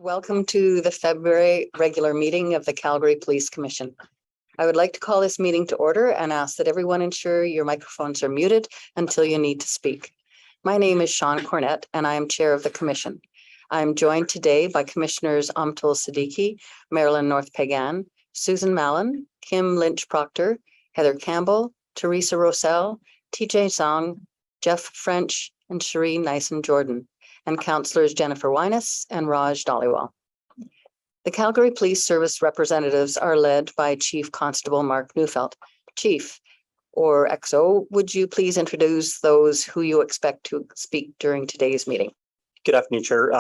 Welcome to the February regular meeting of the Calgary Police Commission. I would like to call this meeting to order and ask that everyone ensure your microphones are muted until you need to speak. My name is Sean Cornett and I am Chair of the Commission. I am joined today by Commissioners Amtul Siddiqui, Marilyn North Pagan, Susan Mallon, Kim Lynch Proctor, Heather Campbell, Teresa Rossell, TJ Song, Jeff French, and Cherie Nyson Jordan, and Councillors Jennifer Wyness and Raj Dhaliwal. The Calgary Police Service representatives are led by Chief Constable Mark Neufeld. Chief, or XO, would you please introduce those who you expect to speak during today's meeting? Good afternoon, Chair.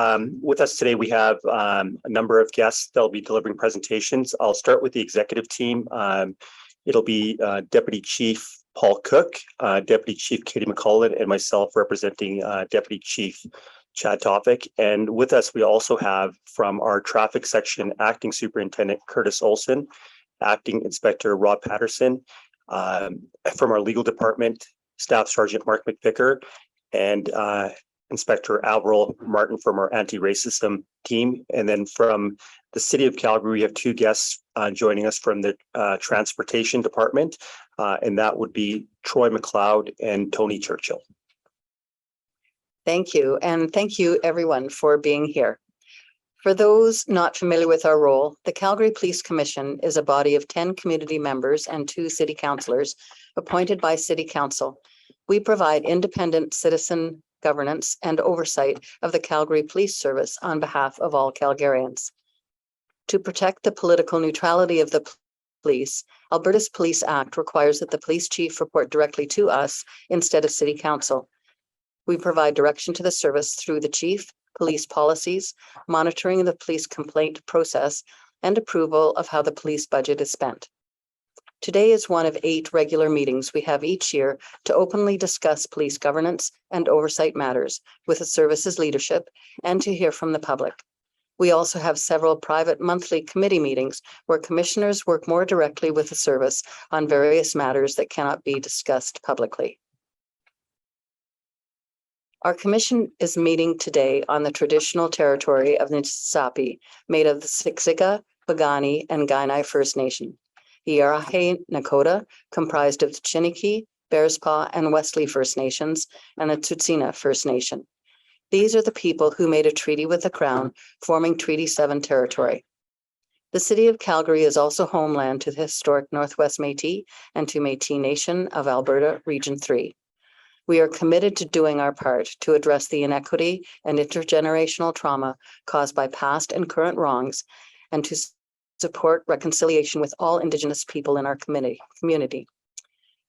With us today, we have a number of guests that will be delivering presentations. I'll start with the executive team. It'll be Deputy Chief Paul Cook, Deputy Chief Katie McCullough, and myself representing Deputy Chief Chad Topik. And with us, we also have from our traffic section, Acting Superintendent Curtis Olson, Acting Inspector Rob Patterson, from our legal department, Staff Sergeant Mark McVicker, and Inspector Alvaro Martin from our anti-racism team. And then from the City of Calgary, we have two guests joining us from the Transportation Department, and that would be Troy McLeod and Tony Churchill. Thank you, and thank you everyone for being here. For those not familiar with our role, the Calgary Police Commission is a body of 10 community members and 2 city councillors appointed by City Council. We provide independent citizen governance and oversight of the Calgary Police Service on behalf of all Calgarians. To protect the political neutrality of the police, Alberta's Police Act requires that the police chief report directly to us instead of City Council. We provide direction to the service through the chief, police policies, monitoring the police complaint process, and approval of how the police budget is spent. Today is one of 8 regular meetings we have each year to openly discuss police governance and oversight matters with the service's leadership and to hear from the public. We also have several private monthly committee meetings where commissioners work more directly with the service on various matters that cannot be discussed publicly. Our commission is meeting today on the traditional territory of Niitsitapi, made of the Siksika, Piikani, and Kainai First Nation. The Yarahe Nakota, comprised of the Chiniki, Bearspaw, and Wesley First Nations, and the Tsuut'ina First Nation. These are the people who made a treaty with the Crown, forming Treaty 7 territory. The City of Calgary is also homeland to the historic Northwest Métis and to Métis Nation of Alberta, Region 3. We are committed to doing our part to address the inequity and intergenerational trauma caused by past and current wrongs and to support reconciliation with all Indigenous people in our community.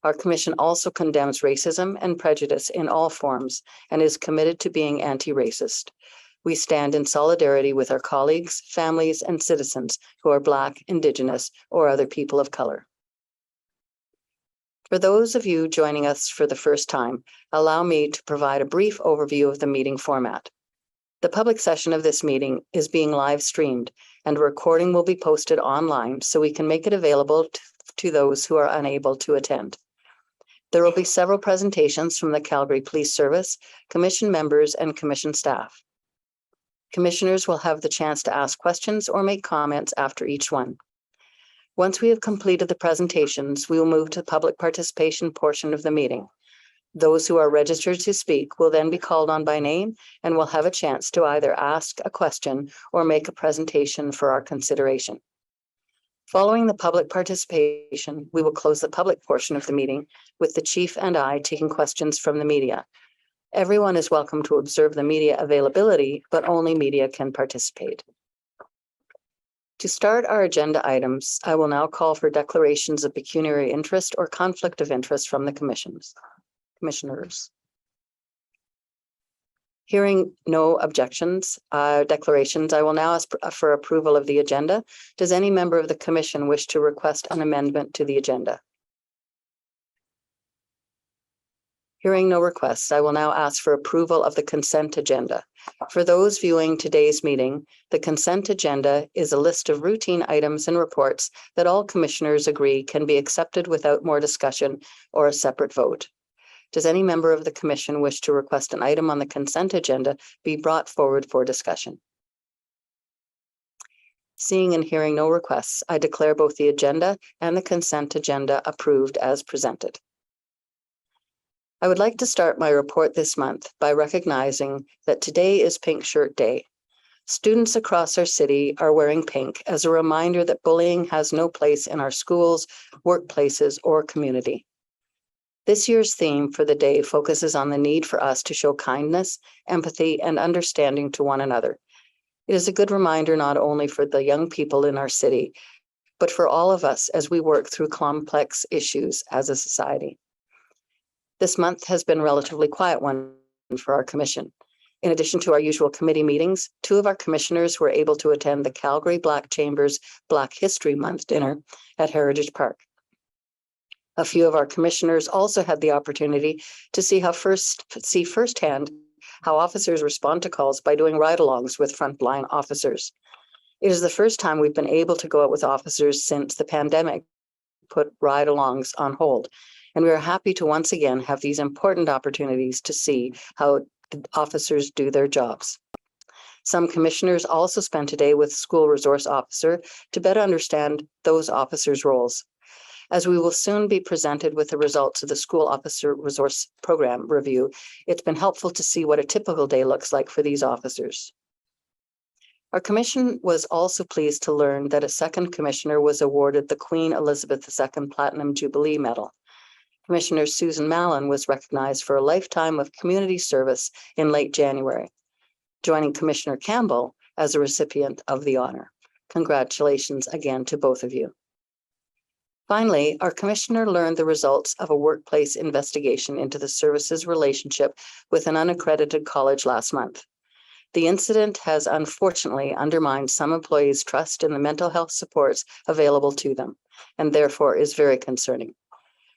Our commission also condemns racism and prejudice in all forms and is committed to being anti-racist. We stand in solidarity with our colleagues, families, and citizens who are Black, Indigenous, or other people of color. For those of you joining us for the first time, allow me to provide a brief overview of the meeting format. The public session of this meeting is being live streamed and a recording will be posted online so we can make it available to those who are unable to attend. There will be several presentations from the Calgary Police Service, Commission members, and Commission staff. Commissioners will have the chance to ask questions or make comments after each one. Once we have completed the presentations, we will move to the public participation portion of the meeting. Those who are registered to speak will then be called on by name and will have a chance to either ask a question or make a presentation for our consideration. Following the public participation, we will close the public portion of the meeting with the chief and I taking questions from the media. Everyone is welcome to observe the media availability, but only media can participate. To start our agenda items, I will now call for declarations of pecuniary interest or conflict of interest from the commissioners. Hearing no declarations, I will now ask for approval of the agenda. Does any member of the commission wish to request an amendment to the agenda? Hearing no requests, I will now ask for approval of the consent agenda. For those viewing today's meeting, the consent agenda is a list of routine items and reports that all commissioners agree can be accepted without more discussion or a separate vote. Does any member of the commission wish to request an item on the consent agenda be brought forward for discussion? Seeing and hearing no requests, I declare both the agenda and the consent agenda approved as presented. I would like to start my report this month by recognizing that today is Pink Shirt Day. Students across our city are wearing pink as a reminder that bullying has no place in our schools, workplaces, or community. This year's theme for the day focuses on the need for us to show kindness, empathy, and understanding to one another. It is a good reminder not only for the young people in our city, but for all of us as we work through complex issues as a society. This month has been a relatively quiet one for our commission. In addition to our usual committee meetings, 2 of our commissioners were able to attend the Calgary Black Chamber's Black History Month dinner at Heritage Park. A few of our commissioners also had the opportunity to see firsthand how officers respond to calls by doing ride-alongs with frontline officers. It is the first time we've been able to go out with officers since the pandemic put ride-alongs on hold, and we are happy to once again have these important opportunities to see how officers do their jobs. Some commissioners also spent a day with school resource officer to better understand those officers' roles. As we will soon be presented with the results of the School Officer Resource Program review, it's been helpful to see what a typical day looks like for these officers. Our commission was also pleased to learn that a second commissioner was awarded the Queen Elizabeth II Platinum Jubilee Medal. Commissioner Susan Mallon was recognized for a lifetime of community service in late January, joining Commissioner Campbell as a recipient of the honor. Congratulations again to both of you. Finally, our commissioner learned the results of a workplace investigation into the service's relationship with an unaccredited college last month. The incident has unfortunately undermined some employees' trust in the mental health supports available to them, and therefore is very concerning.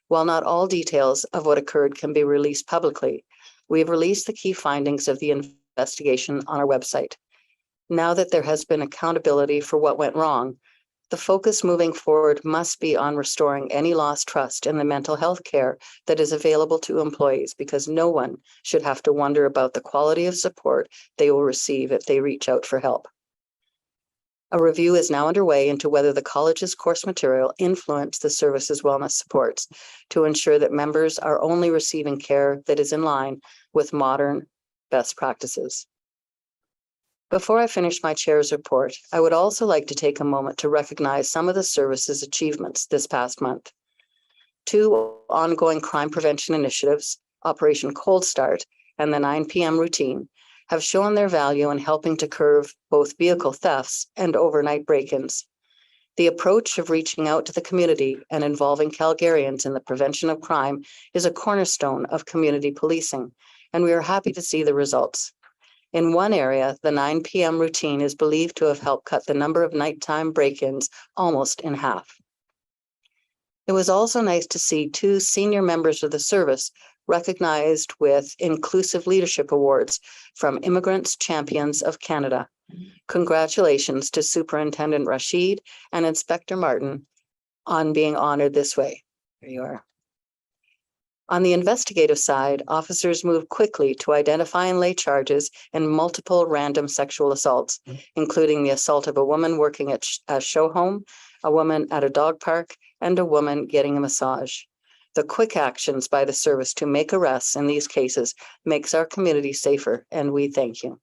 While not all details of what occurred can be released publicly, we have released the key findings of the investigation on our website. Now that there has been accountability for what went wrong, the focus moving forward must be on restoring any lost trust in the mental health care that is available to employees, because no one should have to wonder about the quality of support they will receive if they reach out for help. A review is now underway into whether the college's course material influenced the service's wellness supports to ensure that members are only receiving care that is in line with modern best practices. Before I finish my chair's report, I would also like to take a moment to recognize some of the service's achievements this past month. 2 ongoing crime prevention initiatives, Operation Cold Start and the 9 p.m. routine, have shown their value in helping to curb both vehicle thefts and overnight break-ins. The approach of reaching out to the community and involving Calgarians in the prevention of crime is a cornerstone of community policing, and we are happy to see the results. In one area, the 9 p.m. routine is believed to have helped cut the number of nighttime break-ins almost in half. It was also nice to see 2 senior members of the service recognized with Inclusive Leadership Awards from Immigrants Champions of Canada. Congratulations to Superintendent Rashid and Inspector Martin on being honored this way. Here you are. On the investigative side, officers moved quickly to identify and lay charges in multiple random sexual assaults, including the assault of a woman working at a show home, a woman at a dog park, and a woman getting a massage. The quick actions by the service to make arrests in these cases makes our community safer, and we thank you.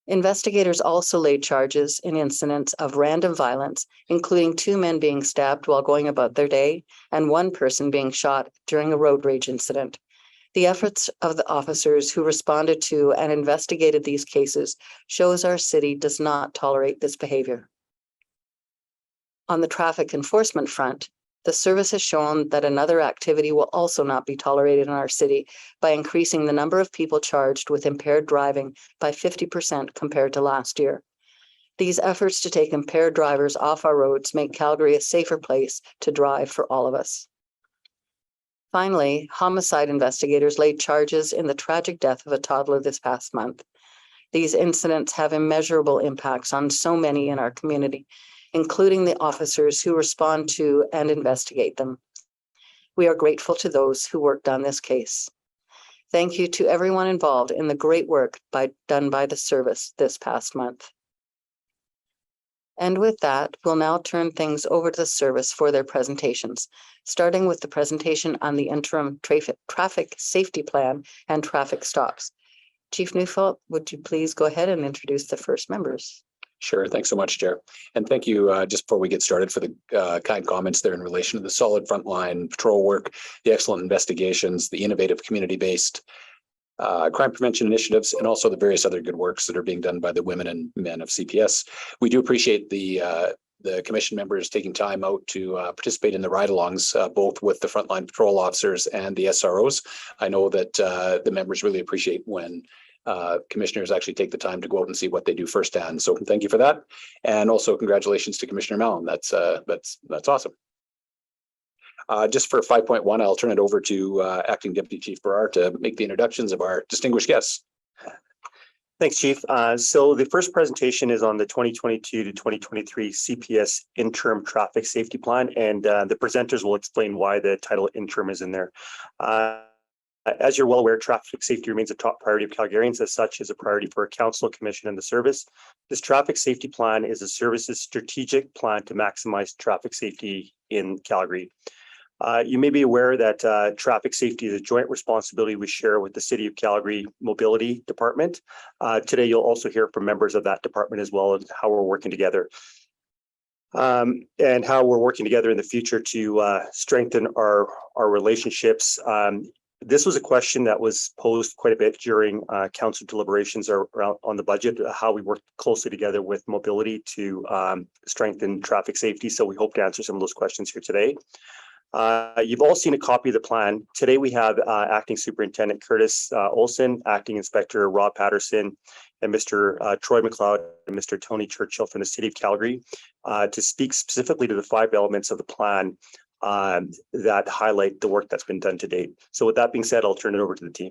Investigators also laid charges in incidents of random violence, including 2 men being stabbed while going about their day and 1 person being shot during a road rage incident. The efforts of the officers who responded to and investigated these cases shows our city does not tolerate this behavior. On the traffic enforcement front, the service has shown that another activity will also not be tolerated in our city by increasing the number of people charged with impaired driving by 50% compared to last year. These efforts to take impaired drivers off our roads make Calgary a safer place to drive for all of us. Finally, homicide investigators laid charges in the tragic death of a toddler this past month. These incidents have immeasurable impacts on so many in our community, including the officers who respond to and investigate them. We are grateful to those who worked on this case. Thank you to everyone involved in the great work done by the service this past month. And with that, we'll now turn things over to the service for their presentations, starting with the presentation on the interim traffic safety plan and traffic stops. Chief Neufeld, would you please go ahead and introduce the first members? Sure. Thanks so much, Chair. And thank you, just before we get started, for the kind comments there in relation to the solid frontline patrol work, the excellent investigations, the innovative community-based crime prevention initiatives, and also the various other good works that are being done by the women and men of CPS. We do appreciate the commission members taking time out to participate in the ride-alongs, both with the frontline patrol officers and the SROs. I know that the members really appreciate when commissioners actually take the time to go out and see what they do firsthand. So thank you for that. And also congratulations to Commissioner Mallon. That's awesome. Just for 5.1, I'll turn it over to Acting Deputy Chief Barrar to make the introductions of our distinguished guests. Thanks, Chief. So the first presentation is on the 2022 to 2023 CPS interim traffic safety plan, and the presenters will explain why the title interim is in there. As you're well aware, traffic safety remains a top priority of Calgarians. As such, is a priority for Council, Commission, and the service. This traffic safety plan is the service's strategic plan to maximize traffic safety in Calgary. You may be aware that traffic safety is a joint responsibility we share with the City of Calgary Mobility Department. Today, you'll also hear from members of that department as well as how we're working together. And how we're working together in the future to strengthen our relationships. This was a question that was posed quite a bit during council deliberations around on the budget, how we work closely together with mobility to strengthen traffic safety. So we hope to answer some of those questions here today. You've all seen a copy of the plan. Today we have Acting Superintendent Curtis Olson, Acting Inspector Rob Patterson, and Mr. Troy McLeod and Mr. Tony Churchill from the City of Calgary to speak specifically to the 5 elements of the plan that highlight the work that's been done to date. So with that being said, I'll turn it over to the team.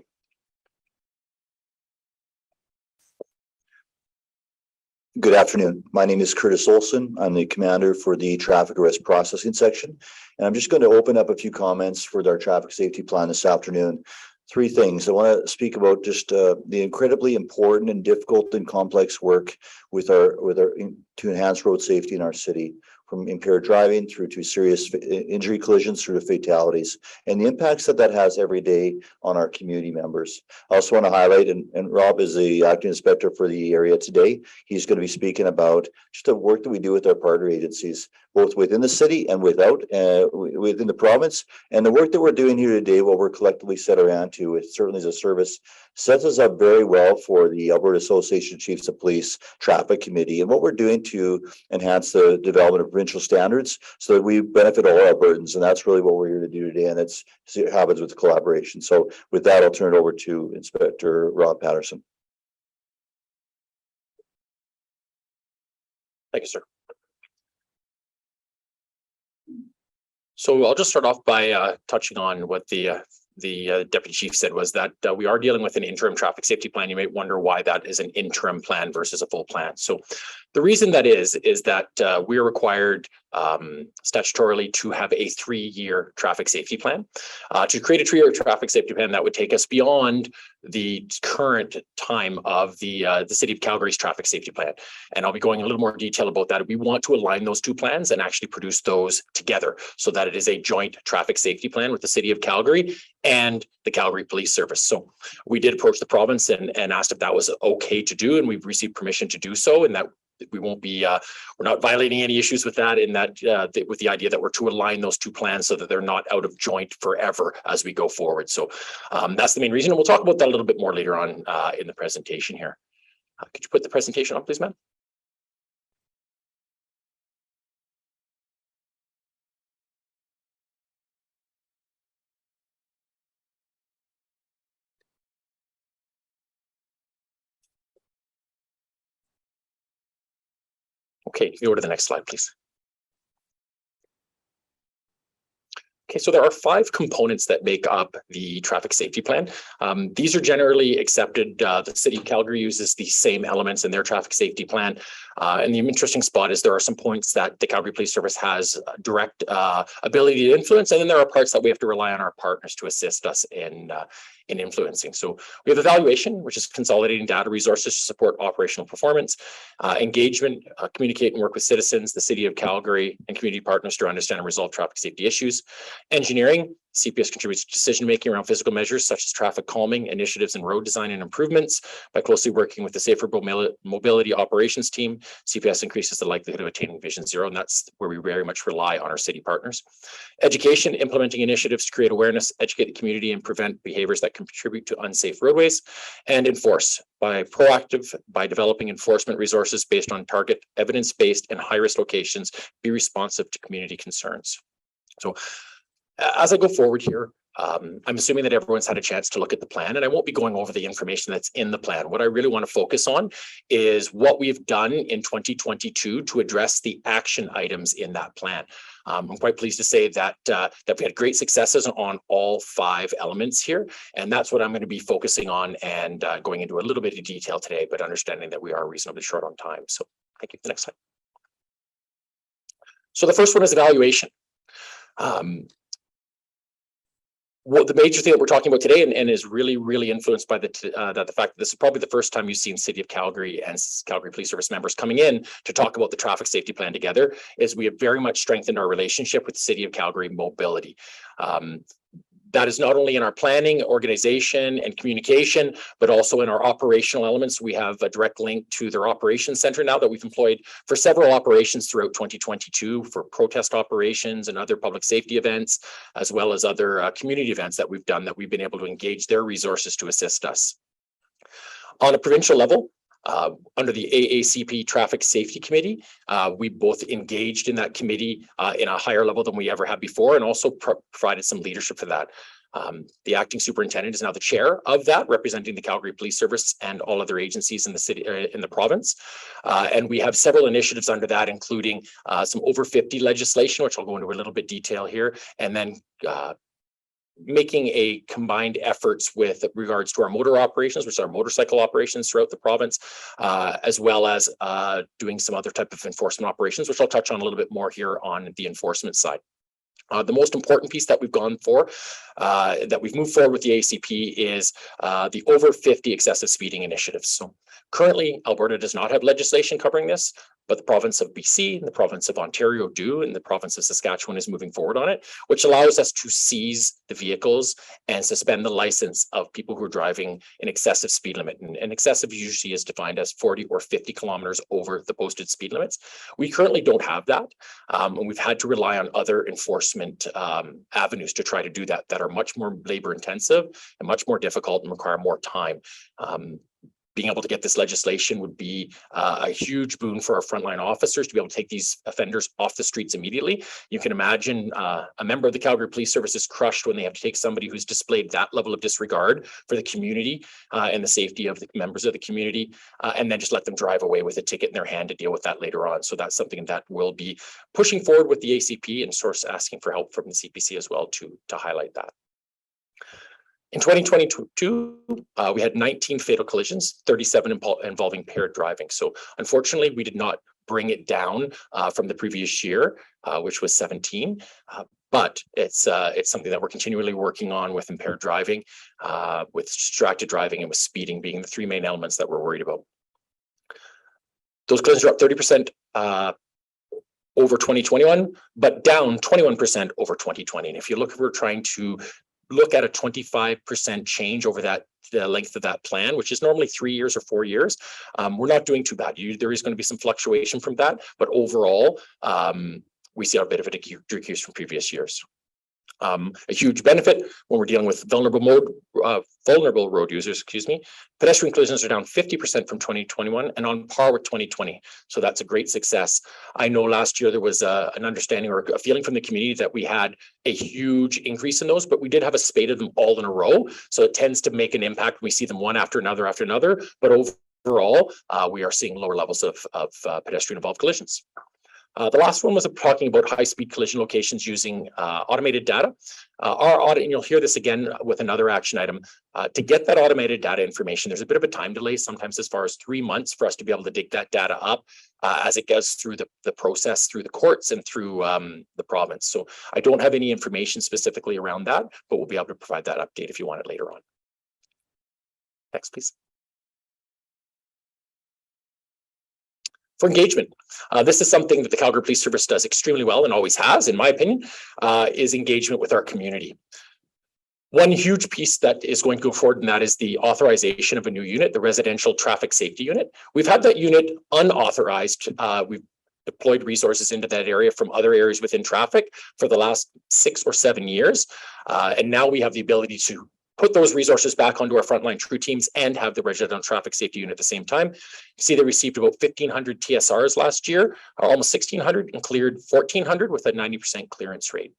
Good afternoon. My name is Curtis Olson. I'm the commander for the traffic arrest processing section. And I'm just going to open up a few comments for our traffic safety plan this afternoon. 3 things. I want to speak about just the incredibly important and difficult and complex work with our to enhance road safety in our city, from impaired driving through to serious injury collisions through to fatalities, and the impacts that has every day on our community members. I also want to highlight, and Rob is the acting inspector for the area today. He's going to be speaking about just the work that we do with our partner agencies, both within the city and within the province, and the work that we're doing here today, what we're collectively set around to, it certainly as a service, sets us up very well for the Alberta Association of Chiefs of Police Traffic Committee, and what we're doing to enhance the development of provincial standards so that we benefit all Albertans. And that's really what we're here to do today, and it happens with the collaboration. So with that, I'll turn it over to Inspector Rob Patterson. Thank you, sir. So I'll just start off by touching on what the deputy chief said, was that we are dealing with an interim traffic safety plan. You may wonder why that is an interim plan versus a full plan. So the reason that is that we are required statutorily to have a 3-year traffic safety plan. To create a 3-year traffic safety plan, that would take us beyond the current time of the City of Calgary's traffic safety plan. And I'll be going a little more detail about that. We want to align those 2 plans and actually produce those together so that it is a joint traffic safety plan with the City of Calgary and the Calgary Police Service. So we did approach the province and asked if that was okay to do, and we've received permission to do so, and that we won't be we're not violating any issues with that, in that with the idea that we're to align those 2 plans so that they're not out of joint forever as we go forward. So that's the main reason, and we'll talk about that a little bit more later on in the presentation here. Could you put the presentation on, please, ma'am? Okay, go to the next slide, please. Okay, so there are 5 components that make up the traffic safety plan. These are generally accepted. The City of Calgary uses the same elements in their traffic safety plan. And the interesting spot is there are some points that the Calgary Police Service has direct ability to influence, and then there are parts that we have to rely on our partners to assist us in in influencing. So we have evaluation, which is consolidating data resources to support operational performance, engagement, communicate and work with citizens, the City of Calgary and community partners to understand and resolve traffic safety issues. Engineering, CPS contributes to decision-making around physical measures such as traffic calming, initiatives and road design and improvements. By closely working with the Safer Mobility Operations team, CPS increases the likelihood of attaining Vision Zero, and that's where we very much rely on our city partners. Education, implementing initiatives to create awareness, educate the community, and prevent behaviors that contribute to unsafe roadways. And enforce, by developing enforcement resources based on target, evidence-based, and high-risk locations, be responsive to community concerns. So as I go forward here, I'm assuming that everyone's had a chance to look at the plan, and I won't be going over the information that's in the plan. What I really want to focus on is what we've done in 2022 to address the action items in that plan. I'm quite pleased to say that that we had great successes on all 5 elements here, and that's what I'm going to be focusing on and going into a little bit of detail today, but understanding that we are reasonably short on time. So thank you. The next slide. So the first one is evaluation. What the major thing that we're talking about today and is really influenced by the fact that this is probably the first time you've seen City of Calgary and Calgary Police Service members coming in to talk about the traffic safety plan together, is we have very much strengthened our relationship with the City of Calgary Mobility. That is not only in our planning, organization, and communication, but also in our operational elements. We have a direct link to their operations center now that we've employed for several operations throughout 2022 for protest operations and other public safety events, as well as other community events that we've done that we've been able to engage their resources to assist us. On a provincial level, under the AACP Traffic Safety Committee, we both engaged in that committee in a higher level than we ever have before, and also provided some leadership for that. The acting superintendent is now the chair of that, representing the Calgary Police Service and all other agencies in the city, in the province. And we have several initiatives under that, including some over 50 legislation, which I'll go into a little bit detail here, and then making a combined efforts with regards to our motor operations, which are motorcycle operations throughout the province, as well as doing some other type of enforcement operations, which I'll touch on a little bit more here on the enforcement side. The most important piece that we've gone for, that we've moved forward with the ACP, is the over 50 excessive speeding initiatives. So currently, Alberta does not have legislation covering this, but the province of BC and the province of Ontario do, and the province of Saskatchewan is moving forward on it, which allows us to seize the vehicles and suspend the license of people who are driving an excessive speed limit. And excessive usually is defined as 40 or 50 kilometers over the posted speed limits. We currently don't have that, and we've had to rely on other enforcement avenues to try to do that are much more labor intensive and much more difficult and require more time. Being able to get this legislation would be a huge boon for our frontline officers to be able to take these offenders off the streets immediately. You can imagine a member of the Calgary Police Service is crushed when they have to take somebody who's displayed that level of disregard for the community and the safety of the members of the community, and then just let them drive away with a ticket in their hand to deal with that later on. So that's something that we'll be pushing forward with the ACP, and source asking for help from the CPC as well to highlight that. In 2022, we had 19 fatal collisions, 37 involving paired driving. So unfortunately, we did not bring it down from the previous year, which was 17. But it's something that we're continually working on with impaired driving, with distracted driving, and with speeding being the 3 main elements that we're worried about. Those collisions are up 30% over 2021, but down 21% over 2020. And if you look, we're trying to look at a 25% change over the length of that plan, which is normally 3 years or 4 years. We're not doing too bad. There is going to be some fluctuation from that, but overall, we see a bit of a decrease from previous years. A huge benefit when we're dealing with vulnerable road users, pedestrian collisions are down 50% from 2021 and on par with 2020. So that's a great success. I know last year there was an understanding or a feeling from the community that we had a huge increase in those, but we did have a spate of them all in a row. So it tends to make an impact when we see them one after another. But overall, we are seeing lower levels of pedestrian involved collisions. The last one was talking about high-speed collision locations using automated data. Our audit, and you'll hear this again with another action item, to get that automated data information, there's a bit of a time delay, sometimes as far as 3 months for us to be able to dig that data up as it goes through the process, through the courts and through the province. So I don't have any information specifically around that, but we'll be able to provide that update if you want it later on. Next, please. For engagement, this is something that the Calgary Police Service does extremely well and always has, in my opinion, is engagement with our community. One huge piece that is going to go forward, and that is the authorization of a new unit, the residential traffic safety unit. We've had that unit unauthorized. We've deployed resources into that area from other areas within traffic for the last 6 or 7 years. And now we have the ability to put those resources back onto our frontline crew teams and have the residential traffic safety unit at the same time. You see they received about 1,500 TSRs last year, almost 1,600, and cleared 1,400 with a 90% clearance rate.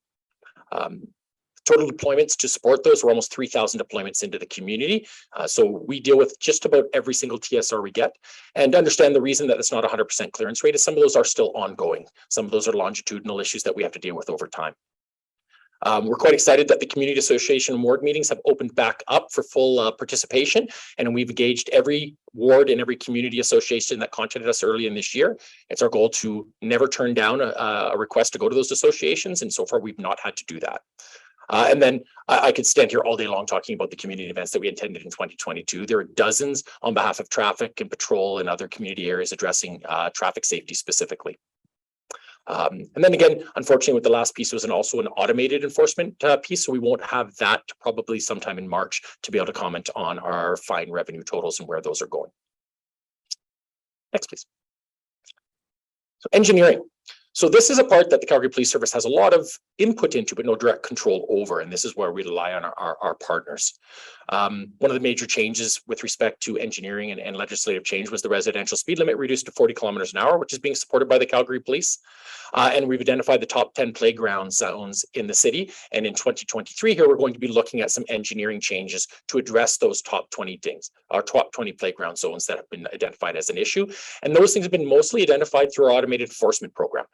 Total deployments to support those were almost 3,000 deployments into the community. So we deal with just about every single TSR we get, and understand the reason that it's not 100% clearance rate is some of those are still ongoing. Some of those are longitudinal issues that we have to deal with over time. We're quite excited that the Community Association ward meetings have opened back up for full participation, and we've engaged every ward and every community association that contacted us early in this year. It's our goal to never turn down a request to go to those associations, and so far we've not had to do that. And then I could stand here all day long talking about the community events that we attended in 2022. There are dozens on behalf of traffic and patrol and other community areas addressing traffic safety specifically. And then again, unfortunately, with the last piece was also an automated enforcement piece, so we won't have that probably sometime in March to be able to comment on our fine revenue totals and where those are going. Next, please. So engineering. So this is a part that the Calgary Police Service has a lot of input into, but no direct control over, and this is where we rely on our partners. One of the major changes with respect to engineering and legislative change was the residential speed limit reduced to 40 kilometers an hour, which is being supported by the Calgary Police. And we've identified the top 10 playground zones in the city. And in 2023 here, we're going to be looking at some engineering changes to address those top 20 things, our top 20 playground zones that have been identified as an issue. And those things have been mostly identified through our automated enforcement program.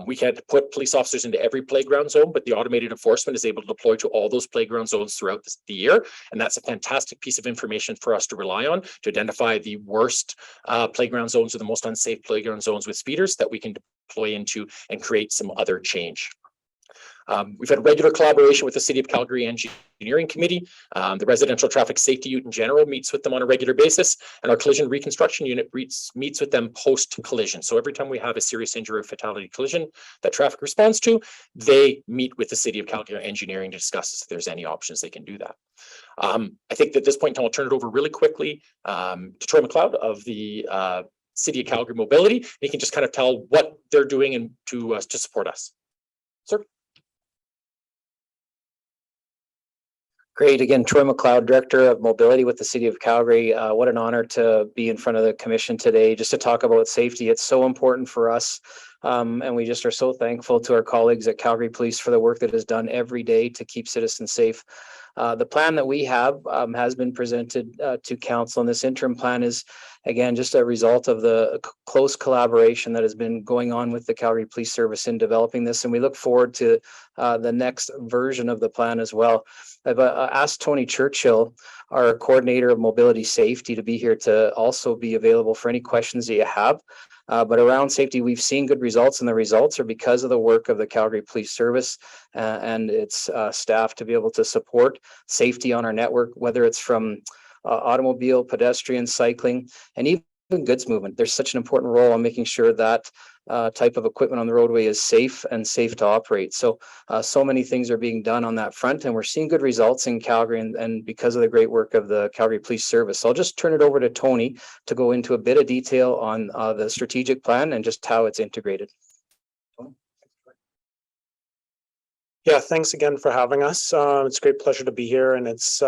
We can't put police officers into every playground zone, but the automated enforcement is able to deploy to all those playground zones throughout the year. And that's a fantastic piece of information for us to rely on to identify the worst playground zones or the most unsafe playground zones with speeders that we can deploy into and create some other change. We've had regular collaboration with the City of Calgary Engineering Committee. The Residential Traffic Safety Unit in general meets with them on a regular basis, and our Collision Reconstruction Unit meets with them post-collision. So every time we have a serious injury or fatality collision that traffic responds to, they meet with the City of Calgary Engineering to discuss if there's any options they can do that. I think that at this point in time, I'll turn it over really quickly to Troy McLeod of the City of Calgary Mobility. He can just kind of tell what they're doing and to support us. Sir. Great. Again, Troy McLeod, Director of Mobility with the City of Calgary. What an honor to be in front of the commission today just to talk about safety. It's so important for us. And we just are so thankful to our colleagues at Calgary Police for the work that is done every day to keep citizens safe. The plan that we have has been presented to council, and this interim plan is, again, just a result of the close collaboration that has been going on with the Calgary Police Service in developing this, and we look forward to the next version of the plan as well. I've asked Tony Churchill, our coordinator of mobility safety, to be here to also be available for any questions that you have. But around safety, we've seen good results, and the results are because of the work of the Calgary Police Service and its staff to be able to support safety on our network, whether it's from automobile, pedestrian, cycling, and even goods movement. There's such an important role in making sure that type of equipment on the roadway is safe and safe to operate. So many things are being done on that front, and we're seeing good results in Calgary and because of the great work of the Calgary Police Service. So I'll just turn it over to Tony to go into a bit of detail on the strategic plan and just how it's integrated. Yeah, thanks again for having us. It's a great pleasure to be here, and it's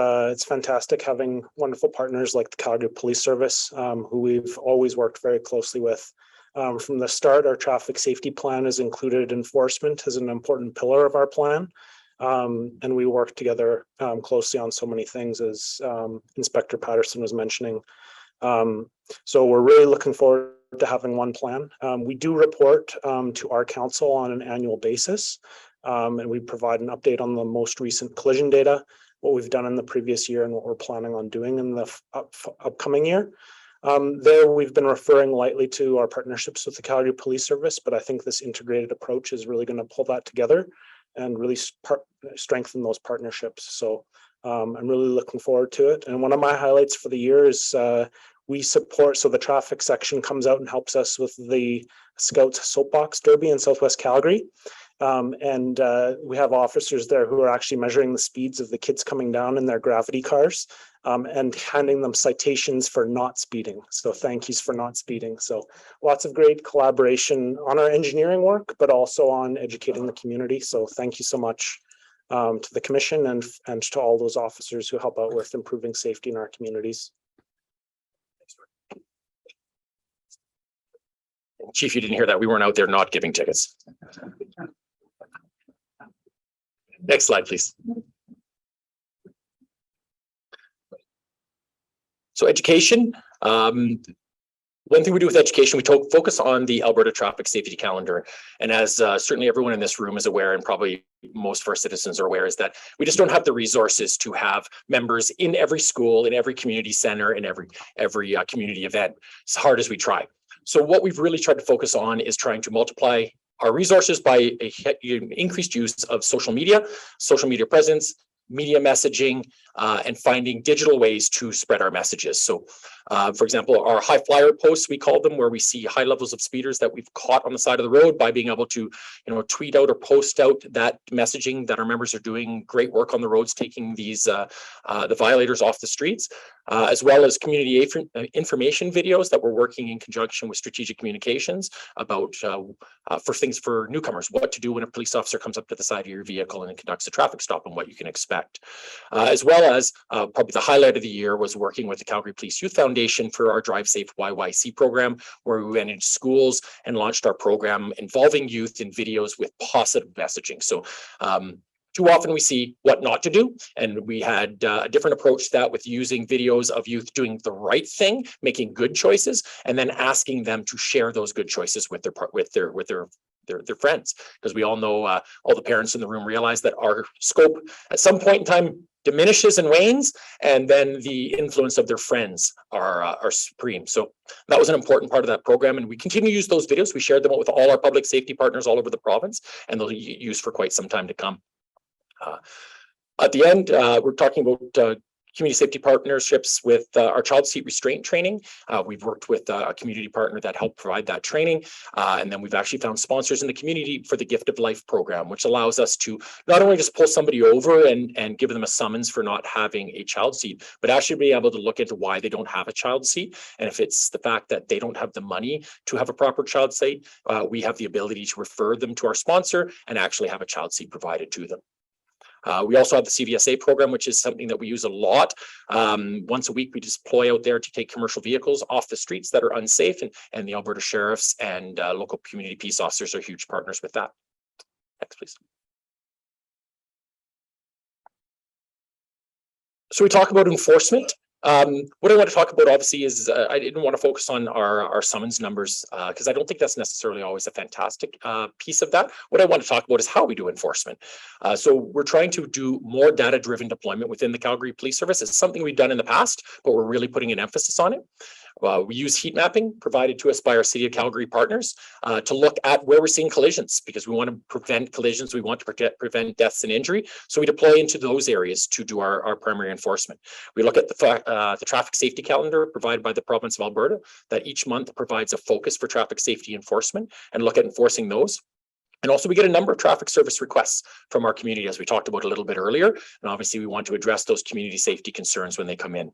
fantastic having wonderful partners like the Calgary Police Service, who we've always worked very closely with. From the start, our traffic safety plan has included enforcement as an important pillar of our plan, and we work together closely on so many things, as Inspector Patterson was mentioning. So we're really looking forward to having one plan. We do report to our council on an annual basis. And we provide an update on the most recent collision data, what we've done in the previous year and what we're planning on doing in the upcoming year. There we've been referring lightly to our partnerships with the Calgary Police Service, but I think this integrated approach is really going to pull that together and really strengthen those partnerships. So I'm really looking forward to it. And one of my highlights for the year is we support, so the traffic section comes out and helps us with the Scouts Soapbox Derby in Southwest Calgary. And we have officers there who are actually measuring the speeds of the kids coming down in their gravity cars and handing them citations for not speeding. So thank yous for not speeding. So lots of great collaboration on our engineering work, but also on educating the community. So thank you so much to the commission and to all those officers who help out with improving safety in our communities. Chief, you didn't hear that. We weren't out there not giving tickets. Next slide, please. So education. One thing we do with education, we focus on the Alberta traffic safety calendar. And as certainly everyone in this room is aware, and probably most of our citizens are aware, is that we just don't have the resources to have members in every school, in every community center, in every community event, as hard as we try. So what we've really tried to focus on is trying to multiply our resources by increased use of social media presence, media messaging, and finding digital ways to spread our messages. So, for example, our high flyer posts, we call them, where we see high levels of speeders that we've caught on the side of the road by being able to, tweet out or post out that messaging that our members are doing great work on the roads, taking these the violators off the streets, as well as community information videos that we're working in conjunction with strategic communications about for things for newcomers, what to do when a police officer comes up to the side of your vehicle and conducts a traffic stop and what you can expect. As well as probably the highlight of the year was working with the Calgary Police Youth Foundation for our Drive Safe YYC program, where we went into schools and launched our program involving youth in videos with positive messaging. So too often we see what not to do, and we had a different approach to that with using videos of youth doing the right thing, making good choices, and then asking them to share those good choices with their friends, because we all know, all the parents in the room realize that our scope at some point in time diminishes and wanes, and then the influence of their friends are supreme. So that was an important part of that program, and we continue to use those videos. We shared them with all our public safety partners all over the province, and they'll be used for quite some time to come. At the end, we're talking about community safety partnerships with our child seat restraint training. We've worked with a community partner that helped provide that training. And then we've actually found sponsors in the community for the Gift of Life program, which allows us to not only just pull somebody over and give them a summons for not having a child seat, but actually be able to look into why they don't have a child seat. And if it's the fact that they don't have the money to have a proper child seat, we have the ability to refer them to our sponsor and actually have a child seat provided to them. We also have the CVSA program, which is something that we use a lot. Once a week, we deploy out there to take commercial vehicles off the streets that are unsafe, and the Alberta sheriffs and local community peace officers are huge partners with that. Next, please. So we talk about enforcement. What I want to talk about, obviously, is I didn't want to focus on our summons numbers because I don't think that's necessarily always a fantastic piece of that. What I want to talk about is how we do enforcement. So we're trying to do more data-driven deployment within the Calgary Police Service. It's something we've done in the past, but we're really putting an emphasis on it. We use heat mapping provided to us by our City of Calgary partners to look at where we're seeing collisions, because we want to prevent collisions. We want to prevent deaths and injury. So we deploy into those areas to do our primary enforcement. We look at the traffic safety calendar provided by the province of Alberta that each month provides a focus for traffic safety enforcement and look at enforcing those. And also we get a number of traffic service requests from our community, as we talked about a little bit earlier. And obviously we want to address those community safety concerns when they come in.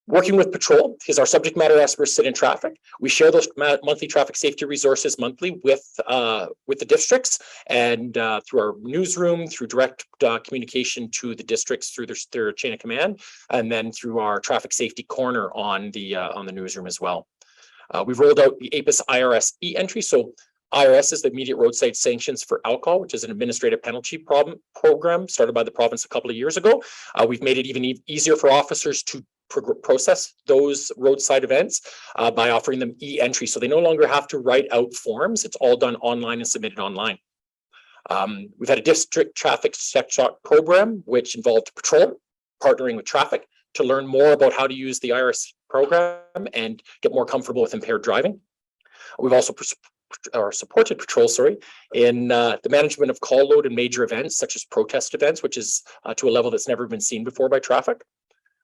Working with patrol, because our subject matter experts sit in traffic. We share those monthly traffic safety resources monthly with the districts and through our newsroom, through direct communication to the districts through their chain of command, and then through our traffic safety corner on the newsroom as well. We've rolled out the APIS IRS e-entry. So IRS is the immediate roadside sanctions for alcohol, which is an administrative penalty program started by the province a couple of years ago. We've made it even easier for officers to process those roadside events by offering them e-entry. So they no longer have to write out forms. It's all done online and submitted online. We've had a district traffic check shot program, which involved patrol partnering with traffic to learn more about how to use the IRS program and get more comfortable with impaired driving. We've also or supported patrol, in the management of call load and major events such as protest events, which is to a level that's never been seen before by traffic.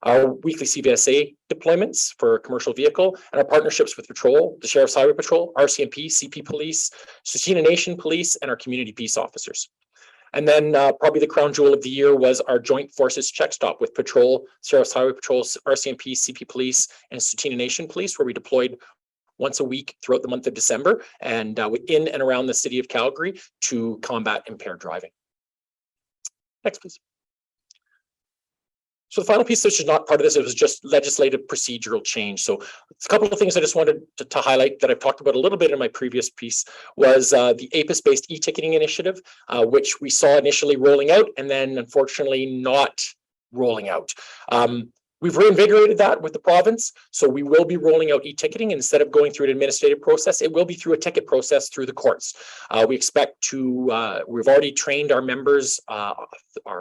Our weekly CVSA deployments for commercial vehicle and our partnerships with patrol, the Sheriff's Highway Patrol, RCMP, CP Police, Tsuut'ina Nation Police, and our community peace officers. And then probably the crown jewel of the year was our joint forces check stop with patrol, Sheriff's Highway Patrol, RCMP, CP Police, and Tsuut'ina Nation Police, where we deployed once a week throughout the month of December and in and around the city of Calgary to combat impaired driving. Next, please. So the final piece, which is not part of this, it was just legislative procedural change. So a couple of things I just wanted to highlight that I've talked about a little bit in my previous piece was the APIS-based e-ticketing initiative, which we saw initially rolling out and then unfortunately not rolling out. We've reinvigorated that with the province, so we will be rolling out e-ticketing. Instead of going through an administrative process, it will be through a ticket process through the courts. We expect to, we've already trained our members,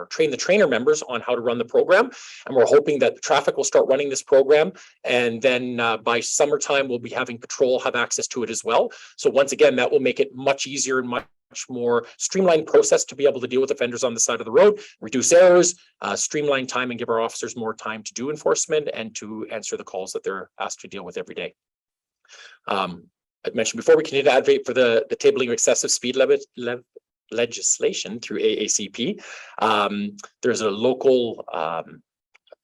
trained the trainer members on how to run the program, and we're hoping that traffic will start running this program, and then by summertime, we'll be having patrol have access to it as well. So once again, that will make it much easier and much more streamlined process to be able to deal with offenders on the side of the road, reduce errors, streamline time, and give our officers more time to do enforcement and to answer the calls that they're asked to deal with every day. I mentioned before, we continue to advocate for the tabling of excessive speed legislation through AACP. There's a local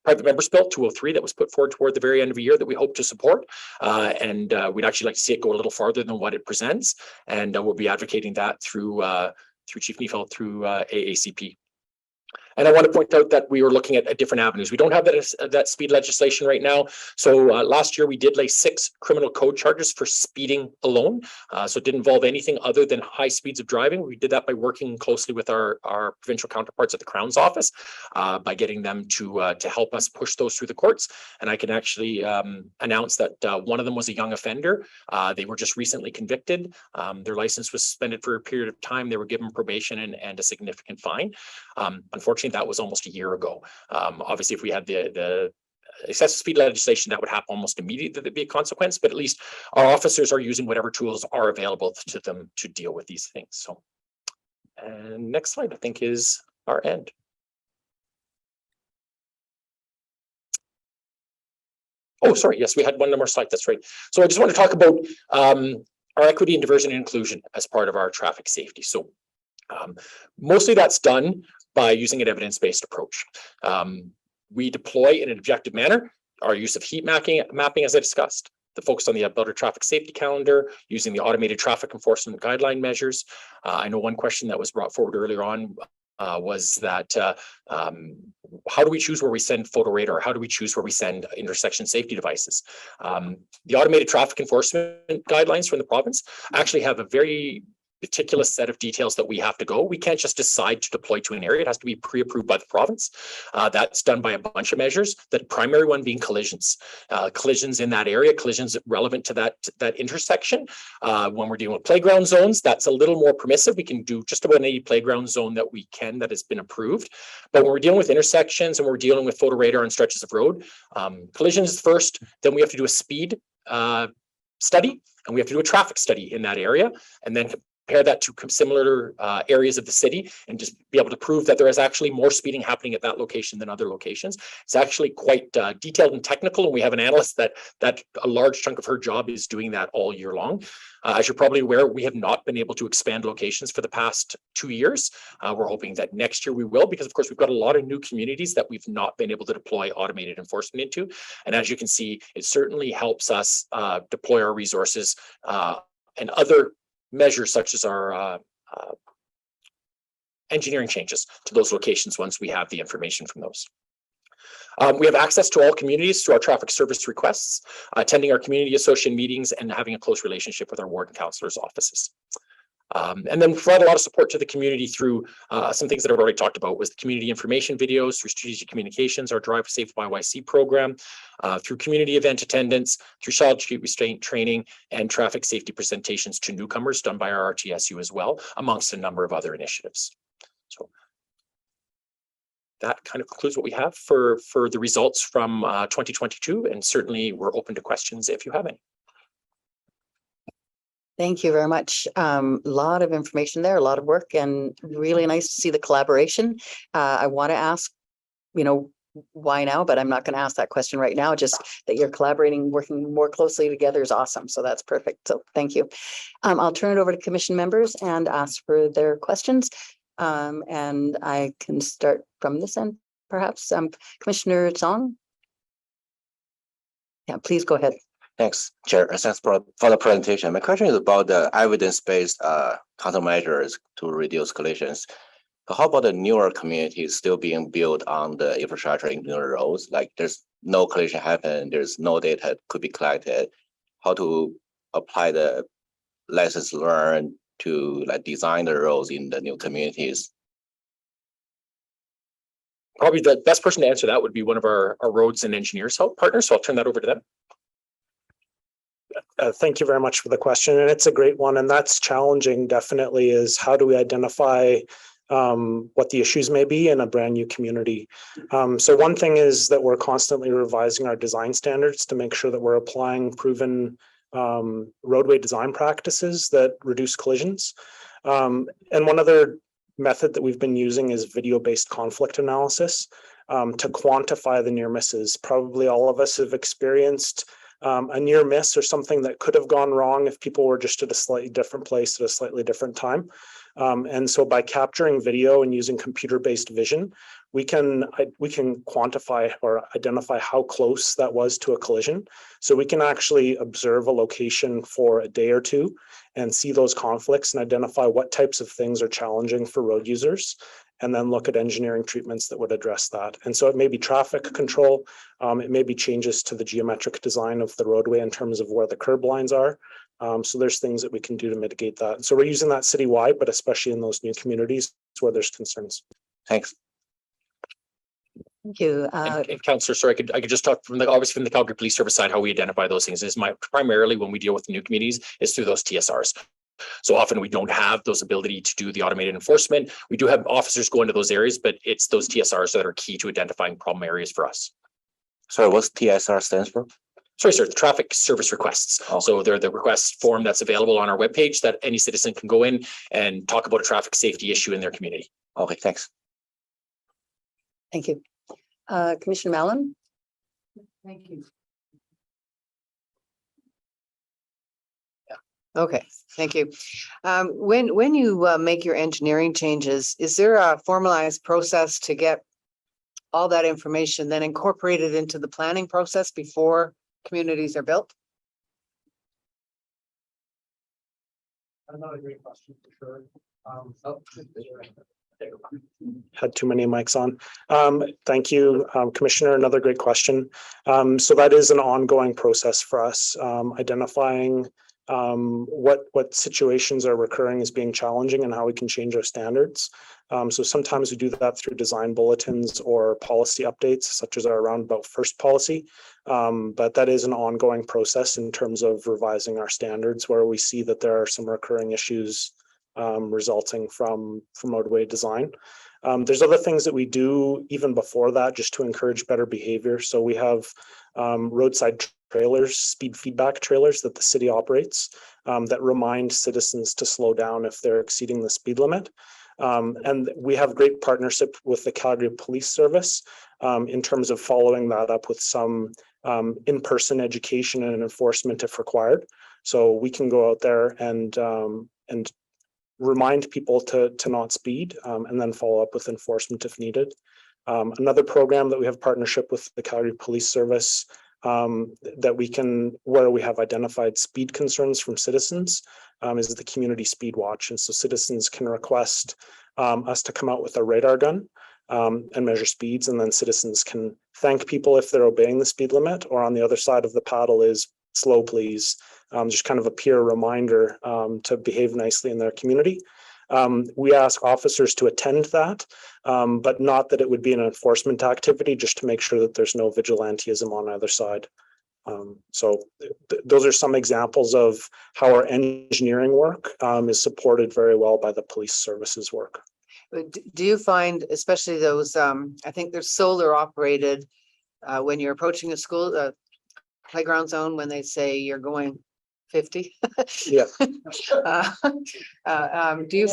private members bill 203 that was put forward toward the very end of the year that we hope to support, and we'd actually like to see it go a little farther than what it presents, and we'll be advocating that through Chief Neufeld through AACP. And I want to point out that we were looking at different avenues. We don't have that speed legislation right now. So last year we did lay 6 criminal code charges for speeding alone. So it didn't involve anything other than high speeds of driving. We did that by working closely with our provincial counterparts at the Crown's office, by getting them to help us push those through the courts. And I can actually announce that one of them was a young offender. They were just recently convicted. Their license was suspended for a period of time. They were given probation and a significant fine. Unfortunately, that was almost a year ago. Obviously, if we had the excessive speed legislation, that would happen almost immediately. There'd be a consequence, but at least our officers are using whatever tools are available to them to deal with these things. So, and next slide, I think, is our end. Oh, sorry. Yes, we had one more slide. That's right. So I just want to talk about our equity and diversity and inclusion as part of our traffic safety. So mostly that's done by using an evidence-based approach. We deploy in an objective manner our use of heat mapping, as I discussed, the focus on the Alberta traffic safety calendar, using the automated traffic enforcement guideline measures. I know one question that was brought forward earlier on was that how do we choose where we send photo radar? How do we choose where we send intersection safety devices? The automated traffic enforcement guidelines from the province actually have a very meticulous set of details that we have to go. We can't just decide to deploy to an area. It has to be pre-approved by the province. That's done by a bunch of measures, the primary one being collisions. Collisions in that area, collisions relevant to that intersection. When we're dealing with playground zones, that's a little more permissive. We can do just about any playground zone that we can that has been approved. But when we're dealing with intersections and we're dealing with photo radar on stretches of road, collisions first, then we have to do a speed study, and we have to do a traffic study in that area, and then compare that to similar areas of the city and just be able to prove that there is actually more speeding happening at that location than other locations. It's actually quite detailed and technical, and we have an analyst that a large chunk of her job is doing that all year long. As you're probably aware, we have not been able to expand locations for the past 2 years. We're hoping that next year we will, because of course we've got a lot of new communities that we've not been able to deploy automated enforcement into. And as you can see, it certainly helps us deploy our resources and other measures such as our engineering changes to those locations once we have the information from those. We have access to all communities through our traffic service requests, attending our community association meetings, and having a close relationship with our ward and councillors' offices. And then provide a lot of support to the community through some things that I've already talked about, was the community information videos, through strategic communications, our Drive Safe YYC program, through community event attendance, through child street restraint training, and traffic safety presentations to newcomers done by our RTSU as well, amongst a number of other initiatives. So that kind of concludes what we have for the results from 2022, and certainly we're open to questions if you have any. Thank you very much. Lot of information there, a lot of work, and really nice to see the collaboration. I want to ask, why now, but I'm not going to ask that question right now. Just that you're collaborating, working more closely together is awesome. So that's perfect. So thank you. I'll turn it over to commission members and ask for their questions. And I can start from this end, perhaps. Commissioner Song. Yeah, please go ahead. Thanks, Chair. Thanks for the presentation. My question is about the evidence-based countermeasures to reduce collisions. How about the newer communities still being built on the infrastructure in the roads? Like there's no collision happen, there's no data could be collected. How to apply the lessons learned to like design the roads in the new communities? Probably the best person to answer that would be one of our roads and engineers partners. So I'll turn that over to them. Thank you very much for the question. And it's a great one. And that's challenging, definitely, is how do we identify what the issues may be in a brand new community. So one thing is that we're constantly revising our design standards to make sure that we're applying proven roadway design practices that reduce collisions. And one other method that we've been using is video-based conflict analysis to quantify the near misses. Probably all of us have experienced a near miss or something that could have gone wrong if people were just at a slightly different place at a slightly different time. And so by capturing video and using computer-based vision, we can quantify or identify how close that was to a collision. So we can actually observe a location for a day or two and see those conflicts and identify what types of things are challenging for road users, and then look at engineering treatments that would address that. And so it may be traffic control, it may be changes to the geometric design of the roadway in terms of where the curb lines are. So there's things that we can do to mitigate that. So we're using that citywide, but especially in those new communities where there's concerns. Thanks. Thank you. And Councillor, sorry, I could just talk from the Calgary Police Service side, how we identify those things is primarily when we deal with the new communities is through those TSRs. So often we don't have those ability to do the automated enforcement. We do have officers go into those areas, but it's those TSRs that are key to identifying problem areas for us. Sorry, what's TSR stands for? Sorry, sir, traffic service requests. Okay. So they're the request form that's available on our webpage that any citizen can go in and talk about a traffic safety issue in their community. Okay, thanks. Thank you. Commissioner Mallon. Thank you. Okay, thank you. When you make your engineering changes, is there a formalized process to get all that information then incorporated into the planning process before communities are built? Another great question for sure. Had too many mics on. Thank you, Commissioner. Another great question. So that is an ongoing process for us, identifying what situations are recurring as being challenging and how we can change our standards. So sometimes we do that through design bulletins or policy updates, such as our roundabout first policy. But that is an ongoing process in terms of revising our standards where we see that there are some recurring issues resulting from roadway design. There's other things that we do even before that just to encourage better behavior. So we have roadside trailers, speed feedback trailers that the city operates that remind citizens to slow down if they're exceeding the speed limit. And we have great partnership with the Calgary Police Service in terms of following that up with some in-person education and enforcement if required. So we can go out there and remind people to not speed and then follow up with enforcement if needed. Another program that we have partnership with the Calgary Police Service where we have identified speed concerns from citizens is the Community Speed Watch. And so citizens can request us to come out with a radar gun and measure speeds, and then citizens can thank people if they're obeying the speed limit, or on the other side of the paddle is slow please, just kind of a peer reminder to behave nicely in their community. We ask officers to attend that, but not that it would be an enforcement activity, just to make sure that there's no vigilantism on either side. So those are some examples of how our engineering work is supported very well by the police services work. Do you find, especially those, I think they're solar operated, when you're approaching a school, playground zone, when they say you're going 50. Yeah. Do you,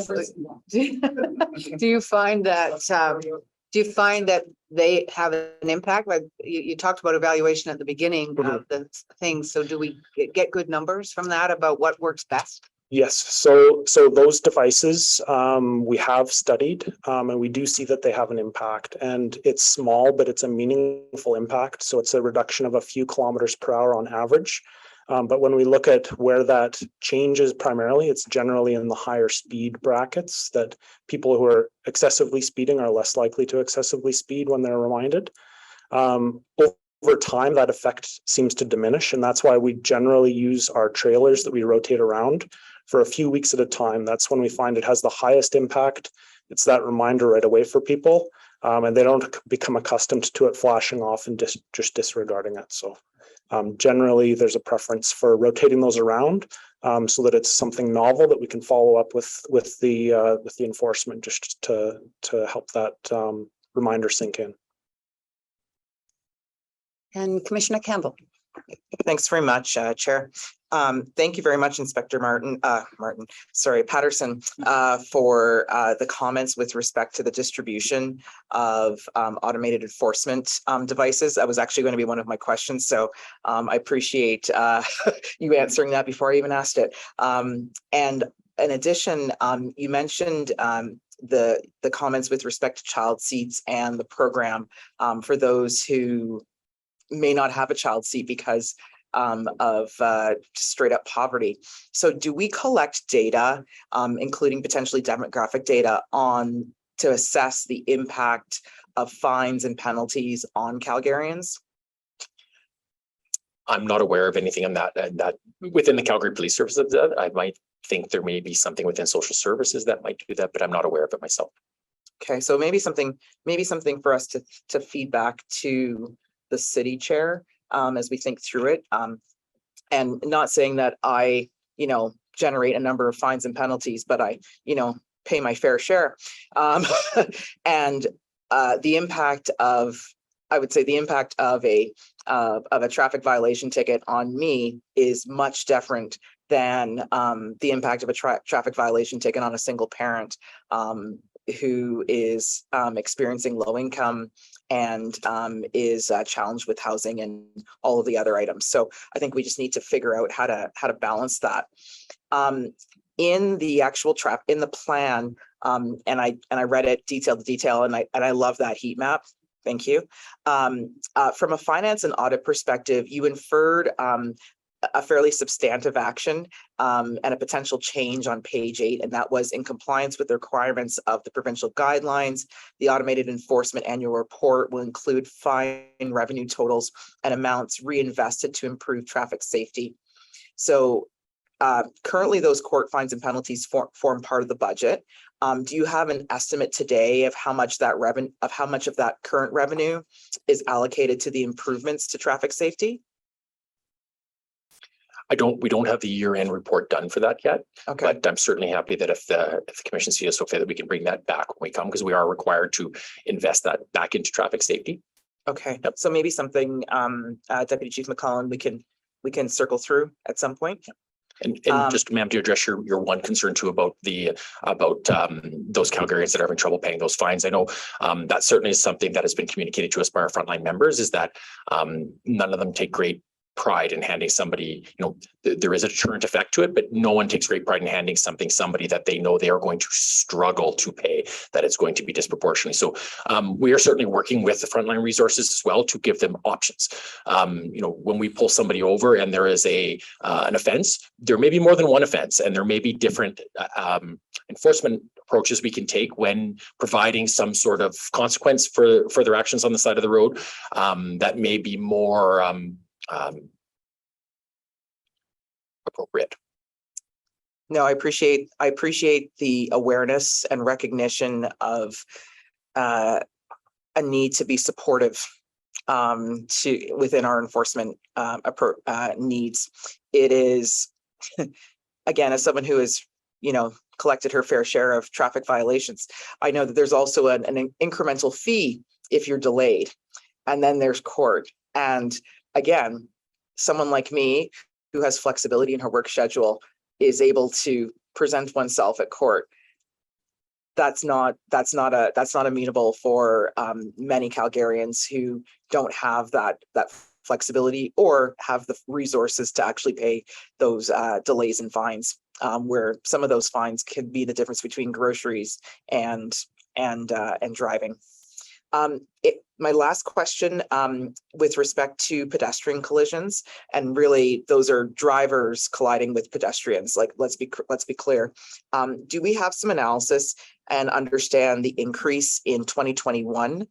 do you find that they have an impact? Like you talked about evaluation at the beginning of the thing. So do we get good numbers from that about what works best? Yes, so those devices we have studied and we do see that they have an impact, and it's small, but it's a meaningful impact. So it's a reduction of a few kilometers per hour on average. But when we look at where that changes primarily, it's generally in the higher speed brackets, that people who are excessively speeding are less likely to excessively speed when they're reminded. Over time, that effect seems to diminish, and that's why we generally use our trailers that we rotate around for a few weeks at a time. That's when we find it has the highest impact. It's that reminder right away for people, and they don't become accustomed to it flashing off and just disregarding it. So generally, there's a preference for rotating those around so that it's something novel that we can follow up with the enforcement, just to help that reminder sink in. And Commissioner Campbell. Thanks very much, Chair. Thank you very much, Inspector Patterson, for the comments with respect to the distribution of automated enforcement devices. That was actually going to be one of my questions, so I appreciate you answering that before I even asked it. And in addition, you mentioned the comments with respect to child seats and the program for those who may not have a child seat because of straight up poverty. So do we collect data, including potentially demographic data, to assess the impact of fines and penalties on Calgarians? I'm not aware of anything on that within the Calgary Police Service. I might think there may be something within social services that might do that, but I'm not aware of it myself. Okay, so maybe something for us to feed back to the city chair as we think through it. And not saying that I, generate a number of fines and penalties, but I, pay my fair share. And the impact of, I would say the impact of a traffic violation ticket on me is much different than the impact of a traffic violation ticket on a single parent who is experiencing low income and is challenged with housing and all of the other items. So I think we just need to figure out how to balance that. In the actual in the plan, and I read it detail to detail, and I love that heat map. Thank you. From a finance and audit perspective, you inferred a fairly substantive action and a potential change on page 8, and that was in compliance with the requirements of the provincial guidelines. The automated enforcement annual report will include fine revenue totals and amounts reinvested to improve traffic safety. So currently those court fines and penalties form part of the budget. Do you have an estimate today of how much that of that current revenue is allocated to the improvements to traffic safety? We don't have the year-end report done for that yet. Okay. But I'm certainly happy that if the commission sees so fair that we can bring that back when we come, because we are required to invest that back into traffic safety. Okay. Yep. So maybe something, Deputy Chief McCollum, we can circle through at some point. And just, ma'am, to address your one concern too about those Calgarians that are having trouble paying those fines. I know that certainly is something that has been communicated to us by our frontline members, is that none of them take great pride in handing somebody, there is a deterrent effect to it, but no one takes great pride in handing somebody that they know they are going to struggle to pay, that it's going to be disproportionately. So we are certainly working with the frontline resources as well to give them options. When we pull somebody over and there is an offense, there may be more than one offense, and there may be different enforcement approaches we can take when providing some sort of consequence for their actions on the side of the road that may be more appropriate. No, I appreciate the awareness and recognition of a need to be supportive within our enforcement needs. It is, again, as someone who has collected her fair share of traffic violations, I know that there's also an incremental fee if you're delayed, and then there's court. And again, someone like me who has flexibility in her work schedule is able to present oneself at court. That's not amenable for many Calgarians who don't have that flexibility or have the resources to actually pay those delays and fines, where some of those fines can be the difference between groceries and driving. My last question with respect to pedestrian collisions, and really those are drivers colliding with pedestrians. Like, let's be clear. Do we have some analysis and understand the increase in 2021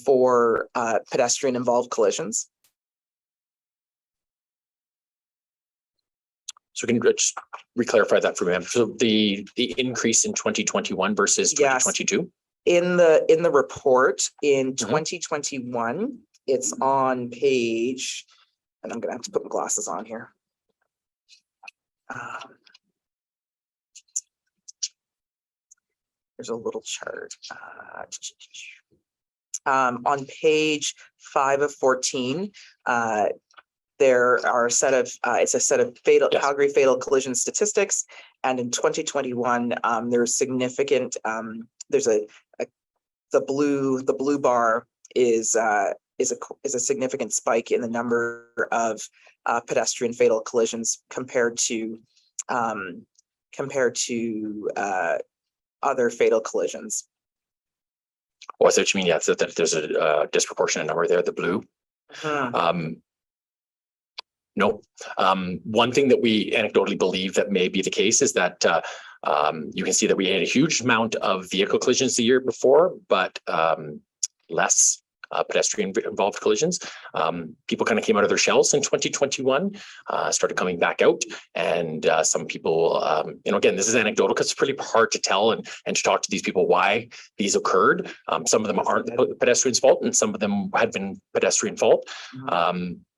for pedestrian involved collisions? So can you just re-clarify that for me? So the increase in 2021 versus 2022? In the report in 2021, it's on page, and I'm gonna have to put my glasses on here. There's a little chart. On page 5 of 14, there are a set of it's a set of fatal Calgary fatal collision statistics, and in 2021, there's significant. There's the blue bar is a significant spike in the number of pedestrian fatal collisions compared to other fatal collisions. Oh, I see what you mean. Yeah, so that there's a disproportionate number there, the blue. No. One thing that we anecdotally believe that may be the case is that you can see that we had a huge amount of vehicle collisions the year before, but less pedestrian involved collisions. People kind of came out of their shells in 2021, started coming back out, and some people, again, this is anecdotal because it's pretty hard to tell and to talk to these people why these occurred. Some of them aren't the pedestrian's fault, and some of them had been pedestrian fault.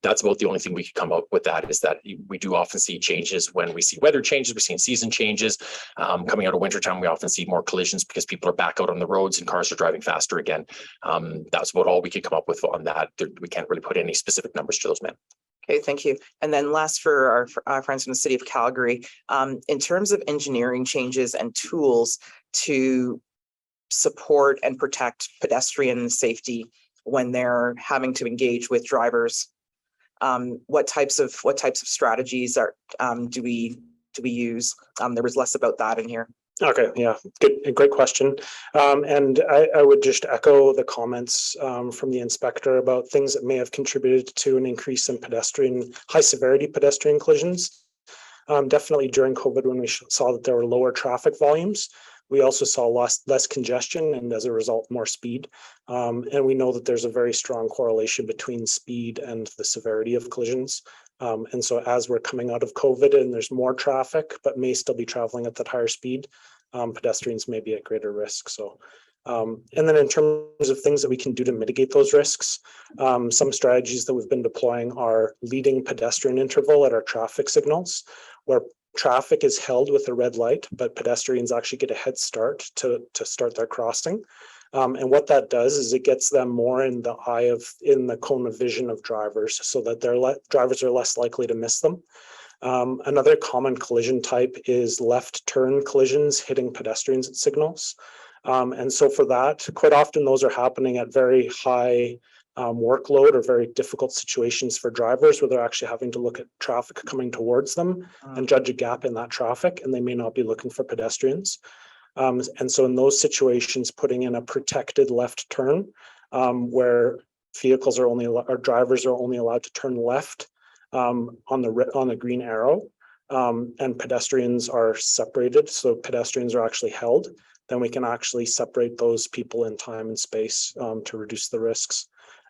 That's about the only thing we could come up with. That is that we do often see changes when we see weather changes, we're seeing season changes. Coming out of wintertime, we often see more collisions because people are back out on the roads and cars are driving faster again. That's about all we could come up with on that. We can't really put any specific numbers to those men. Okay, thank you. And then last, for our friends from the city of Calgary, in terms of engineering changes and tools to support and protect pedestrian safety when they're having to engage with drivers, what types of strategies do we use? There was less about that in here. Okay, yeah, great question. And I would just echo the comments from the inspector about things that may have contributed to an increase in high severity pedestrian collisions. Definitely during COVID, when we saw that there were lower traffic volumes, we also saw less congestion and as a result, more speed. And we know that there's a very strong correlation between speed and the severity of collisions. And so as we're coming out of COVID and there's more traffic, but may still be traveling at that higher speed, pedestrians may be at greater risk. So, and then in terms of things that we can do to mitigate those risks, some strategies that we've been deploying are leading pedestrian interval at our traffic signals, where traffic is held with a red light, but pedestrians actually get a head start to start their crossing. And what that does is it gets them more in the cone of vision of drivers, so that drivers are less likely to miss them. Another common collision type is left turn collisions hitting pedestrians at signals. And so for that, quite often those are happening at very high workload or very difficult situations for drivers, where they're actually having to look at traffic coming towards them and judge a gap in that traffic, and they may not be looking for pedestrians. And so in those situations, putting in a protected left turn, where drivers are only allowed to turn left on the green arrow, and pedestrians are separated, so pedestrians are actually held, then we can actually separate those people in time and space to reduce the risks.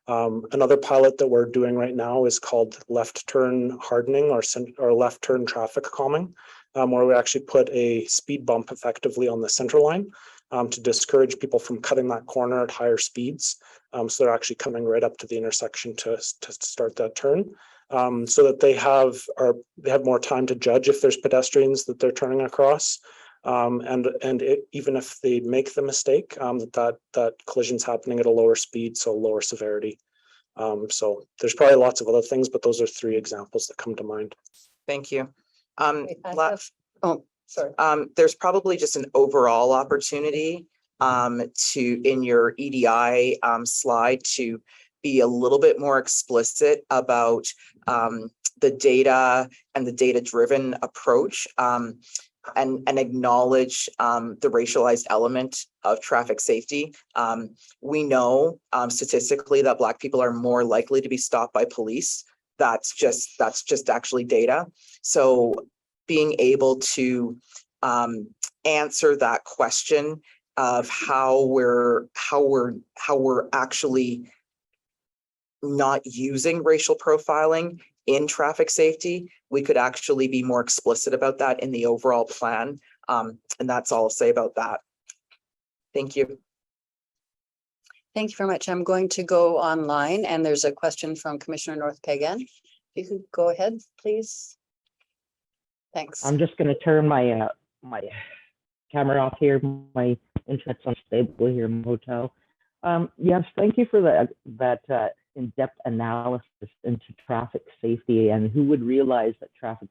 Another pilot that we're doing right now is called left turn hardening or left turn traffic calming, where we actually put a speed bump effectively on the center line to discourage people from cutting that corner at higher speeds. So they're actually coming right up to the intersection to start that turn, so that they have more time to judge if there's pedestrians that they're turning across. Even if they make the mistake, that collision's happening at a lower speed, so lower severity. So there's probably lots of other things, but those are three examples that come to mind. Thank you. Okay, I la- have- Oh, sorry. there's probably just an overall opportunity to, in your EDI slide, to be a little bit more explicit about the data and the data-driven approach, and acknowledge the racialized element of traffic safety. We know statistically that Black people are more likely to be stopped by police. That's just actually data. So being able to answer that question of how we're actually not using racial profiling in traffic safety, we could actually be more explicit about that in the overall plan. And that's all I'll say about that. Thank you. Thank you very much. I'm going to go online and there's a question from Commissioner North Pagan. You could go ahead, please. Thanks. I'm just going to turn my my camera off here. My internet's unstable here in the hotel. Yes, thank you for that in-depth analysis into traffic safety, and who would realize that traffic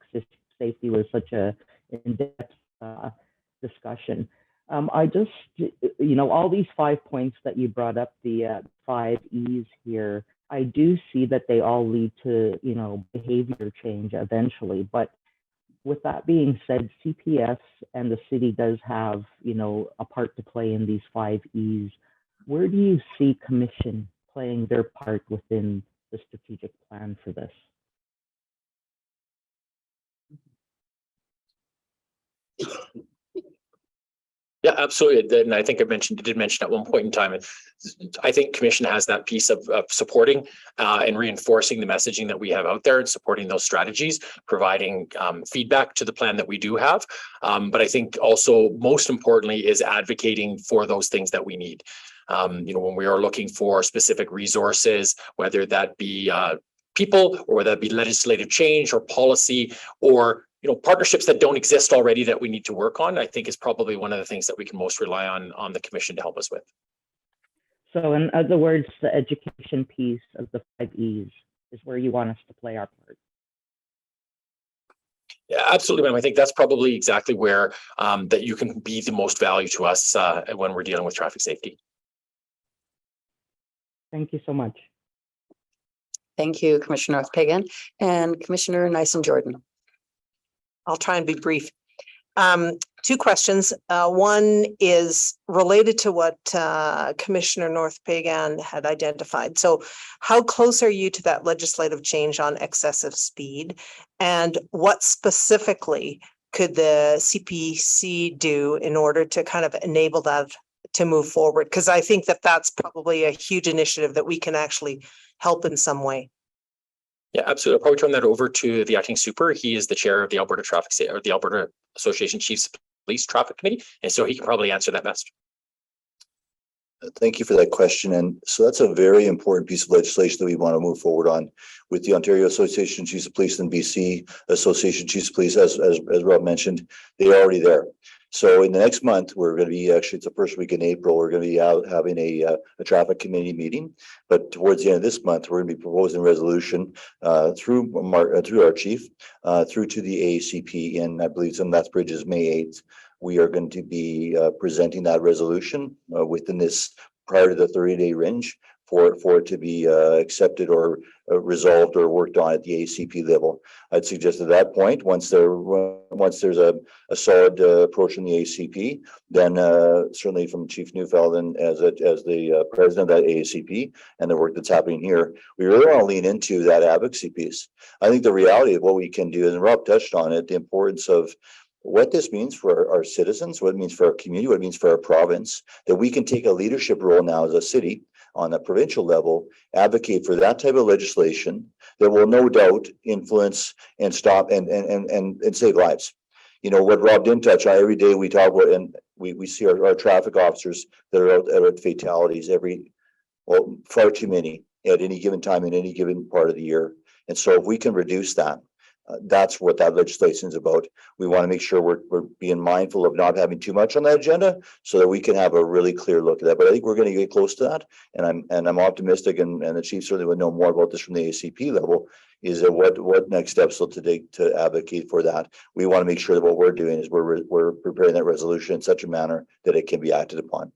safety was such a in-depth discussion. I just, all these 5 points that you brought up, the 5 E's here, I do see that they all lead to, behavior change eventually. But with that being said, CPS and the city does have, a part to play in these 5 E's. Where do you see Commission playing their part within the strategic plan for this? Yeah, absolutely. And I think I did mention at one point in time, I think Commission has that piece of supporting and reinforcing the messaging that we have out there and supporting those strategies, providing feedback to the plan that we do have. But I think also most importantly is advocating for those things that we need. When we are looking for specific resources, whether that be people or whether that be legislative change or policy or partnerships that don't exist already that we need to work on, I think is probably one of the things that we can most rely on the Commission to help us with. So in other words, the education piece of the 5 E's is where you want us to play our part. Yeah, absolutely, ma'am. I think that's probably exactly where that you can be the most value to us when we're dealing with traffic safety. Thank you so much. Thank you, Commissioner North Pagan and Commissioner Nyson-Jordan. I'll try and be brief. 2 questions. One is related to what Commissioner North Pagan had identified. So how close are you to that legislative change on excessive speed? And what specifically could the CPC do in order to kind of enable that to move forward? Because I think that that's probably a huge initiative that we can actually help in some way. Yeah, absolutely. I'll probably turn that over to the acting super. He is the chair of the Alberta the Alberta Association Chiefs Police Traffic Committee, and so he can probably answer that best. Thank you for that question. And so that's a very important piece of legislation that we want to move forward on with the Ontario Association of Chiefs of Police and BC Association of Chiefs of Police, as Rob mentioned, they're already there. So in the next month, we're going to be, actually it's the first week in April, we're going to be out having a traffic committee meeting. But towards the end of this month, we're going to be proposing a resolution through our chief, through to the AACP, and I believe some Lethbridge is May 8th. We are going to be presenting that resolution within this prior to the 30-day range for it to be accepted or resolved or worked on at the ACP level. I'd suggest at that point, once there's a solid approach in the ACP, then certainly from Chief Neufeld and as the president of that ACP and the work that's happening here, we really want to lean into that advocacy piece. I think the reality of what we can do, and Rob touched on it, the importance of what this means for our citizens, what it means for our community, what it means for our province, that we can take a leadership role now as a city on a provincial level, advocate for that type of legislation that will no doubt influence and stop and save lives. What Rob didn't touch on, every day we talk about, and we see our traffic officers that are out at fatalities far too many at any given time in any given part of the year. And so if we can reduce that, That's what that legislation is about. We want to make sure we're being mindful of not having too much on that agenda so that we can have a really clear look at that. But I think we're going to get close to that. And I'm optimistic, and the chief certainly would know more about this from the ACP level, is that what next steps will to take to advocate for that. We want to make sure that what we're doing is we're preparing that resolution in such a manner that it can be acted upon.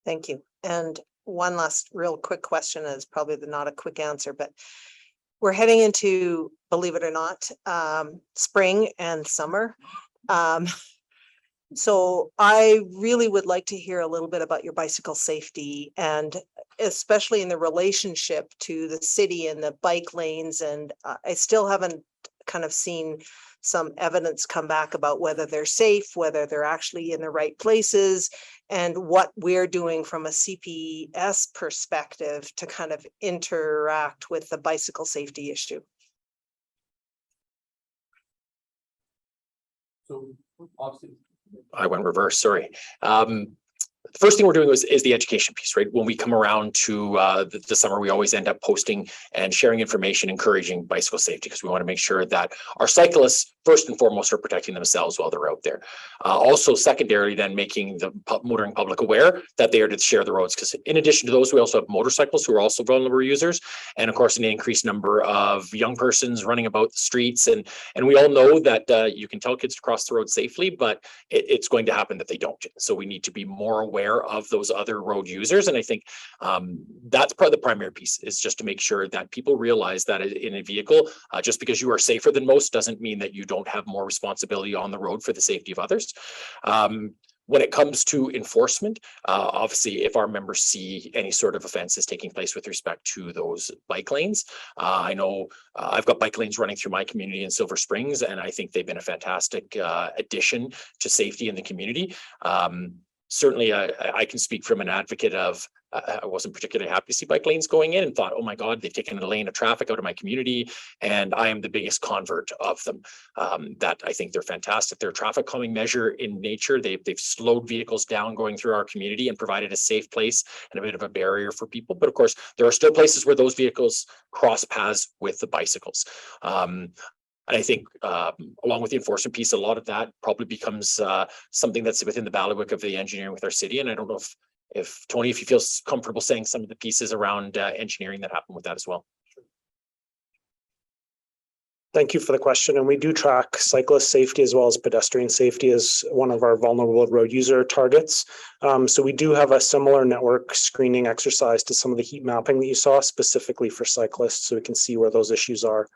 Thank you. And one last real quick question is probably not a quick answer, but we're heading into, believe it or not, spring and summer. So I really would like to hear a little bit about your bicycle safety, and especially in the relationship to the city and the bike lanes. And I still haven't kind of seen some evidence come back about whether they're safe, whether they're actually in the right places, and what we're doing from a CPS perspective to kind of interact with the bicycle safety issue. So obviously, I went reverse, sorry. The first thing we're doing is the education piece, right? When we come around to the summer, we always end up posting and sharing information, encouraging bicycle safety, because we want to make sure that our cyclists, first and foremost, are protecting themselves while they're out there. Also, secondarily, then making the motoring public aware that they are to share the roads, because in addition to those, we also have motorcycles who are also vulnerable users, and of course, an increased number of young persons running about the streets. And we all know that you can tell kids to cross the road safely, but it's going to happen that they don't. So we need to be more aware of those other road users. And I think that's part of the primary piece, is just to make sure that people realize that in a vehicle, just because you are safer than most doesn't mean that you don't have more responsibility on the road for the safety of others. When it comes to enforcement, obviously, if our members see any sort of offenses taking place with respect to those bike lanes, I know I've got bike lanes running through my community in Silver Springs, and I think they've been a fantastic addition to safety in the community. Certainly, I can speak from an advocate of, I wasn't particularly happy to see bike lanes going in and thought, oh my God, they've taken a lane of traffic out of my community. And I am the biggest convert of them. That I think they're fantastic. They're a traffic calming measure in nature. They've slowed vehicles down going through our community and provided a safe place and a bit of a barrier for people. But of course, there are still places where those vehicles cross paths with the bicycles. I think along with the enforcement piece, a lot of that probably becomes something that's within the bailiwick of the engineering with our city. And I don't know if Tony, if you feel comfortable saying some of the pieces around engineering that happen with that as well. Thank you for the question. And we do track cyclist safety as well as pedestrian safety as one of our vulnerable road user targets. So we do have a similar network screening exercise to some of the heat mapping that you saw specifically for cyclists, so we can see where those issues are.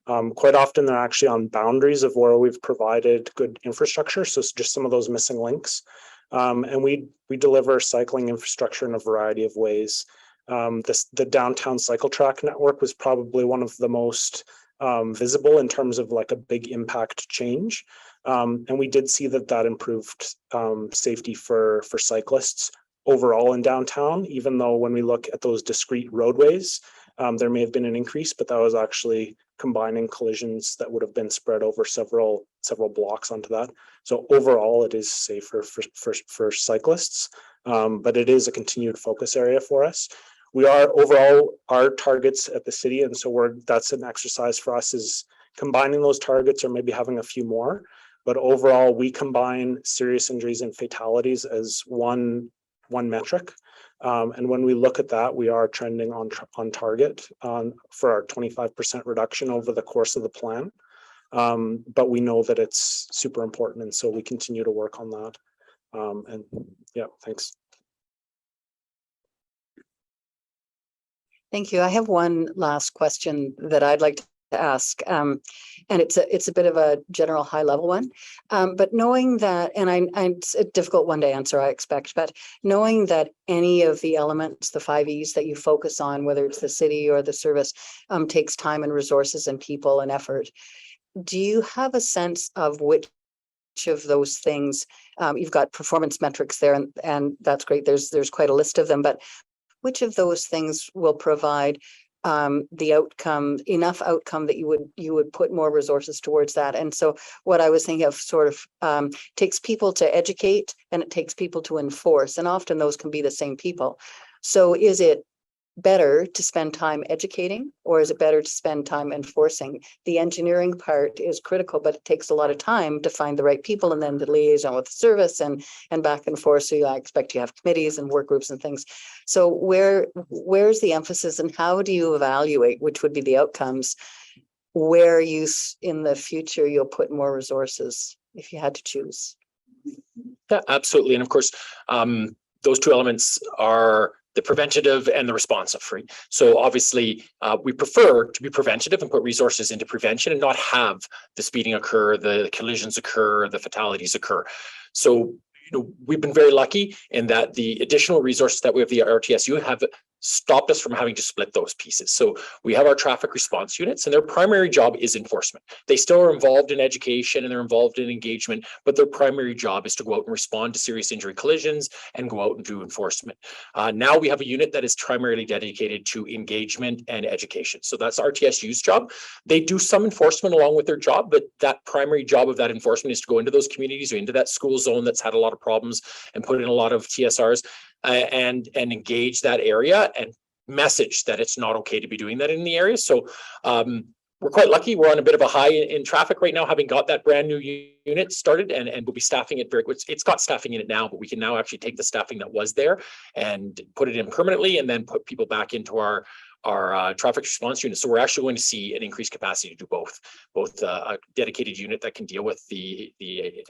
Quite often they're actually on boundaries of where we've provided good infrastructure. So it's just some of those missing links. And we deliver cycling infrastructure in a variety of ways. The downtown cycle track network was probably one of the most visible in terms of like a big impact change. And we did see that improved safety for cyclists overall in downtown, even though when we look at those discrete roadways, there may have been an increase, but that was actually combining collisions that would have been spread over several blocks onto that. So overall, it is safer for cyclists, but it is a continued focus area for us. We are overall our targets at the city, and so that's an exercise for us, is combining those targets or maybe having a few more. But overall, we combine serious injuries and fatalities as one metric. And when we look at that, we are trending on target for our 25% reduction over the course of the plan. But we know that it's super important, and so we continue to work on that. And yeah, thanks. Thank you. I have one last question that I'd like to ask, and it's a bit of a general high level one, but knowing that, and it's a difficult one to answer, I expect, but knowing that any of the elements, the 5 E's that you focus on, whether it's the city or the service, takes time and resources and people and effort. Do you have a sense of which of those things, you've got performance metrics there, and that's great. There's quite a list of them, but which of those things will provide the outcome, enough outcome that you would put more resources towards that? And so what I was thinking of sort of takes people to educate, and it takes people to enforce, and often those can be the same people. So is it better to spend time educating, or is it better to spend time enforcing? The engineering part is critical, but it takes a lot of time to find the right people and then the liaison with the service and back and forth. So I expect you have committees and work groups and things. So where's the emphasis, and how do you evaluate which would be the outcomes where in the future you'll put more resources if you had to choose? Yeah, absolutely. And of course, those two elements are the preventative and the responsive, right? So obviously, we prefer to be preventative and put resources into prevention and not have the speeding occur, the collisions occur, the fatalities occur. So, we've been very lucky in that the additional resources that we have, the RTSU, have stopped us from having to split those pieces. So we have our traffic response units, and their primary job is enforcement. They still are involved in education and they're involved in engagement, but their primary job is to go out and respond to serious injury collisions and go out and do enforcement. Now we have a unit that is primarily dedicated to engagement and education. So that's RTSU's job. They do some enforcement along with their job, but that primary job of that enforcement is to go into those communities or into that school zone that's had a lot of problems and put in a lot of TSRs and engage that area and message that it's not okay to be doing that in the area. So we're quite lucky. We're on a bit of a high in traffic right now, having got that brand new unit started, and we'll be staffing it it's got staffing in it now, but we can now actually take the staffing that was there and put it in permanently and then put people back into our traffic response unit. So we're actually going to see an increased capacity to do both a dedicated unit that can deal with the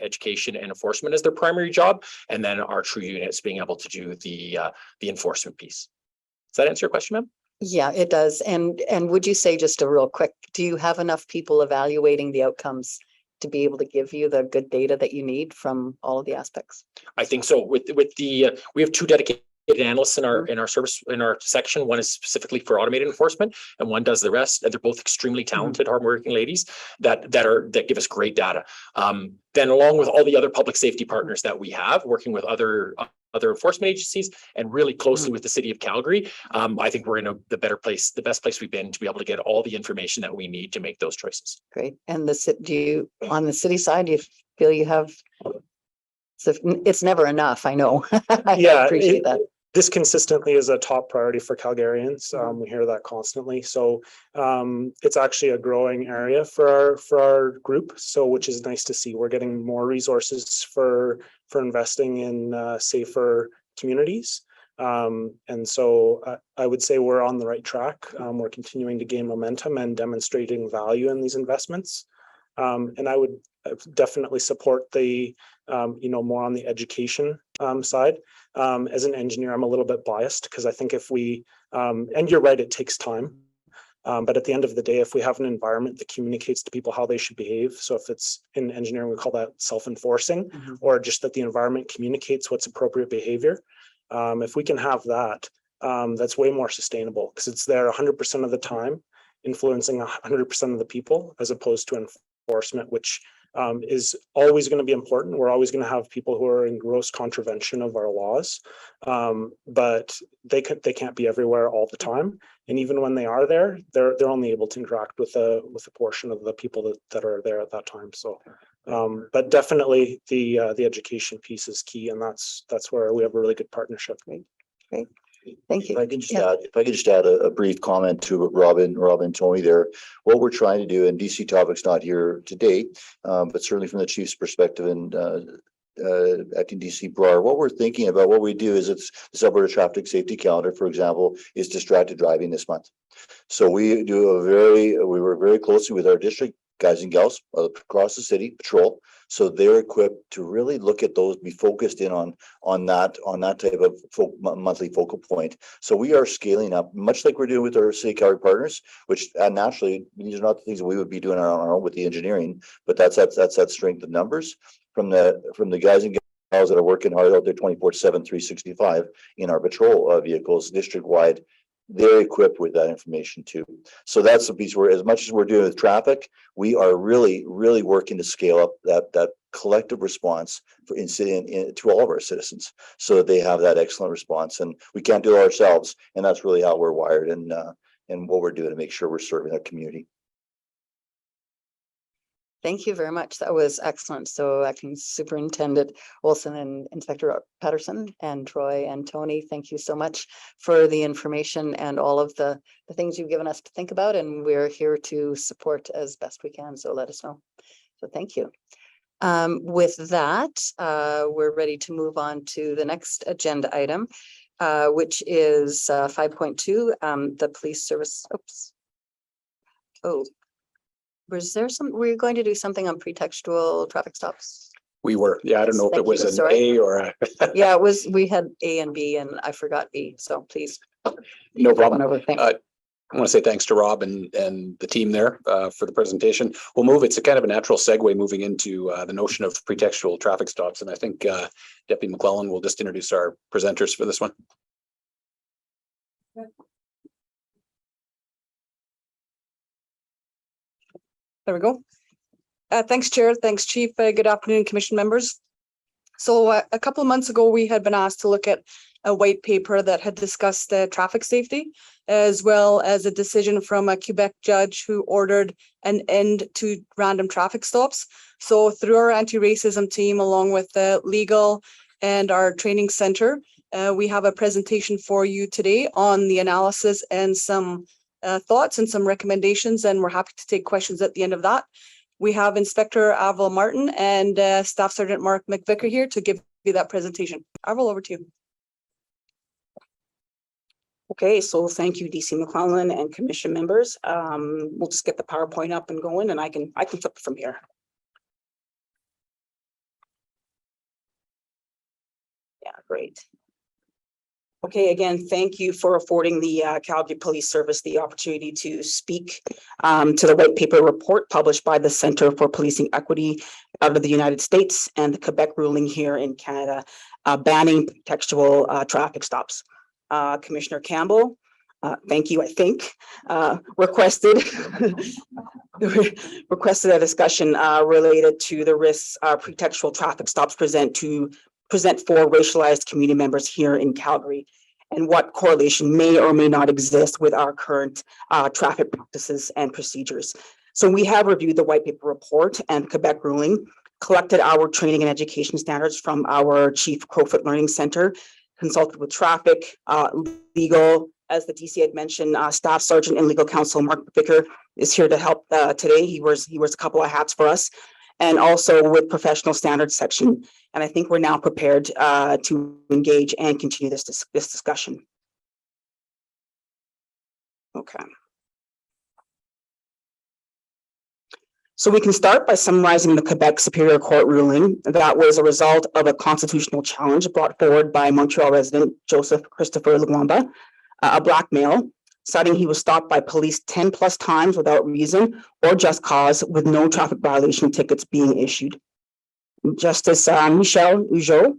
education and enforcement as their primary job, and then our true units being able to do the enforcement piece. Does that answer your question, ma'am? Yeah, it does. And would you say, just a real quick, do you have enough people evaluating the outcomes to be able to give you the good data that you need from all of the aspects? I think so. With the we have two dedicated analysts in our service, in our section. One is specifically for automated enforcement and one does the rest, and they're both extremely talented, hardworking ladies that give us great data. Then along with all the other public safety partners that we have, working with other enforcement agencies and really closely with the city of Calgary, I think we're in the best place we've been to be able to get all the information that we need to make those choices. Great. And on the city side, do you feel you have, it's never enough, I know. I appreciate that. This consistently is a top priority for Calgarians. We hear that constantly. So it's actually a growing area for our group. So which is nice to see. We're getting more resources for investing in safer communities. And so I would say we're on the right track. We're continuing to gain momentum and demonstrating value in these investments. And I would definitely support the more on the education side. As an engineer, I'm a little bit biased because I think if we, and you're right, it takes time. But at the end of the day, if we have an environment that communicates to people how they should behave, so if it's in engineering, we call that self-enforcing, or just that the environment communicates what's appropriate behavior. If we can have that, that's way more sustainable because it's there 100% of the time, influencing 100% of the people, as opposed to enforcement, which is always going to be important. We're always going to have people who are in gross contravention of our laws, but they can't be everywhere all the time. And even when they are there, they're only able to interact with a portion of the people that are there at that time. So, but definitely the education piece is key, and that's where we have a really good partnership. Great. Thank you. If I could just add a brief comment to Robin and Tony there. What we're trying to do, and DC Topic's not here today, but certainly from the chief's perspective and acting DC Brar, what we're thinking about, what we do is it's this Alberta traffic safety calendar, for example, is distracted driving this month. So we work very closely with our district guys and gals across the city patrol. So they're equipped to really look at those, be focused in on that type of monthly focal point. So we are scaling up, much like we're doing with our City Calgary partners, which naturally, these are not the things that we would be doing on our own with the engineering, but that's that strength of numbers from the guys and gals that are working hard out there 24/7, 365 in our patrol vehicles district-wide. They're equipped with that information too. So that's the piece where, as much as we're doing with traffic, we are really, really working to scale up that collective response to all of our citizens, so that they have that excellent response. And we can't do it ourselves, and that's really how we're wired and what we're doing to make sure we're serving our community. Thank you very much. That was excellent. So Acting Superintendent Olson and Inspector Patterson and Troy and Tony, thank you so much for the information and all of the things you've given us to think about. And we're here to support as best we can. So let us know. So thank you. With that, we're ready to move on to the next agenda item, which is 5.2, the police service. Oops. Oh. Was there were you going to do something on pretextual traffic stops? We were, yeah, I don't know if it Thank you. was an Sorry. A or a. Yeah, it was, we had A and B and I forgot B, so please. No problem. Over. Thanks. I want to say thanks to Rob and the team there for the presentation. We'll move, it's a kind of a natural segue moving into the notion of pretextual traffic stops. And I think Deputy McClellan will just introduce our presenters for this one. There we go. Thanks, Chair. Thanks, Chief. Good afternoon, Commission members. So a couple of months ago, we had been asked to look at a white paper that had discussed traffic safety, as well as a decision from a Quebec judge who ordered an end to random traffic stops. So through our anti-racism team, along with the legal and our training center, we have a presentation for you today on the analysis and some thoughts and some recommendations, and we're happy to take questions at the end of that. We have Inspector Avril Martin and Staff Sergeant Mark McVicker here to give you that presentation. Avril, over to you. Okay, so thank you, DC McClellan and Commission members. We'll just get the PowerPoint up and going, and I can flip from here. Yeah, great. Okay, again, thank you for affording the Calgary Police Service the opportunity to speak to the white paper report published by the Center for Policing Equity out of the United States and the Quebec ruling here in Canada banning textual traffic stops. Commissioner Campbell, thank you, I think, requested a discussion related to the risks pretextual traffic stops present for racialized community members here in Calgary, and what correlation may or may not exist with our current traffic practices and procedures. So we have reviewed the white paper report and Quebec ruling, collected our training and education standards from our Chief Crowfoot Learning Center, consulted with traffic, legal, as the DC had mentioned, Staff Sergeant and Legal Counsel Mark Bicker is here to help today. He wears a couple of hats for us, and also with professional standards section. And I think we're now prepared to engage and continue this discussion. Okay. So we can start by summarizing the Quebec Superior Court ruling that was a result of a constitutional challenge brought forward by Montreal resident Joseph Christopher Luamba, a Black male, citing he was stopped by police 10 plus times without reason or just cause, with no traffic violation tickets being issued. Justice Michel Ujo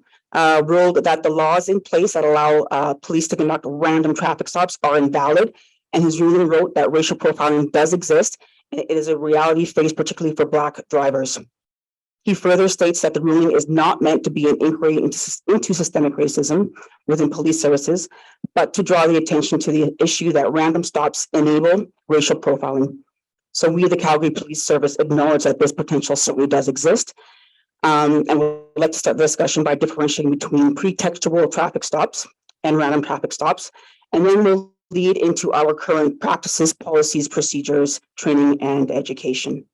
ruled that the laws in place that allow police to conduct random traffic stops are invalid, and his ruling wrote that racial profiling does exist. It is a reality faced particularly for Black drivers. He further states that the ruling is not meant to be an inquiry into systemic racism within police services, but to draw the attention to the issue that random stops enable racial profiling. So we, the Calgary Police Service, acknowledge that this potential certainly does exist. And we'd like to start the discussion by differentiating between pretextual traffic stops and random traffic stops. And then we'll lead into our current practices, policies, procedures, training, and education.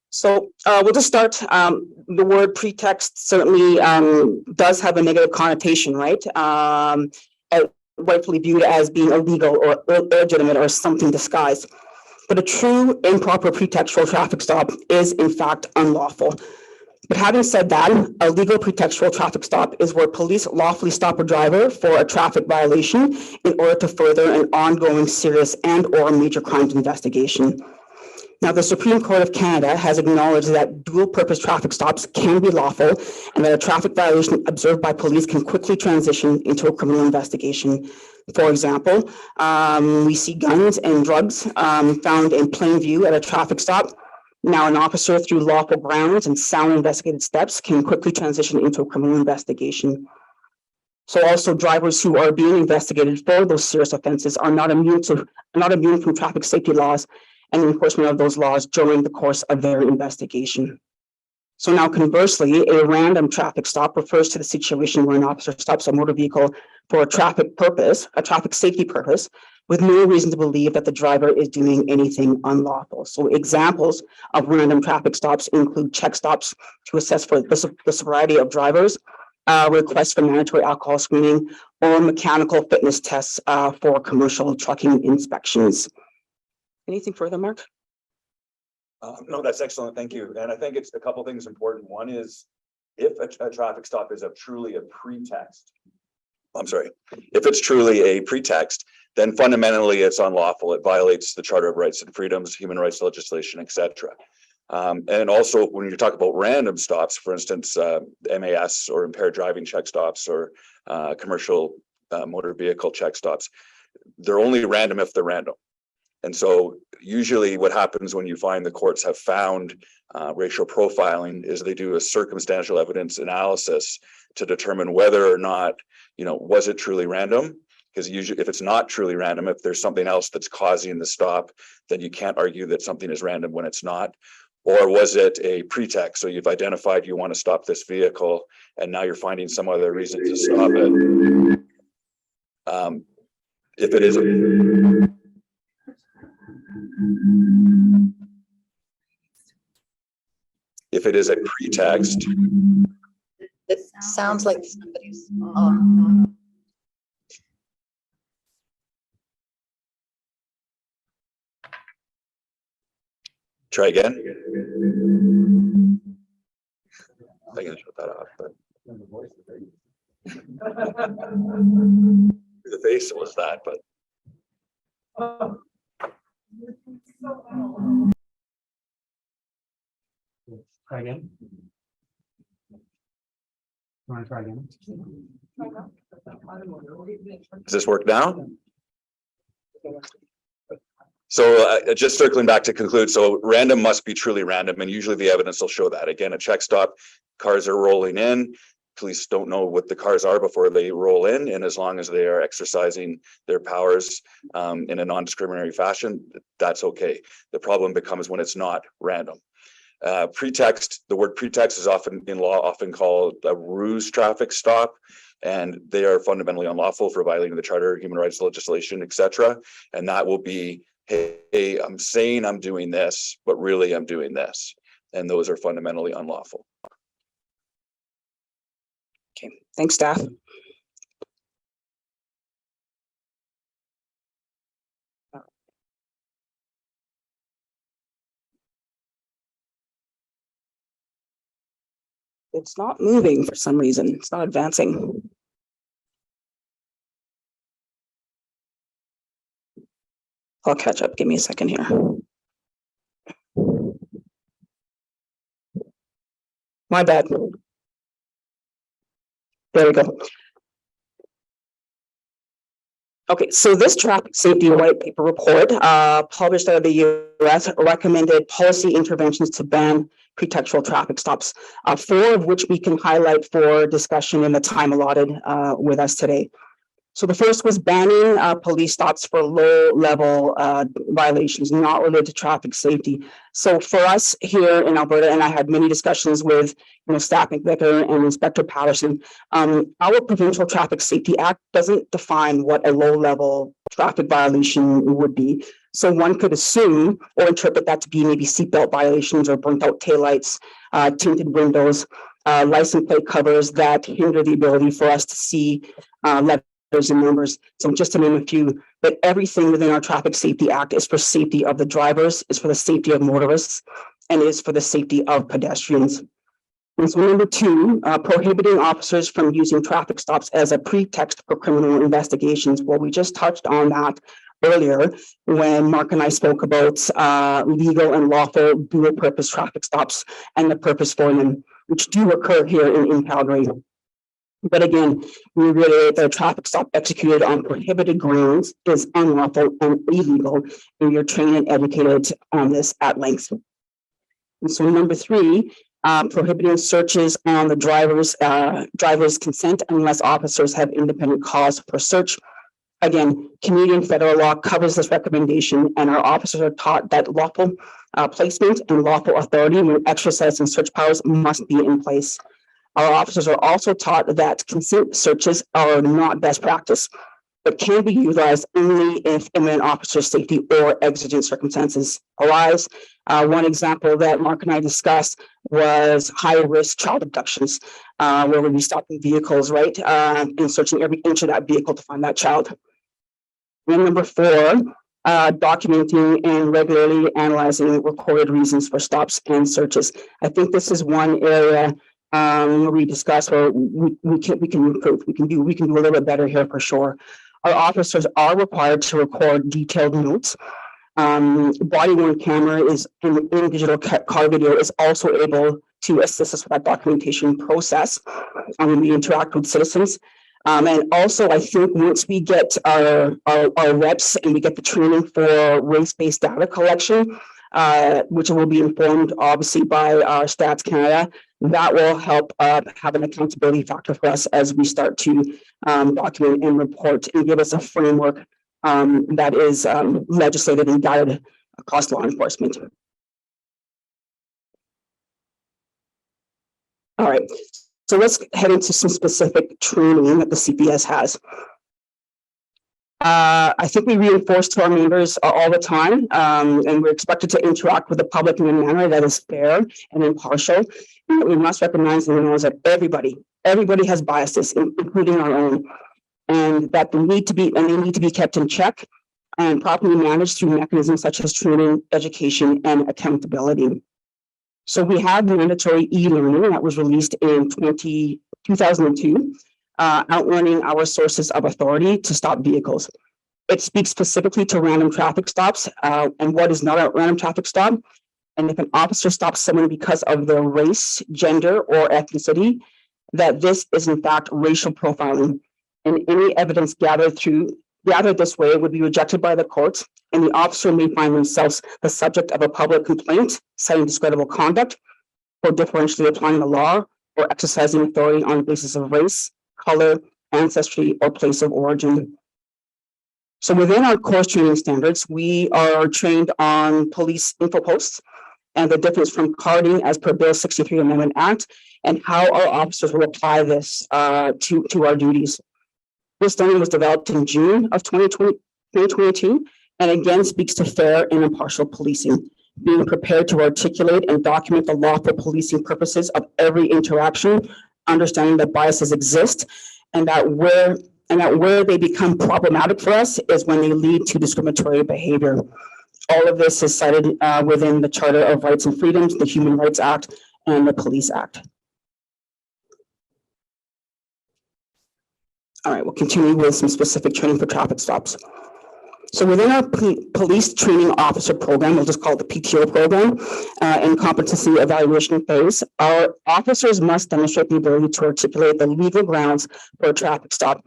So we'll just start. The word pretext certainly does have a negative connotation, right? Rightfully viewed as being illegal or illegitimate or something disguised. But a true improper pretextual traffic stop is in fact unlawful. But having said that, a legal pretextual traffic stop is where police lawfully stop a driver for a traffic violation in order to further an ongoing serious and or major crimes investigation. Now, the Supreme Court of Canada has acknowledged that dual purpose traffic stops can be lawful and that a traffic violation observed by police can quickly transition into a criminal investigation. For example, we see guns and drugs found in plain view at a traffic stop. Now, an officer, through lawful grounds and sound investigated steps, can quickly transition into a criminal investigation. So also drivers who are being investigated for those serious offenses are not immune from traffic safety laws and enforcement of those laws during the course of their investigation. So now conversely, a random traffic stop refers to the situation where an officer stops a motor vehicle for a traffic safety purpose, with no reason to believe that the driver is doing anything unlawful. So examples of random traffic stops include check stops to assess for the sobriety of drivers, requests for mandatory alcohol screening, or mechanical fitness tests for commercial trucking inspections. Anything further, Mark? No, that's excellent. Thank you. And I think it's a couple things important. One is if a traffic stop is truly a pretext. If it's truly a pretext, then fundamentally it's unlawful. It violates the Charter of Rights and Freedoms, human rights legislation, etc. And also when you talk about random stops, for instance, MAS or impaired driving check stops or commercial motor vehicle check stops, they're only random if they're random. And so usually what happens when you find the courts have found racial profiling is they do a circumstantial evidence analysis to determine whether or not, was it truly random? Because usually if it's not truly random, if there's something else that's causing the stop, then you can't argue that something is random when it's not. Or was it a pretext? So you've identified you want to stop this vehicle and now you're finding some other reason to stop it. If it is a pretext. It sounds like somebody's. Try again. I can shut that off, but the face was that, but. Try again. Want to try again? Does this work now? So just circling back to conclude, so random must be truly random, and usually the evidence will show that. Again, a check stop, cars are rolling in, police don't know what the cars are before they roll in, and as long as they are exercising their powers in a non-discriminatory fashion, that's okay. The problem becomes when it's not random. Pretext, the word pretext is often in law often called a ruse traffic stop, and they are fundamentally unlawful for violating the Charter, human rights legislation, etc. And that will be, hey, I'm saying I'm doing this, but really I'm doing this. And those are fundamentally unlawful. Okay, thanks, staff. It's not moving for some reason. It's not advancing. I'll catch up. Give me a second here. My bad. There we go. Okay, so this traffic safety white paper report published out of the US recommended policy interventions to ban pretextual traffic stops, 4 of which we can highlight for discussion in the time allotted with us today. So the first was banning police stops for low-level violations not related to traffic safety. So for us here in Alberta, and I had many discussions with Staff McVicker and Inspector Patterson, our Provincial Traffic Safety Act doesn't define what a low-level traffic violation would be. So one could assume or interpret that to be maybe seatbelt violations or burnt-out taillights, tinted windows, license plate covers that hinder the ability for us to see letters and numbers. So just to name a few, but everything within our Traffic Safety Act is for safety of the drivers, is for the safety of motorists, and is for the safety of pedestrians. And so number 2, prohibiting officers from using traffic stops as a pretext for criminal investigations. Well, we just touched on that earlier when Mark and I spoke about legal and lawful dual purpose traffic stops and the purpose for them, which do occur here in Calgary. But again, we reiterate that a traffic stop executed on prohibited grounds is unlawful and illegal, and you're trained and educated on this at length. And so number 3, prohibiting searches on the driver's consent unless officers have independent cause for search. Again, Canadian federal law covers this recommendation, and our officers are taught that lawful placement and lawful authority when exercising search powers must be in place. Our officers are also taught that consent searches are not best practice, but can be utilized only if imminent officer safety or exigent circumstances arise. One example that Mark and I discussed was high-risk child abductions, where we'll be stopping vehicles, right, and searching every inch of that vehicle to find that child. And number 4, documenting and regularly analyzing recorded reasons for stops and searches. I think this is one area we discussed where we can improve. We can do a little bit better here for sure. Our officers are required to record detailed notes. Body-worn camera is in digital car video is also able to assist us with that documentation process when we interact with citizens. And also, I think once we get our reps and we get the training for race-based data collection, which will be informed obviously by our Stats Canada, that will help have an accountability factor for us as we start to document and report and give us a framework that is legislated and guided across law enforcement. All right. So let's head into some specific training that the CPS has. I think we reinforce to our members all the time, and we're expected to interact with the public in a manner that is fair and impartial. And we must recognize and realize that everybody has biases, including our own, and that they need to be kept in check and properly managed through mechanisms such as training, education, and accountability. So we have mandatory e-learning that was released in 2002, outlining our sources of authority to stop vehicles. It speaks specifically to random traffic stops and what is not a random traffic stop. And if an officer stops someone because of their race, gender, or ethnicity, that this is in fact racial profiling. And any evidence gathered this way would be rejected by the courts, and the officer may find themselves the subject of a public complaint, citing discreditable conduct, or differentially applying the law, or exercising authority on the basis of race, color, ancestry, or place of origin. So within our course training standards, we are trained on police info posts and the difference from carding as per Bill 63 Amendment Act, and how our officers will apply this to our duties. This learning was developed in June of 2022, and again speaks to fair and impartial policing, being prepared to articulate and document the lawful policing purposes of every interaction, understanding that biases exist, and that where they become problematic for us is when they lead to discriminatory behavior. All of this is cited within the Charter of Rights and Freedoms, the Human Rights Act, and the Police Act. All right, we'll continue with some specific training for traffic stops. So within our police training officer program, we'll just call it the PTO program, and competency evaluation phase, our officers must demonstrate the ability to articulate the legal grounds for a traffic stop,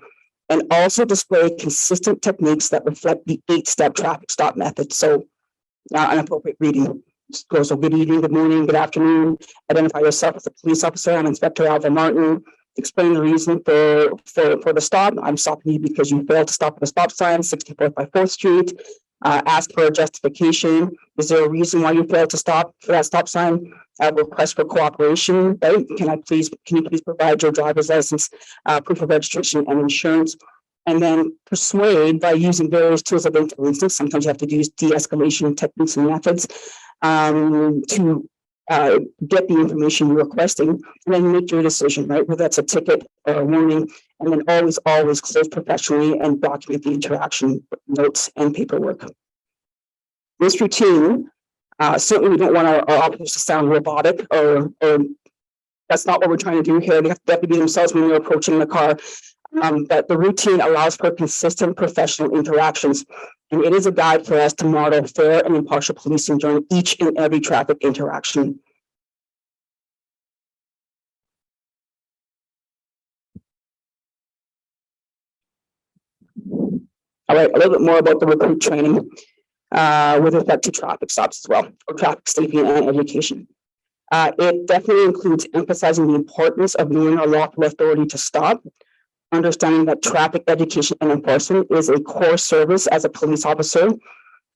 and also display consistent techniques that reflect the 8-step traffic stop method. So an appropriate greeting. So good evening, good morning, good afternoon. Identify yourself as a police officer. I'm Inspector Alva Martin. Explain the reason for the stop. I'm stopping you because you failed to stop at the stop sign, 64th by 4th Street. Ask for a justification. Is there a reason why you failed to stop for that stop sign? Request for cooperation, right? Can you please provide your driver's license, proof of registration, and insurance? And then persuade by using various tools of intelligence. Sometimes you have to use de-escalation techniques and methods to get the information you're requesting, and then make your decision, right? Whether that's a ticket or a warning, and then always close professionally and document the interaction, notes, and paperwork. This routine, certainly we don't want our officers to sound robotic or that's not what we're trying to do here. They have to be themselves when they're approaching the car. But the routine allows for consistent professional interactions, and it is a guide for us to model fair and impartial policing during each and every traffic interaction. All right, a little bit more about the recruit training with respect to traffic stops as well, or traffic safety and education. It definitely includes emphasizing the importance of knowing our lawful authority to stop, understanding that traffic education and enforcement is a core service as a police officer,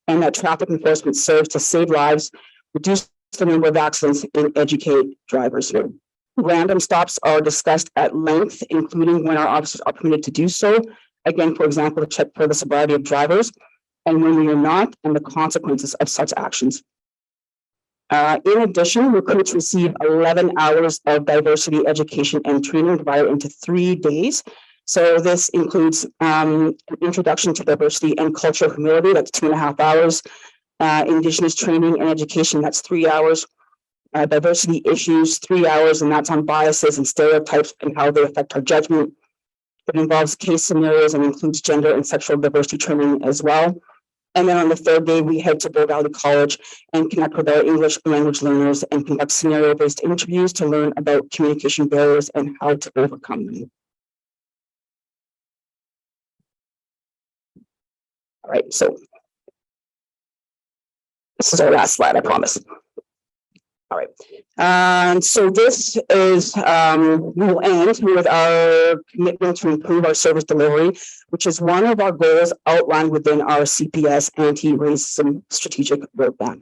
and that traffic enforcement serves to save lives, reduce the number of accidents, and educate drivers. Random stops are discussed at length, including when our officers are permitted to do so. Again, for example, to check for the sobriety of drivers, and when we are not, and the consequences of such actions. In addition, recruits receive 11 hours of diversity education and training divided into 3 days. So this includes introduction to diversity and cultural humility, that's 2.5 hours. Indigenous training and education, that's 3 hours. Diversity issues, 3 hours, and that's on biases and stereotypes and how they affect our judgment. It involves case scenarios and includes gender and sexual diversity training as well. And then on the 3rd day, we head to Bow Valley College and connect with our English language learners and conduct scenario-based interviews to learn about communication barriers and how to overcome them. All right, so this is our last slide, I promise. All right, and so this is, we will end with our commitment to improve our service delivery, which is one of our goals outlined within our CPS anti-racism strategic roadmap.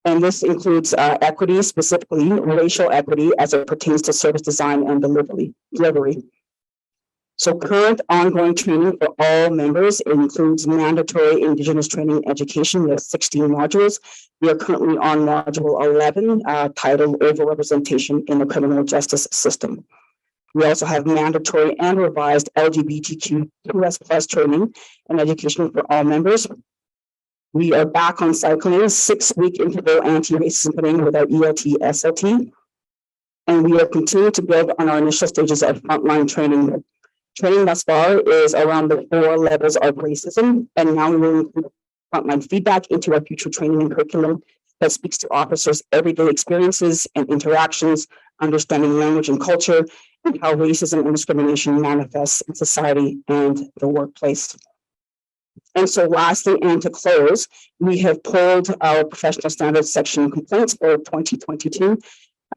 And this includes equity, specifically racial equity as it pertains to service design and delivery. So current ongoing training for all members includes mandatory Indigenous training education with 16 modules. We are currently on module 11, titled Overrepresentation in the Criminal Justice System. We also have mandatory and revised LGBTQ+ training and education for all members. We are back on cycling 6-week interval anti-racism training with our ELT SLT. And we are continuing to build on our initial stages of frontline training. Training thus far is around the 4 levels of racism, and now we will include frontline feedback into our future training and curriculum that speaks to officers' everyday experiences and interactions, understanding language and culture, and how racism and discrimination manifests in society and the workplace. And so lastly, and to close, we have pulled our professional standards section complaints for 2022.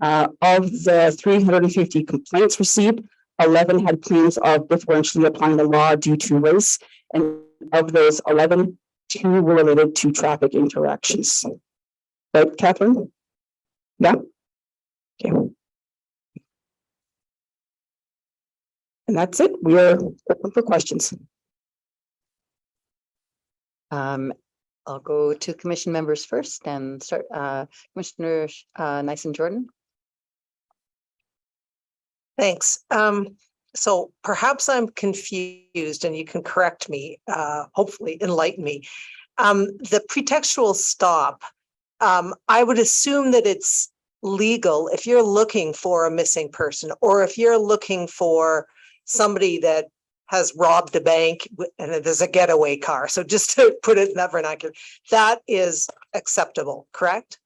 Of the 350 complaints received, 11 had claims of differentially applying the law due to race, and of those 11, 2 were related to traffic interactions. Right, Catherine? Yeah? Okay. And that's it. We are open for questions. I'll go to commission members first and start, Commissioner Nyson-Jordan. Thanks. So perhaps I'm confused and you can correct me, hopefully enlighten me. The pretextual stop, I would assume that it's legal if you're looking for a missing person or if you're looking for somebody that has robbed a bank and there's a getaway car. So just to put it in that vernacular, that is acceptable, correct?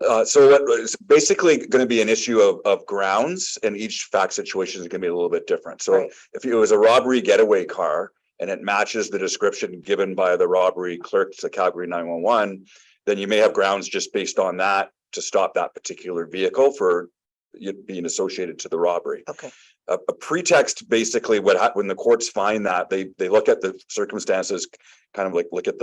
So it's basically going to be an issue of grounds, and each fact situation is going to be a little bit different. So Right. if it was a robbery getaway car and it matches the description given by the robbery clerk to Calgary 911, then you may have grounds just based on that to stop that particular vehicle for being associated to the robbery. Okay. A pretext, basically, when the courts find that, they look at the circumstances, kind of like look at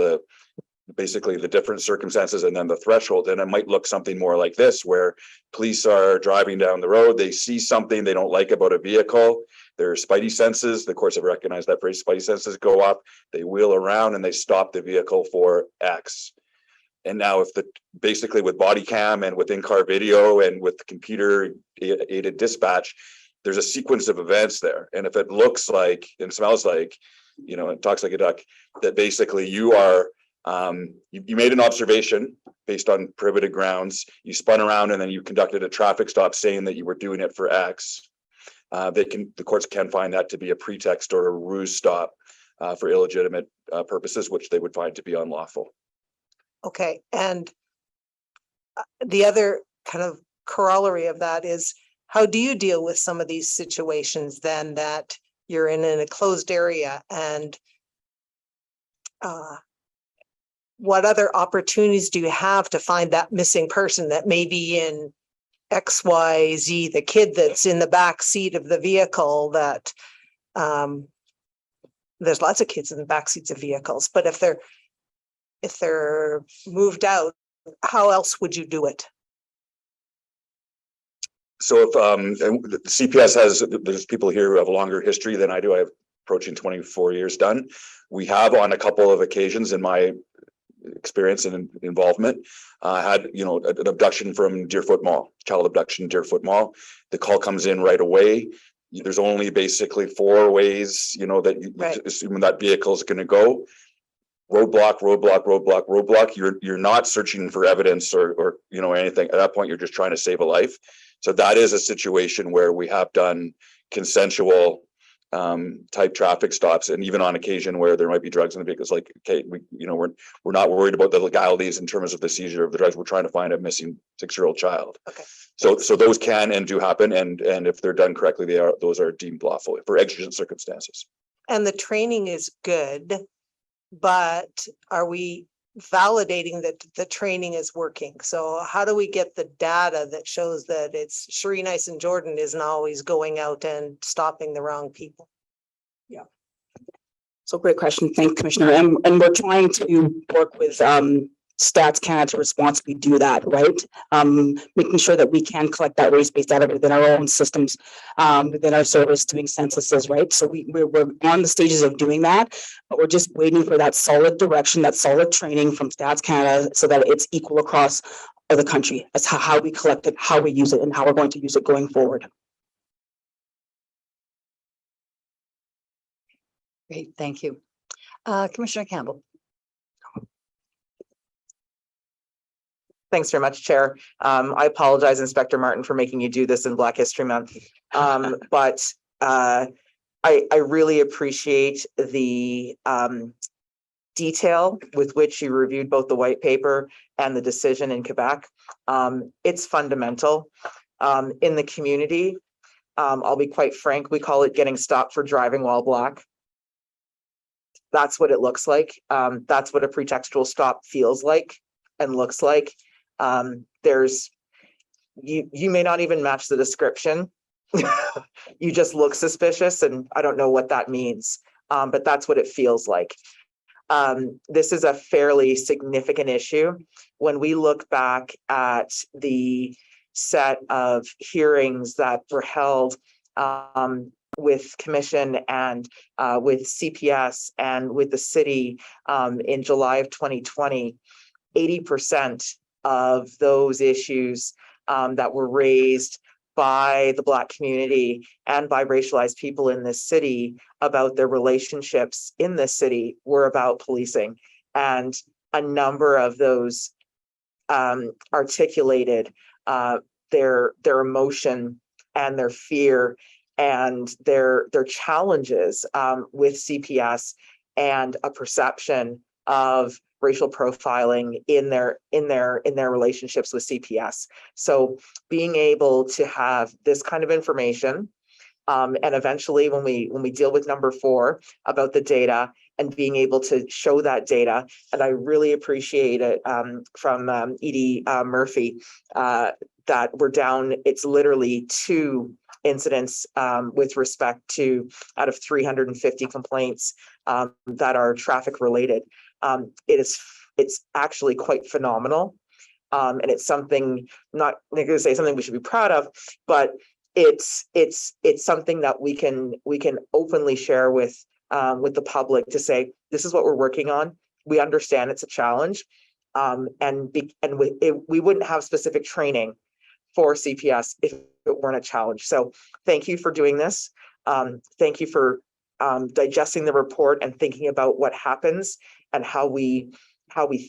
basically the different circumstances and then the threshold, and it might look something more like this, where police are driving down the road, they see something they don't like about a vehicle, their spidey senses, the courts have recognized that phrase, spidey senses go up, they wheel around and they stop the vehicle for X. And now if basically with body cam and with in-car video and with computer aided dispatch, there's a sequence of events there. And if it looks like and smells like, it talks like a duck, that basically you are, you made an observation based on prohibited grounds, you spun around and then you conducted a traffic stop saying that you were doing it for X. The courts can find that to be a pretext or a ruse stop for illegitimate purposes, which they would find to be unlawful. Okay. And the other kind of corollary of that is, how do you deal with some of these situations then that you're in a closed area and what other opportunities do you have to find that missing person that may be in XYZ, the kid that's in the back seat of the vehicle that there's lots of kids in the back seats of vehicles, but if they're moved out, how else would you do it? So if the CPS there's people here who have a longer history than I do. I have approaching 24 years done. We have on a couple of occasions in my experience and involvement had, you know, an abduction from Deerfoot Mall, child abduction, Deerfoot Mall. The call comes in right away. There's only basically 4 ways, you know, that you assume that vehicle is going to go. Roadblock, roadblock, roadblock, roadblock. You're not searching for evidence or you know anything. At that point, you're just trying to save a life. So that is a situation where we have done consensual type traffic stops, and even on occasion where there might be drugs in the vehicles. Like, okay, we're not worried about the legalities in terms of the seizure of the drugs. We're trying to find a missing 6-year-old child. Okay. So those can and do happen, and if they're done correctly, those are deemed lawful for exigent circumstances. And the training is good, but are we validating that the training is working? So how do we get the data that shows that it's Sheree Nice and Jordan isn't always going out and stopping the wrong people? Yeah. So great question. Thank you, Commissioner. And we're trying to work with Stats Canada to responsibly do that, right? Making sure that we can collect that race-based data within our own systems, within our service, doing censuses, right? So we're on the stages of doing that, but we're just waiting for that solid direction, that solid training from Stats Canada so that it's equal across the country. That's how we collect it, how we use it, and how we're going to use it going forward. Great, thank you. Commissioner Campbell. Thanks very much, Chair. I apologize, Inspector Martin, for making you do this in Black History Month. But I really appreciate the detail with which you reviewed both the white paper and the decision in Quebec. It's fundamental in the community. I'll be quite frank, we call it getting stopped for driving while black. That's what it looks like. That's what a pretextual stop feels like and looks like. You may not even match the description. You just look suspicious, and I don't know what that means, but that's what it feels like. This is a fairly significant issue. When we look back at the set of hearings that were held with Commission and with CPS and with the city in July of 2020, 80% of those issues that were raised by the Black community and by racialized people in this city about their relationships in this city were about policing. And a number of those articulated their emotion and their fear and their challenges with CPS and a perception of racial profiling in their relationships with CPS. So being able to have this kind of information, and eventually when we deal with number 4 about the data and being able to show that data, and I really appreciate it from Edie Murphy that we're down. It's literally 2 incidents with respect to out of 350 complaints that are traffic related. It's actually quite phenomenal. And it's something, not going to say something we should be proud of, but it's something that we can openly share with the public to say, this is what we're working on. We understand it's a challenge. We wouldn't have specific training for CPS if it weren't a challenge. So thank you for doing this. Thank you for digesting the report and thinking about what happens and how we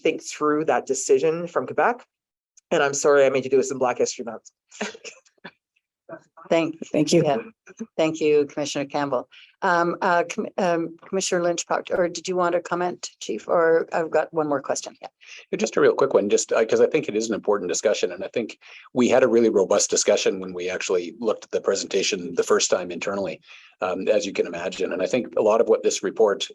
think through that decision from Quebec. And I'm sorry I made you do this in Black History Month. Thank you. Yeah. Thank you, Commissioner Campbell. Commissioner Lynch Proctor, or did you want to comment, Chief? Or I've got one more question. Yeah. Just a real quick one, just because I think it is an important discussion. And I think we had a really robust discussion when we actually looked at the presentation the first time internally, as you can imagine. And I think a lot of what this report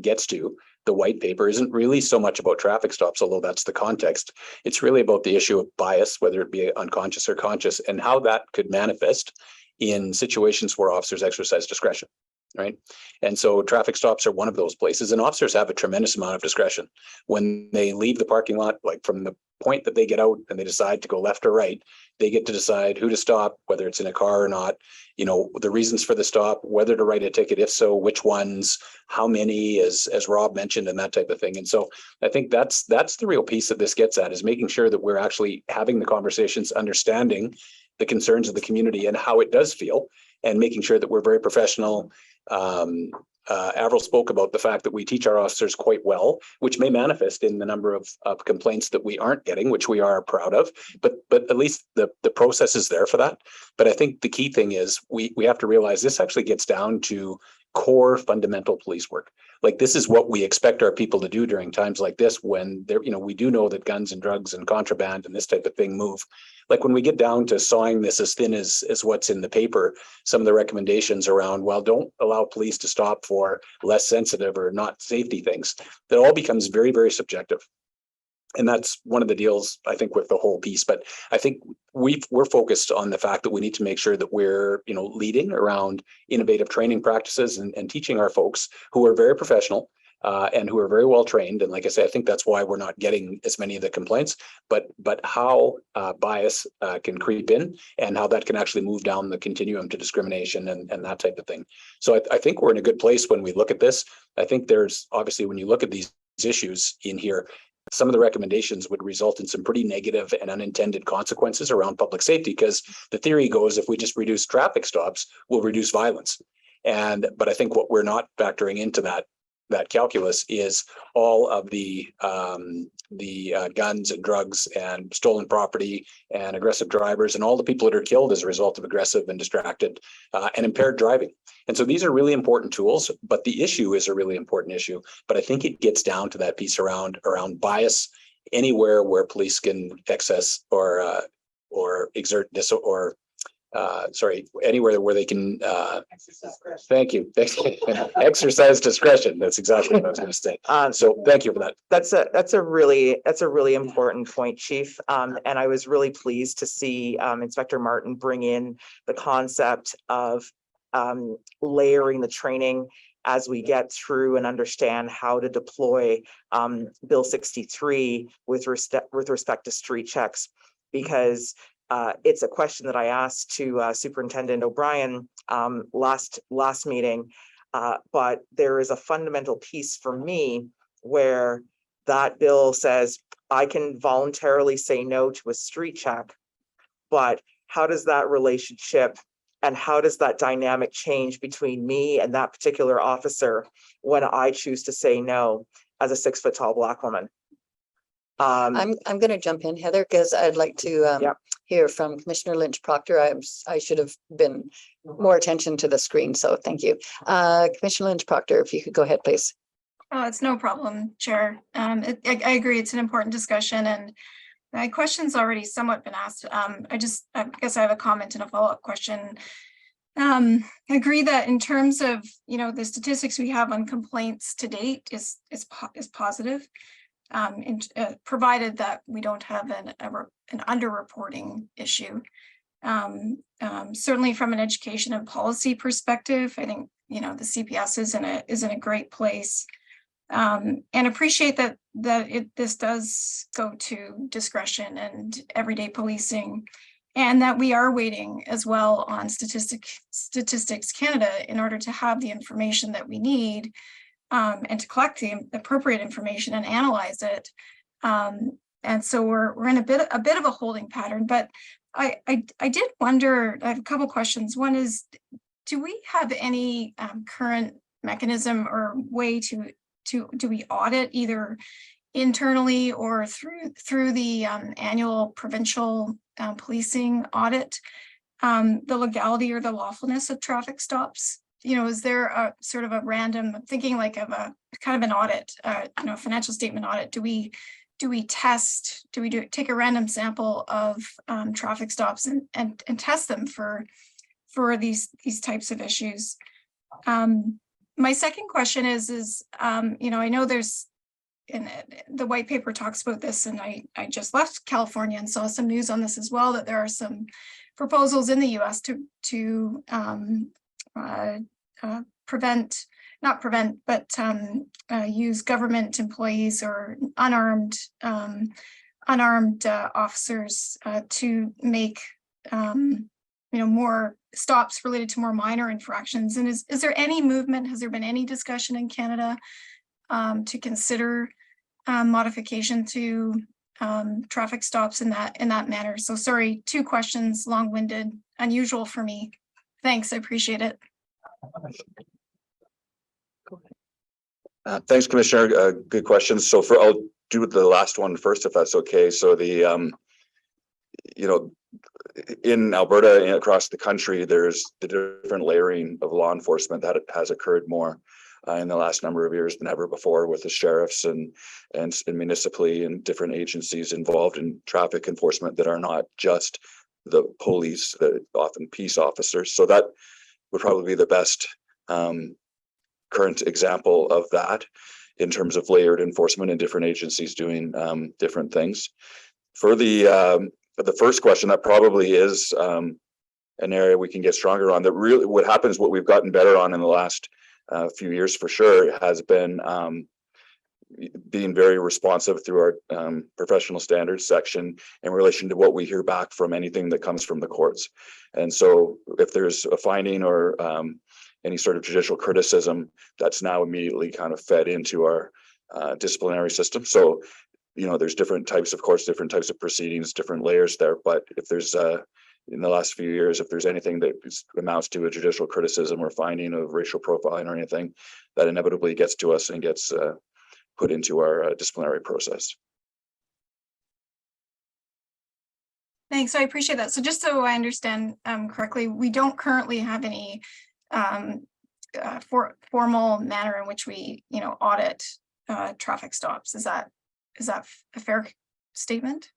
gets to, the white paper, isn't really so much about traffic stops, although that's the context. It's really about the issue of bias, whether it be unconscious or conscious, and how that could manifest in situations where officers exercise discretion. Right. And so traffic stops are one of those places, and officers have a tremendous amount of discretion when they leave the parking lot, like from the point that they get out and they decide to go left or right. They get to decide who to stop, whether it's in a car or not, you know, the reasons for the stop, whether to write a ticket, if so, which ones, how many, as Rob mentioned, and that type of thing. And so I think that's the real piece that this gets at, is making sure that we're actually having the conversations, understanding the concerns of the community and how it does feel, and making sure that we're very professional. Avril spoke about the fact that we teach our officers quite well, which may manifest in the number of complaints that we aren't getting, which we are proud of, but at least the process is there for that. But I think the key thing is we have to realize this actually gets down to core fundamental police work. Like, this is what we expect our people to do during times like this, when there, you know, we do know that guns and drugs and contraband and this type of thing move. Like, when we get down to sawing this as thin as what's in the paper, some of the recommendations around, well, don't allow police to stop for less sensitive or not safety things, that all becomes very, very subjective. And that's one of the deals, I think, with the whole piece. But I think we're focused on the fact that we need to make sure that we're, you know, leading around innovative training practices and teaching our folks who are very professional and who are very well trained. And like I say, I think that's why we're not getting as many of the complaints, but how bias can creep in and how that can actually move down the continuum to discrimination and that type of thing. So I think we're in a good place when we look at this. I think there's obviously, when you look at these issues in here, some of the recommendations would result in some pretty negative and unintended consequences around public safety, because the theory goes, if we just reduce traffic stops, we'll reduce violence. But I think what we're not factoring into that calculus is all of the guns and drugs and stolen property and aggressive drivers and all the people that are killed as a result of aggressive and distracted and impaired driving. And so these are really important tools, but the issue is a really important issue. But I think it gets down to that piece around bias anywhere where police can excess or exert anywhere where they can thank you exercise discretion. That's exactly what I was going to say. So thank you for that. That's a really important point, Chief. And I was really pleased to see Inspector Martin bring in the concept of layering the training as we get through and understand how to deploy Bill 63 with respect to street checks, because it's a question that I asked to Superintendent O'Brien last meeting, but there is a fundamental piece for me where that bill says I can voluntarily say no to a street check, but how does that relationship and how does that dynamic change between me and that particular officer when I choose to say no as a 6 foot tall Black woman? I'm going to jump in, Heather, because I'd like to hear from Commissioner Lynch Proctor. I should have been more attention to the screen, so thank you. Commissioner Lynch Proctor, if you could go ahead, please. Oh, it's no problem, Chair. I agree, it's an important discussion, and my question's already somewhat been asked. I guess I have a comment and a follow-up question. I agree that in terms of, you know, the statistics we have on complaints to date is positive. Provided that we don't have an underreporting issue. Certainly from an education and policy perspective, I think, you know, the CPS is in a great place, and appreciate that this does go to discretion and everyday policing, and that we are waiting as well on Statistics Canada in order to have the information that we need. And to collect the appropriate information and analyze it, and so we're in a bit of a holding pattern. But I did wonder. I have a couple questions. One is, do we have any current mechanism or way to do we audit either internally or through the annual provincial policing audit the legality or the lawfulness of traffic stops? You know, is there a sort of a random, I'm thinking like of a kind of an audit, you know, financial statement audit? Do we take a random sample of traffic stops and test them for these types of issues? My second question is, you know, I know there's, and the white paper talks about this, and I just left California and saw some news on this as well, that there are some proposals in the US to use government employees or unarmed officers to make you know, more stops related to more minor infractions. And is there any movement? Has there been any discussion in Canada to consider modification to traffic stops in that manner? So sorry, 2 questions, long-winded, unusual for me. Thanks, I appreciate it. Thanks, Commissioner. Good questions. So I'll do the last one first, if that's okay. So the, you know, in Alberta and across the country, there's the different layering of law enforcement that has occurred more in the last number of years than ever before, with the sheriffs and municipally and different agencies involved in traffic enforcement that are not just the police, often peace officers. So that would probably be the best current example of that in terms of layered enforcement and different agencies doing different things. For the first question, that probably is an area we can get stronger on. That really, what happens, what we've gotten better on in the last few years for sure, has been being very responsive through our professional standards section in relation to what we hear back from anything that comes from the courts. And so if there's a finding or any sort of judicial criticism, that's now immediately kind of fed into our disciplinary system. So, you know, there's different types, of course, different types of proceedings, different layers there. But if there's in the last few years, if there's anything that amounts to a judicial criticism or finding of racial profiling or anything, that inevitably gets to us and gets put into our disciplinary process. Thanks, I appreciate that. So just so I understand correctly, we don't currently have any formal manner in which we, you know, audit traffic stops. Is that a fair statement?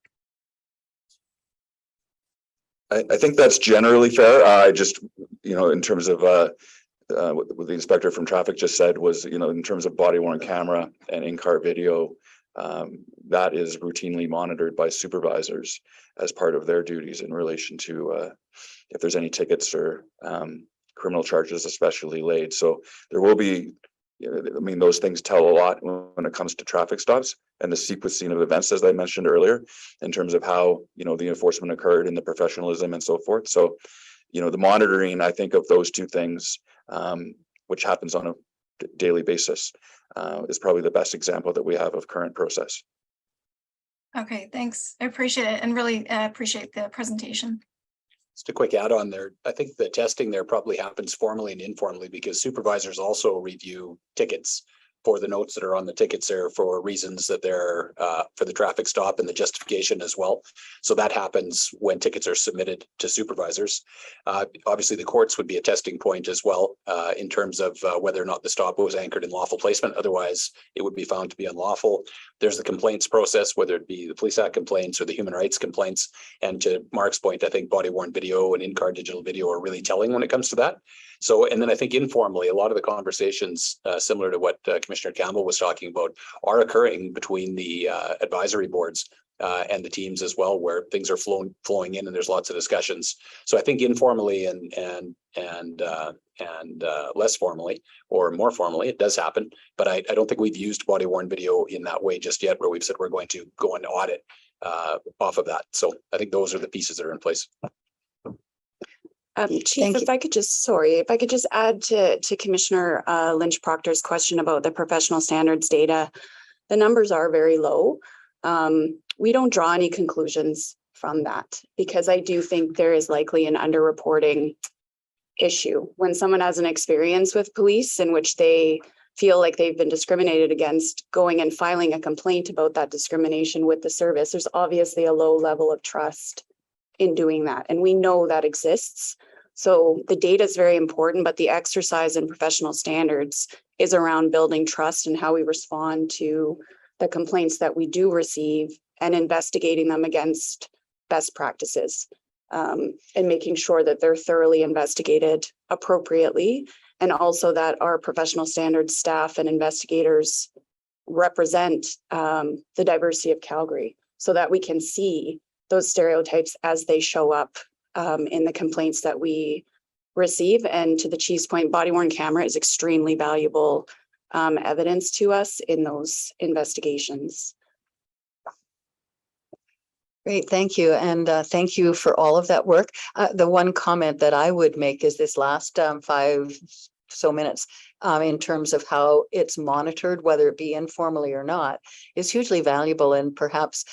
I think that's generally fair. I just, you know, in terms of what the inspector from traffic just said was, you know, in terms of body worn camera and in-car video, that is routinely monitored by supervisors as part of their duties in relation to if there's any tickets or criminal charges especially laid. So there will be, I mean, those things tell a lot when it comes to traffic stops and the sequencing of events, as I mentioned earlier, in terms of how, you know, the enforcement occurred and the professionalism and so forth. So, you know, the monitoring, I think, of those two things, which happens on a daily basis, is probably the best example that we have of current process. Okay, thanks. I appreciate it and really appreciate the presentation. Just a quick add on there. I think the testing there probably happens formally and informally because supervisors also review tickets for the notes that are on the tickets there for reasons that they're for the traffic stop and the justification as well. So that happens when tickets are submitted to supervisors. Obviously, the courts would be a testing point as well in terms of whether or not the stop was anchored in lawful placement. Otherwise, it would be found to be unlawful. There's the complaints process, whether it be the Police Act complaints or the human rights complaints. And to Mark's point, I think body worn video and in-car digital video are really telling when it comes to that. So, and then I think informally, a lot of the conversations similar to what Commissioner Campbell was talking about are occurring between the advisory boards and the teams as well, where things are flowing in and there's lots of discussions. So I think informally and less formally or more formally, it does happen. But I don't think we've used body worn video in that way just yet, where we've said we're going to go and audit off of that. So I think those are the pieces that are in place. Chief, if I could just add to Commissioner Lynch Proctor's question about the professional standards data. The numbers are very low. We don't draw any conclusions from that because I do think there is likely an underreporting issue. When someone has an experience with police in which they feel like they've been discriminated against, going and filing a complaint about that discrimination with the service, there's obviously a low level of trust in doing that. And we know that exists. So the data is very important, but the exercise in professional standards is around building trust and how we respond to the complaints that we do receive and investigating them against best practices, and making sure that they're thoroughly investigated appropriately, and also that our professional standards staff and investigators represent the diversity of Calgary so that we can see those stereotypes as they show up in the complaints that we receive. And to the chief's point, body worn camera is extremely valuable evidence to us in those investigations. Great, thank you. And thank you for all of that work. The one comment that I would make is this last 5 so minutes in terms of how it's monitored, whether it be informally or not, is hugely valuable. And perhaps,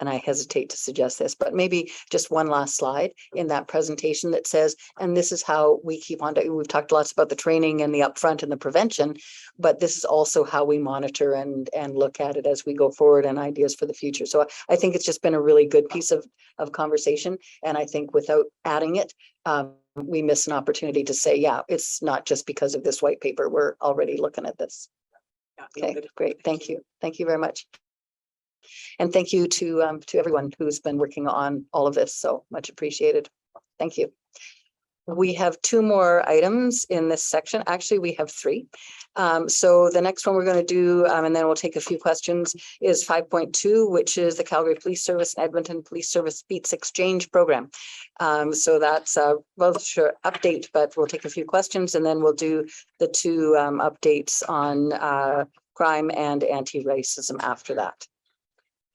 and I hesitate to suggest this, but maybe just one last slide in that presentation that says, and this is how we keep on, we've talked lots about the training and the upfront and the prevention, but this is also how we monitor and look at it as we go forward and ideas for the future. So I think it's just been a really good piece of conversation. And I think without adding it, we miss an opportunity to say, yeah, it's not just because of this white paper, we're already looking at this. Okay, great, thank you. Thank you very much. And thank you to everyone who's been working on all of this. So much appreciated. Thank you. We have 2 more items in this section. Actually, we have 3. So the next one we're going to do, and then we'll take a few questions, is 5.2, which is the Calgary Police Service and Edmonton Police Service Beats Exchange Program. So that's both sure update, but we'll take a few questions and then we'll do the 2 updates on crime and anti-racism after that.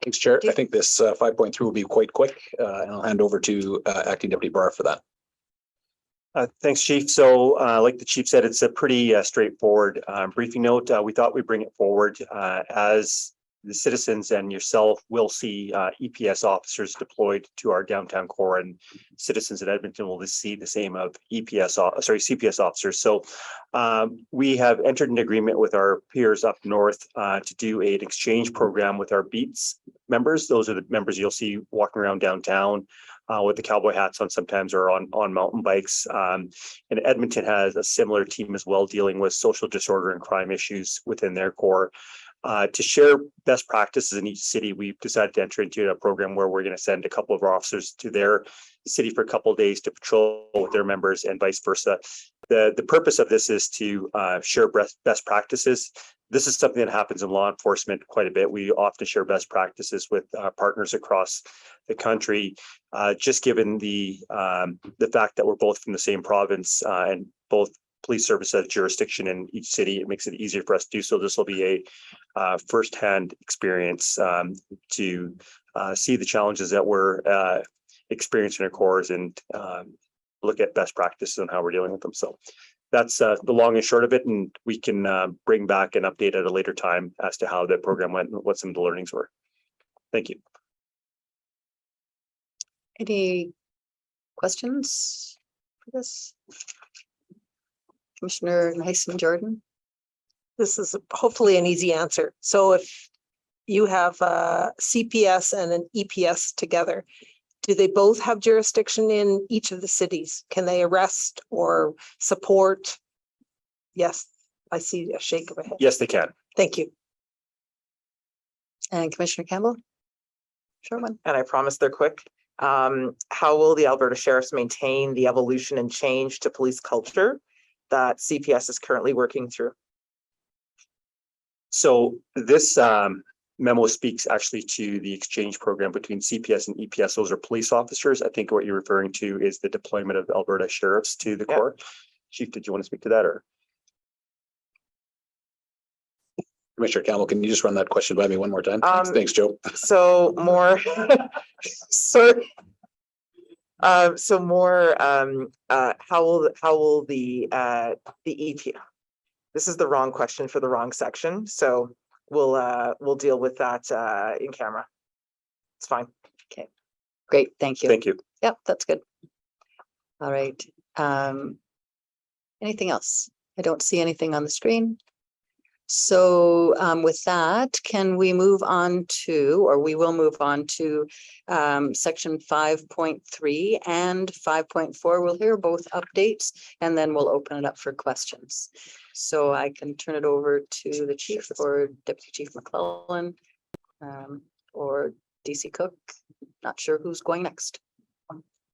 Thanks, Chair. I think this 5.3 will be quite quick, and I'll hand over to Acting Deputy Barr for that. Thanks, Chief. So like the Chief said, it's a pretty straightforward briefing note. We thought we'd bring it forward as the citizens and yourself will see EPS officers deployed to our downtown core, and citizens in Edmonton will see the same of CPS officers. So we have entered an agreement with our peers up north to do an exchange program with our Beats members. Those are the members you'll see walking around downtown with the cowboy hats on sometimes, or on mountain bikes. And Edmonton has a similar team as well, dealing with social disorder and crime issues within their core. To share best practices in each city, we've decided to enter into a program where we're going to send a couple of our officers to their city for a couple of days to patrol with their members and vice versa. The purpose of this is to share best practices. This is something that happens in law enforcement quite a bit. We often share best practices with partners across the country, just given the fact that we're both from the same province and both police service has jurisdiction in each city. It makes it easier for us to do so. This will be a firsthand experience to see the challenges that we're experiencing in our cores and look at best practices and how we're dealing with them. So that's the long and short of it, and we can bring back an update at a later time as to how the program went and what some of the learnings were. Thank you. Any questions for this? Commissioner Nyson-Jordan? This is hopefully an easy answer. So if you have a CPS and an EPS together, do they both have jurisdiction in each of the cities? Can they arrest or support? Yes, I see a shake of a head. Yes, they can. Thank you. And Commissioner Campbell? Short one. And I promise they're quick. How will the Alberta Sheriffs maintain the evolution and change to police culture that CPS is currently working through? So this memo speaks actually to the exchange program between CPS and EPS. Those are police officers. I think what you're referring to is the deployment of Alberta Sheriffs to the Corps. Chief, did you want to speak to that, or? Commissioner Campbell, can you just run that question by me one more time? Thanks, Joe. So more, sorry. So more, how will the EP? This is the wrong question for the wrong section. So we'll deal with that in camera. It's fine. Okay, great. Thank you. Thank you. Yep, that's good. All right. Anything else? I don't see anything on the screen. So with that, can we move on to, or we will move on to section 5.3 and 5.4. We'll hear both updates and then we'll open it up for questions. So I can turn it over to the chief or Deputy Chief McClellan or DC Cook. Not sure who's going next.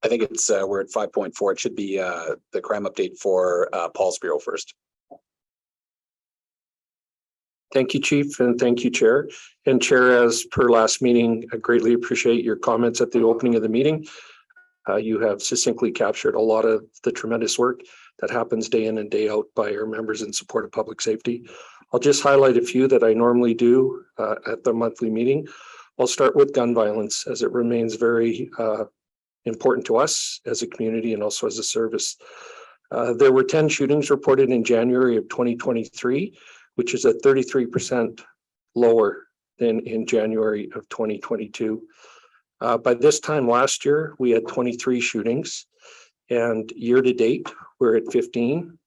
I think it's, we're at 5.4. It should be the crime update for Paul's Bureau first. Thank you, Chief, and thank you, Chair. And Chair, as per last meeting, I greatly appreciate your comments at the opening of the meeting. You have succinctly captured a lot of the tremendous work that happens day in and day out by our members in support of public safety. I'll just highlight a few that I normally do at the monthly meeting. I'll start with gun violence, as it remains very important to us as a community and also as a service. There were 10 shootings reported in January of 2023, which is a 33% lower than in January of 2022. By this time last year, we had 23 shootings, and year to date, we're at 15.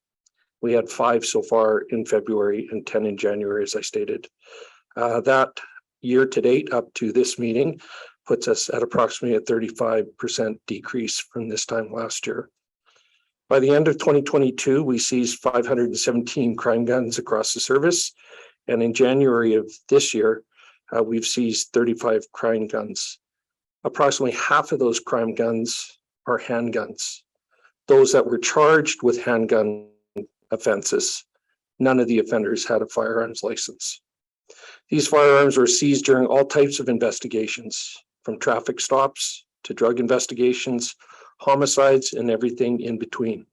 We had 5 so far in February and 10 in January, as I stated. That year to date up to this meeting puts us at approximately a 35% decrease from this time last year. By the end of 2022, we seized 517 crime guns across the service. And in January of this year, we've seized 35 crime guns. Approximately half of those crime guns are handguns. Those that were charged with handgun offenses, none of the offenders had a firearms license. These firearms were seized during all types of investigations, from traffic stops to drug investigations, homicides, and everything in between.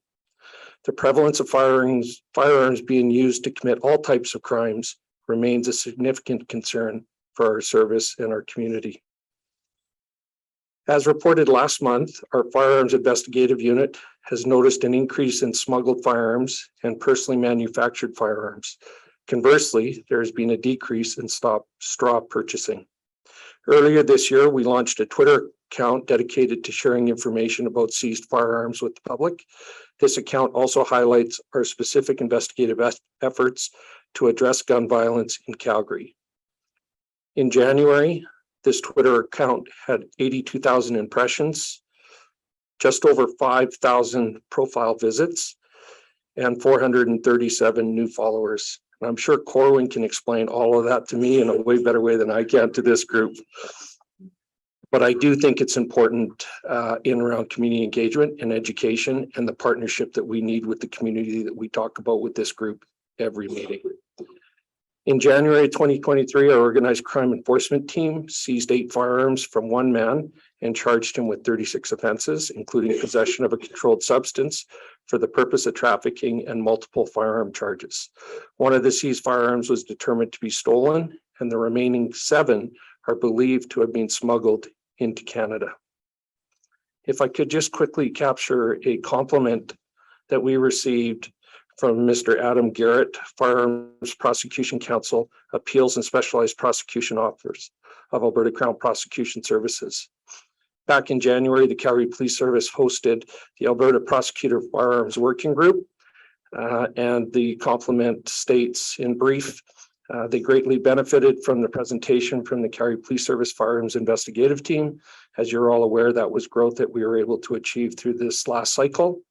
The prevalence of firearms being used to commit all types of crimes remains a significant concern for our service and our community. As reported last month, our firearms investigative unit has noticed an increase in smuggled firearms and personally manufactured firearms. Conversely, there has been a decrease in straw purchasing. Earlier this year, we launched a Twitter account dedicated to sharing information about seized firearms with the public. This account also highlights our specific investigative efforts to address gun violence in Calgary. In January, this Twitter account had 82,000 impressions, just over 5,000 profile visits, and 437 new followers. And I'm sure Corwin can explain all of that to me in a way better way than I can to this group. But I do think it's important in around community engagement and education and the partnership that we need with the community that we talk about with this group every meeting. In January 2023, our organized crime enforcement team seized 8 firearms from one man and charged him with 36 offenses, including possession of a controlled substance for the purpose of trafficking and multiple firearm charges. One of the seized firearms was determined to be stolen, and the remaining 7 are believed to have been smuggled into Canada. If I could just quickly capture a compliment that we received from Mr. Adam Garrett, Firearms Prosecution Counsel, Appeals and Specialized Prosecution Officers of Alberta Crown Prosecution Services. Back in January, the Calgary Police Service hosted the Alberta Prosecutor Firearms Working Group, and the compliment states in brief, they greatly benefited from the presentation from the Calgary Police Service Firearms Investigative Team. As you're all aware, that was growth that we were able to achieve through this last cycle.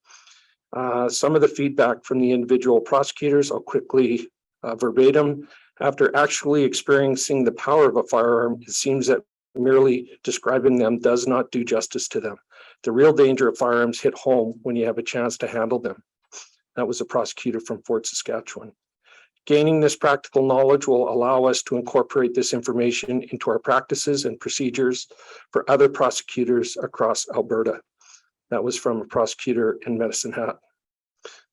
Some of the feedback from the individual prosecutors, I'll quickly verbatim. After actually experiencing the power of a firearm, it seems that merely describing them does not do justice to them. The real danger of firearms hit home when you have a chance to handle them. That was a prosecutor from Fort Saskatchewan. Gaining this practical knowledge will allow us to incorporate this information into our practices and procedures for other prosecutors across Alberta. That was from a prosecutor in Medicine Hat.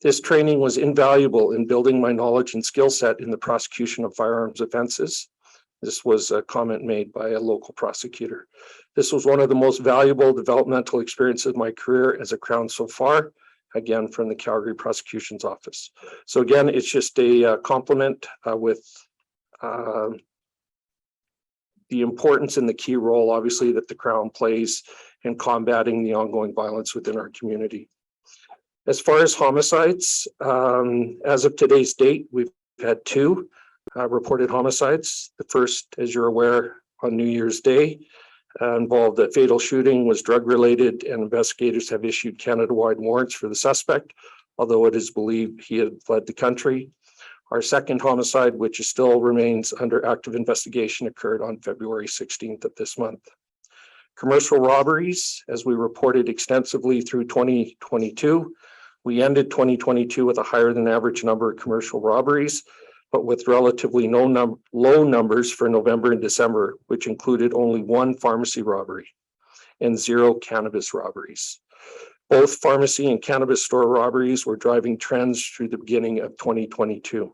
This training was invaluable in building my knowledge and skill set in the prosecution of firearms offenses. This was a comment made by a local prosecutor. This was one of the most valuable developmental experiences of my career as a Crown so far, again, from the Calgary Prosecution's Office. So again, it's just a compliment with the importance and the key role, obviously, that the Crown plays in combating the ongoing violence within our community. As far as homicides, as of today's date, we've had 2. reported homicides. The first, as you're aware, on New Year's Day, involved a fatal shooting, was drug related, and investigators have issued Canada-wide warrants for the suspect, although it is believed he had fled the country. Our second homicide, which still remains under active investigation, occurred on February 16th of this month. Commercial robberies, as we reported extensively through 2022, we ended 2022 with a higher than average number of commercial robberies, but with relatively low numbers for November and December, which included only one pharmacy robbery and 0 cannabis robberies. Both pharmacy and cannabis store robberies were driving trends through the beginning of 2022.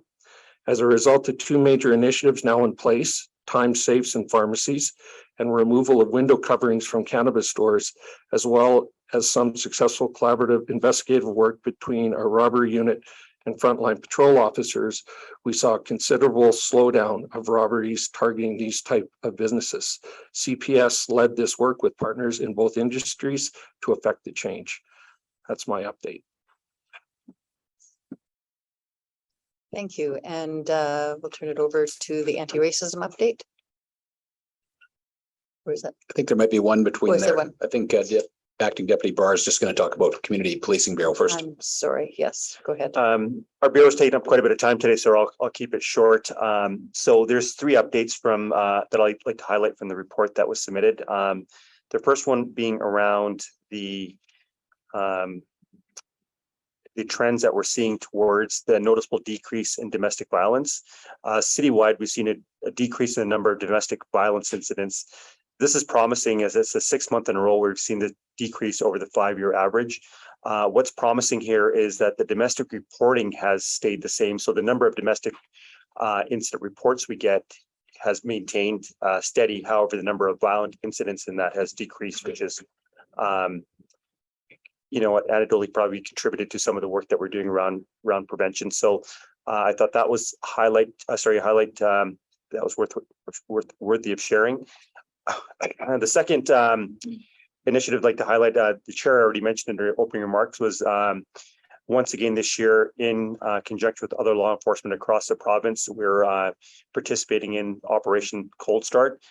As a result of 2 major initiatives now in place, time safes in pharmacies and removal of window coverings from cannabis stores, as well as some successful collaborative investigative work between our robbery unit and frontline patrol officers, we saw a considerable slowdown of robberies targeting these type of businesses. CPS led this work with partners in both industries to effect the change. That's my update. Thank you. And we'll turn it over to the anti-racism update. Where is that? I think there might be one between is there there. one? I think Acting Deputy Barr is just going to talk about Community Policing Bureau first. I'm sorry. Yes, go ahead. Our bureau's taken up quite a bit of time today, so I'll keep it short. So there's 3 updates from that I'd like to highlight from the report that was submitted. The first one being around the trends that we're seeing towards the noticeable decrease in domestic violence. Citywide, we've seen a decrease in the number of domestic violence incidents. This is promising as it's the 6th month in a row where we've seen the decrease over the 5-year average. What's promising here is that the domestic reporting has stayed the same. So the number of domestic incident reports we get has maintained steady. However, the number of violent incidents in that has decreased, which is, anecdotally probably contributed to some of the work that we're doing around prevention. So I thought that was that was worthy of sharing. The second initiative I'd like to highlight, the chair already mentioned in her opening remarks, was once again this year in conjunction with other law enforcement across the province, we're participating in Operation Cold Start.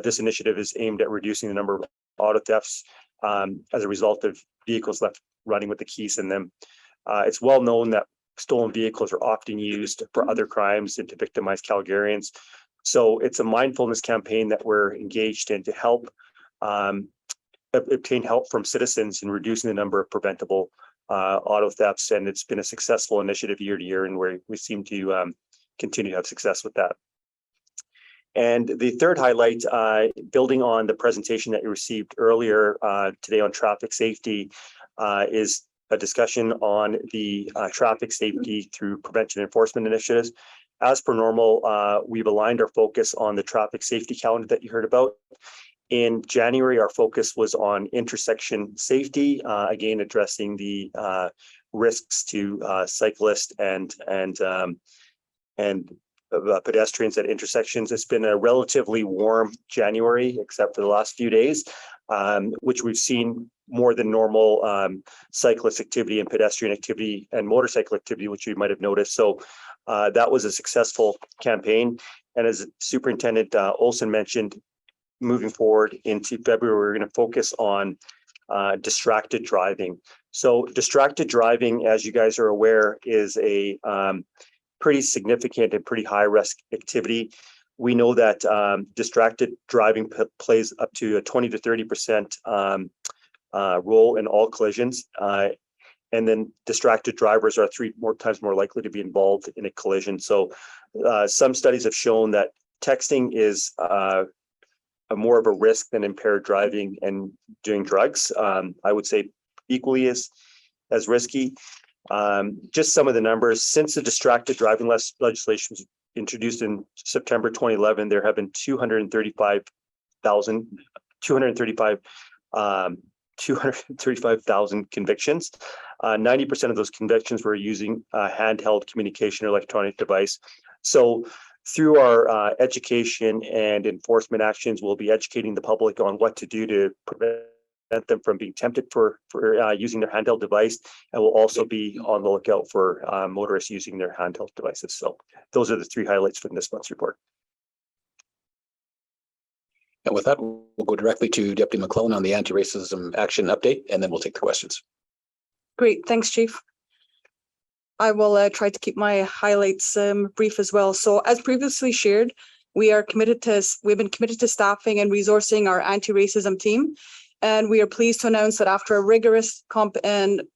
This initiative is aimed at reducing the number of auto thefts as a result of vehicles left running with the keys in them. It's well known that stolen vehicles are often used for other crimes and to victimize Calgarians. So it's a mindfulness campaign that we're engaged in to help obtain help from citizens in reducing the number of preventable auto thefts. And it's been a successful initiative year to year, and we seem to continue to have success with that. And the third highlight, building on the presentation that you received earlier today on traffic safety, is a discussion on the traffic safety through prevention enforcement initiatives. As per normal, we've aligned our focus on the traffic safety calendar that you heard about. In January, our focus was on intersection safety, again, addressing the risks to cyclists and pedestrians at intersections. It's been a relatively warm January, except for the last few days, which we've seen more than normal cyclist activity and pedestrian activity and motorcycle activity, which you might have noticed. So that was a successful campaign. And as Superintendent Olson mentioned, moving forward into February, we're going to focus on distracted driving. So distracted driving, as you guys are aware, is a pretty significant and pretty high risk activity. We know that distracted driving plays up to a 20 to 30% role in all collisions. And then distracted drivers are 3 times more likely to be involved in a collision. So some studies have shown that texting is more of a risk than impaired driving and doing drugs. I would say equally as risky. Just some of the numbers: since the distracted driving legislation was introduced in September 2011, there have been 235,000 convictions. 90% of those convictions were using a handheld communication or electronic device. So through our education and enforcement actions, we'll be educating the public on what to do to prevent them from being tempted for using their handheld device, and we'll also be on the lookout for motorists using their handheld devices. So those are the 3 highlights from this month's report. And with that, we'll go directly to Deputy McClellan on the anti-racism action update, and then we'll take the questions. Great, thanks, Chief. I will try to keep my highlights brief as well. So as previously shared, we've been committed to staffing and resourcing our anti-racism team. And we are pleased to announce that after a rigorous competitive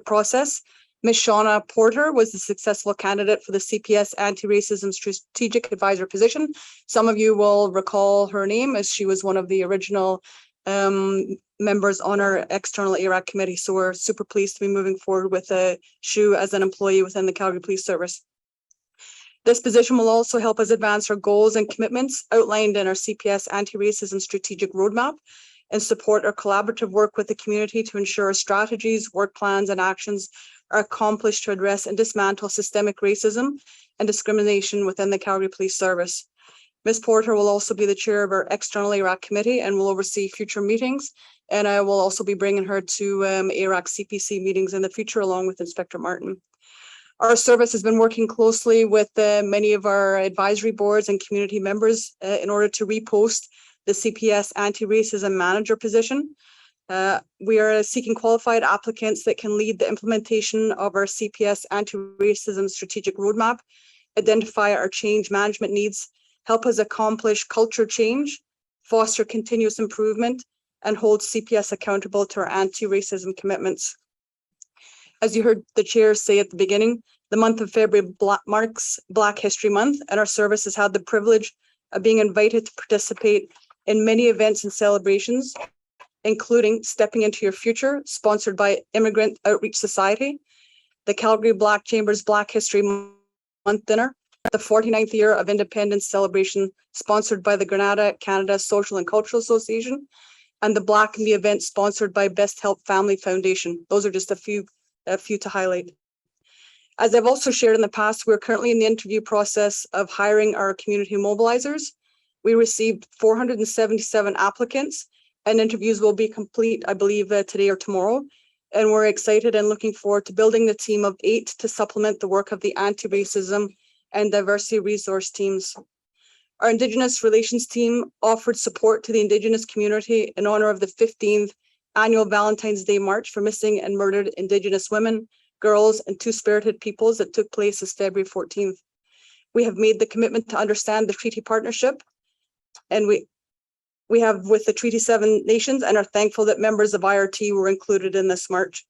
process, Ms. Shauna Porter was the successful candidate for the CPS Anti-Racism Strategic Advisor position. Some of you will recall her name as she was one of the original members on our external ARAC committee. So we're super pleased to be moving forward with Shu as an employee within the Calgary Police Service. This position will also help us advance our goals and commitments outlined in our CPS Anti-Racism Strategic Roadmap and support our collaborative work with the community to ensure strategies, work plans, and actions are accomplished to address and dismantle systemic racism and discrimination within the Calgary Police Service. Ms. Porter will also be the chair of our external ARAC committee and will oversee future meetings. And I will also be bringing her to ARAC CPC meetings in the future, along with Inspector Martin. Our service has been working closely with many of our advisory boards and community members in order to repost the CPS Anti-Racism Manager position. We are seeking qualified applicants that can lead the implementation of our CPS Anti-Racism Strategic Roadmap, identify our change management needs, help us accomplish culture change, foster continuous improvement, and hold CPS accountable to our anti-racism commitments. As you heard the chair say at the beginning, the month of February marks Black History Month, and our service has had the privilege of being invited to participate in many events and celebrations, including Stepping Into Your Future, sponsored by Immigrant Outreach Society, the Calgary Black Chamber's Black History Month dinner, the 49th year of Independence celebration, sponsored by the Granada Canada Social and Cultural Association, and the Black Me event sponsored by Best Help Family Foundation. Those are just a few to highlight. As I've also shared in the past, we're currently in the interview process of hiring our community mobilizers. We received 477 applicants, and interviews will be complete, I believe, today or tomorrow. And we're excited and looking forward to building the team of 8 to supplement the work of the anti-racism and diversity resource teams. Our Indigenous Relations team offered support to the Indigenous community in honor of the 15th annual Valentine's Day March for missing and murdered Indigenous women, girls, and Two-Spirited peoples that took place this February 14th. We have made the commitment to understand the treaty partnership, and we have with the Treaty 7 nations, and are thankful that members of IRT were included in this march.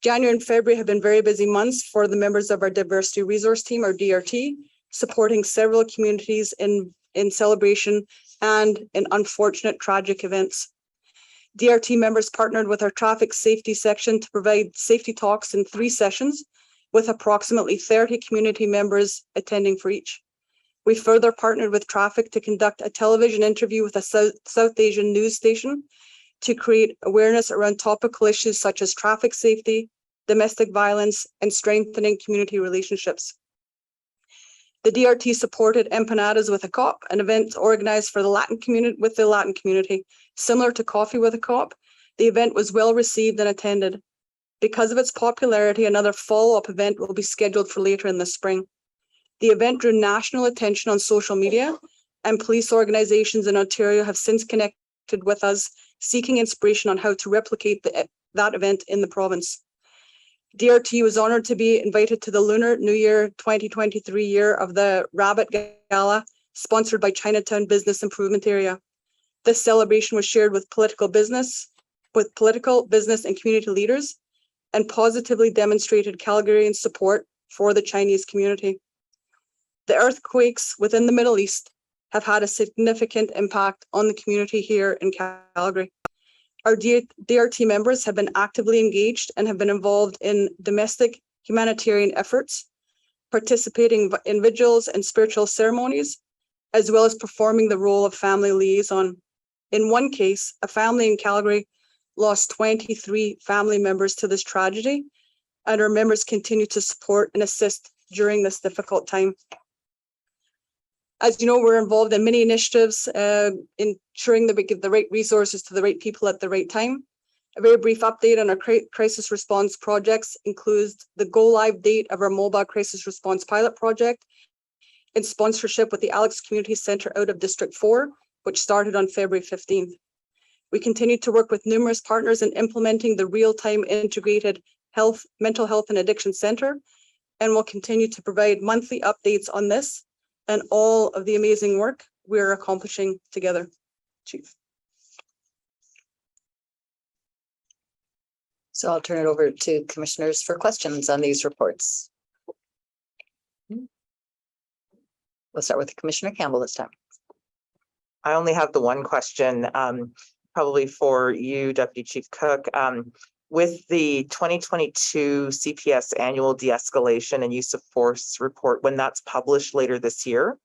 January and February have been very busy months for the members of our Diversity Resource Team, or DRT, supporting several communities in celebration and in unfortunate tragic events. DRT members partnered with our traffic safety section to provide safety talks in 3 sessions, with approximately 30 community members attending for each. We further partnered with traffic to conduct a television interview with a South Asian news station to create awareness around topical issues such as traffic safety, domestic violence, and strengthening community relationships. The DRT supported Empanadas with a Cop, an event organized for the Latin community, similar to Coffee with a Cop. The event was well received and attended. Because of its popularity, another follow-up event will be scheduled for later in the spring. The event drew national attention on social media, and police organizations in Ontario have since connected with us, seeking inspiration on how to replicate that event in the province. DRT was honored to be invited to the Lunar New Year 2023 year of the Rabbit Gala, sponsored by Chinatown Business Improvement Area. This celebration was shared with political, business, and community leaders, and positively demonstrated Calgarian support for the Chinese community. The earthquakes within the Middle East have had a significant impact on the community here in Calgary. Our DRT members have been actively engaged and have been involved in domestic humanitarian efforts, participating in vigils and spiritual ceremonies, as well as performing the role of family liaison. In one case, a family in Calgary lost 23 family members to this tragedy, and our members continue to support and assist during this difficult time. As you know, we're involved in many initiatives, ensuring that we give the right resources to the right people at the right time. A very brief update on our crisis response projects includes the go live date of our mobile crisis response pilot project in sponsorship with the Alex Community Centre out of District 4, which started on February 15th. We continue to work with numerous partners in implementing the real-time integrated mental health and addiction center, and will continue to provide monthly updates on this and all of the amazing work we're accomplishing together. Chief. So I'll turn it over to commissioners for questions on these reports. We'll start with Commissioner Campbell this time. I only have the one question, probably for you, Deputy Chief Cook. With the 2022 CPS annual de-escalation and use of force report, when that's published later this year,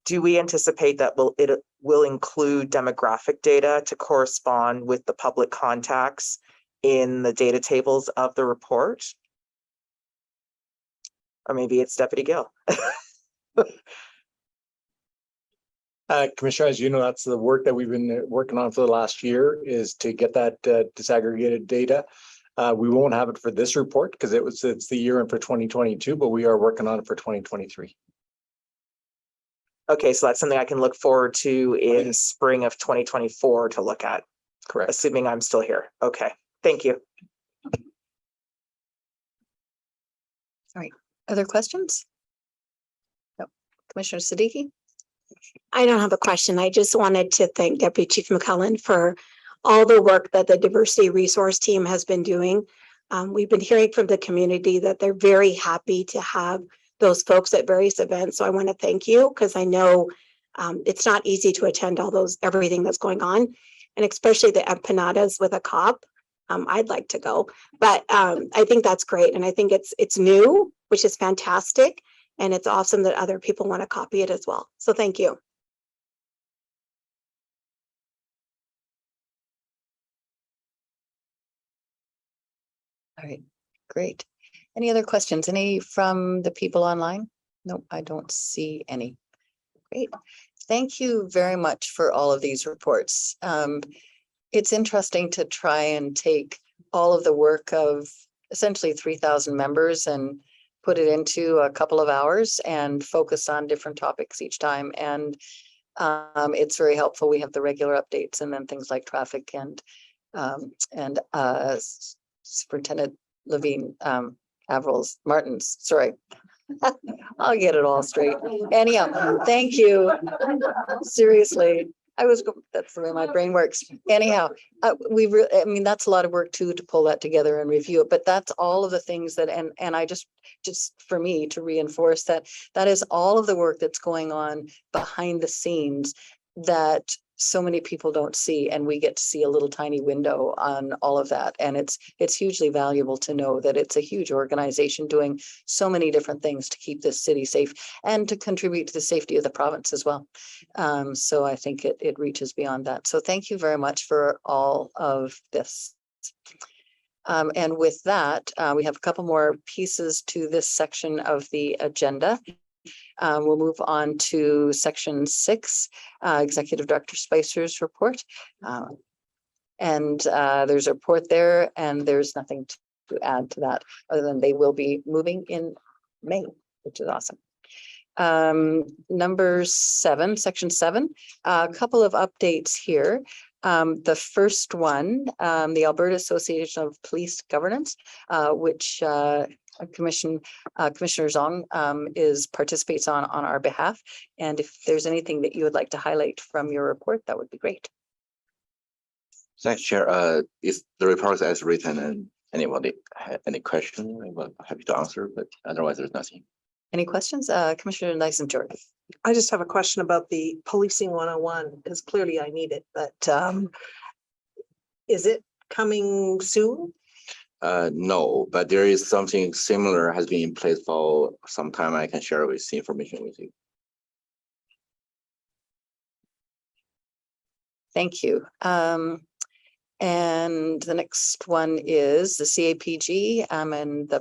do we anticipate that it will include demographic data to correspond with the public contacts in the data tables of the report? Or maybe it's Deputy Gill. Commissioner, as you know, that's the work that we've been working on for the last year, is to get that disaggregated data. We won't have it for this report because it's the year in for 2022, but we are working on it for 2023. Okay, so that's something I can look forward to in spring of 2024 to look at. Correct. Assuming I'm still here. Okay, thank you. All right, other questions? No. Commissioner Siddiqui? I don't have a question. I just wanted to thank Deputy Chief McClellan for all the work that the diversity resource team has been doing. We've been hearing from the community that they're very happy to have those folks at various events. So I want to thank you, because I know it's not easy to attend everything that's going on, and especially the empanadas with a cop. I'd like to go, but I think that's great. And I think it's new, which is fantastic. And it's awesome that other people want to copy it as well. So thank you. All right, great. Any other questions? Any from the people online? No, I don't see any. Great. Thank you very much for all of these reports. It's interesting to try and take all of the work of essentially 3,000 members and put it into a couple of hours and focus on different topics each time. And it's very helpful. We have the regular updates and then things like traffic and Superintendent Levine, Martin's, sorry. I'll get it all straight. Anyhow, thank you. Seriously. That's the way my brain works. Anyhow, I mean, that's a lot of work too, to pull that together and review it, but that's all of the things that, and I just for me to reinforce that is all of the work that's going on behind the scenes that so many people don't see, and we get to see a little tiny window on all of that. And it's hugely valuable to know that it's a huge organization doing so many different things to keep this city safe and to contribute to the safety of the province as well. So I think it reaches beyond that. So thank you very much for all of this. And with that, we have a couple more pieces to this section of the agenda. We'll move on to section 6, Executive Director Spicer's report. And there's a report there, and there's nothing to add to that other than they will be moving in May, which is awesome. Number 7, section 7, a couple of updates here. The first one, the Alberta Association of Police Governance, which Commissioner Zong participates on our behalf. And if there's anything that you would like to highlight from your report, that would be great. Thanks, Chair. If the report is as written and anybody had any question, I'm happy to answer, but otherwise there's nothing. Any questions? Commissioner Nysen-Jordan. I just have a question about the policing 101, because clearly I need it, but is it coming soon? No, but there is something similar has been in place for some time. I can share this information with you. Thank you. And the next one is the CAPG and the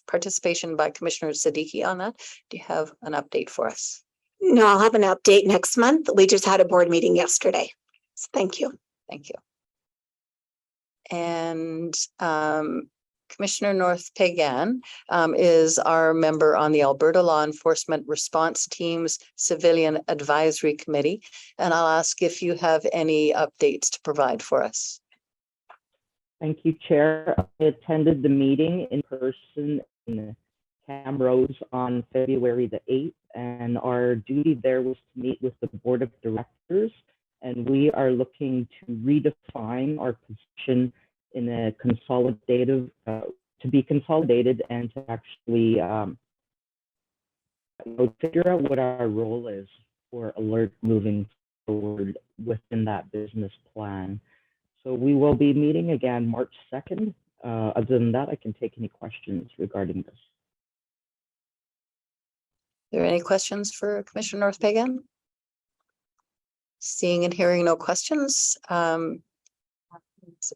participation by Commissioner Siddiqui on that. Do you have an update for us? No, I'll have an update next month. We just had a board meeting yesterday. So thank you. Thank you. And Commissioner North Pagan is our member on the Alberta Law Enforcement Response Team's Civilian Advisory Committee. And I'll ask if you have any updates to provide for us. Thank you, Chair. I attended the meeting in person in Camrose on February the 8th, and our duty there was to meet with the Board of Directors, and we are looking to redefine our position in a consolidative, to be consolidated and to actually figure out what our role is for alert moving forward within that business plan. So we will be meeting again March 2nd. Other than that, I can take any questions regarding this. Are there any questions for Commissioner North Pagan? Seeing and hearing no questions.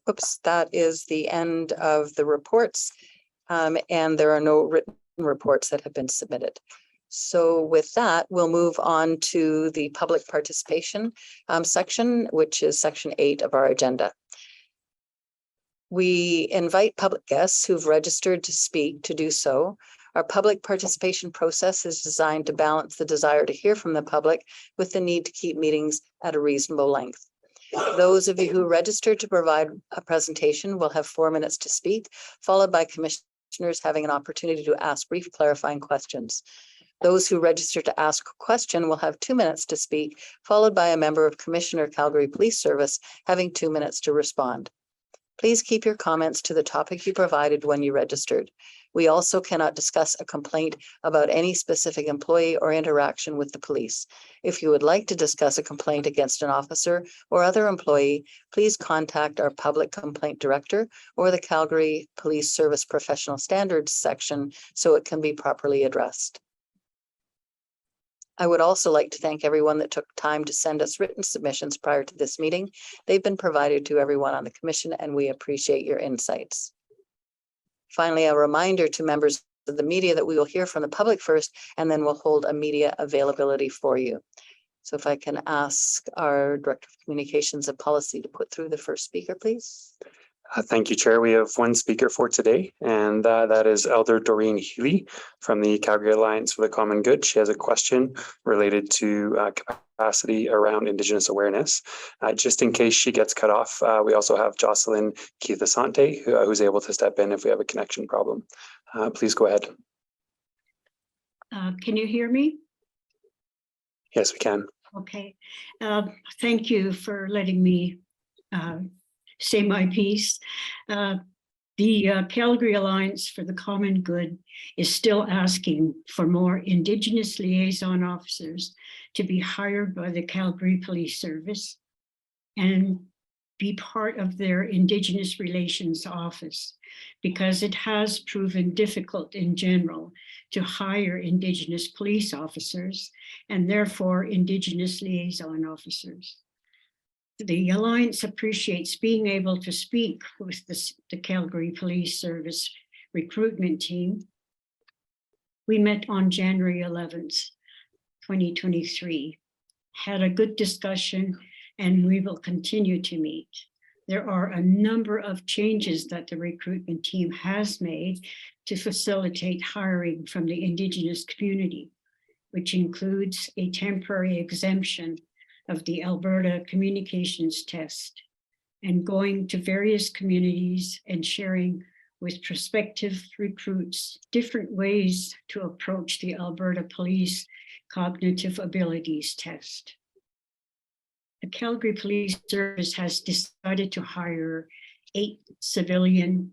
Oops, that is the end of the reports. And there are no written reports that have been submitted. So with that, we'll move on to the public participation section, which is section 8 of our agenda. We invite public guests who've registered to speak to do so. Our public participation process is designed to balance the desire to hear from the public with the need to keep meetings at a reasonable length. Those of you who registered to provide a presentation will have 4 minutes to speak, followed by commissioners having an opportunity to ask brief clarifying questions. Those who register to ask a question will have 2 minutes to speak, followed by a member of Commissioner Calgary Police Service having 2 minutes to respond. Please keep your comments to the topic you provided when you registered. We also cannot discuss a complaint about any specific employee or interaction with the police. If you would like to discuss a complaint against an officer or other employee, please contact our public complaint director or the Calgary Police Service Professional Standards section so it can be properly addressed. I would also like to thank everyone that took time to send us written submissions prior to this meeting. They've been provided to everyone on the commission, and we appreciate your insights. Finally, a reminder to members of the media that we will hear from the public first, and then we'll hold a media availability for you. So if I can ask our Director of Communications and Policy to put through the first speaker, please. Thank you, Chair. We have one speaker for today, and that is Elder Doreen Healy from the Calgary Alliance for the Common Good. She has a question related to capacity around Indigenous awareness. Just in case she gets cut off, we also have Jocelyn Keith-Asante, who's able to step in if we have a connection problem. Please go ahead. Can you hear me? Yes, we can. Okay. Thank you for letting me say my piece. The Calgary Alliance for the Common Good is still asking for more Indigenous liaison officers to be hired by the Calgary Police Service and be part of their Indigenous Relations Office, because it has proven difficult in general to hire Indigenous police officers and therefore Indigenous liaison officers. The Alliance appreciates being able to speak with the Calgary Police Service recruitment team. We met on January 11th, 2023, had a good discussion, and we will continue to meet. There are a number of changes that the recruitment team has made to facilitate hiring from the Indigenous community, which includes a temporary exemption of the Alberta Communications Test and going to various communities and sharing with prospective recruits different ways to approach the Alberta Police Cognitive Abilities Test. The Calgary Police Service has decided to hire 8 civilian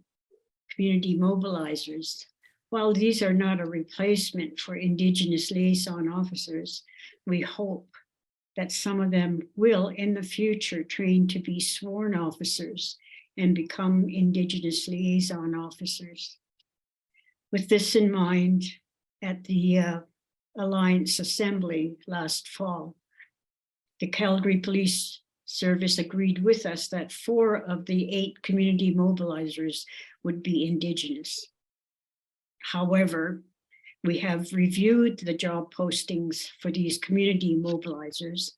community mobilizers. While these are not a replacement for Indigenous liaison officers, we hope that some of them will in the future train to be sworn officers and become Indigenous liaison officers. With this in mind, at the Alliance Assembly last fall, the Calgary Police Service agreed with us that 4 of the 8 community mobilizers would be Indigenous. However, We have reviewed the job postings for these community mobilizers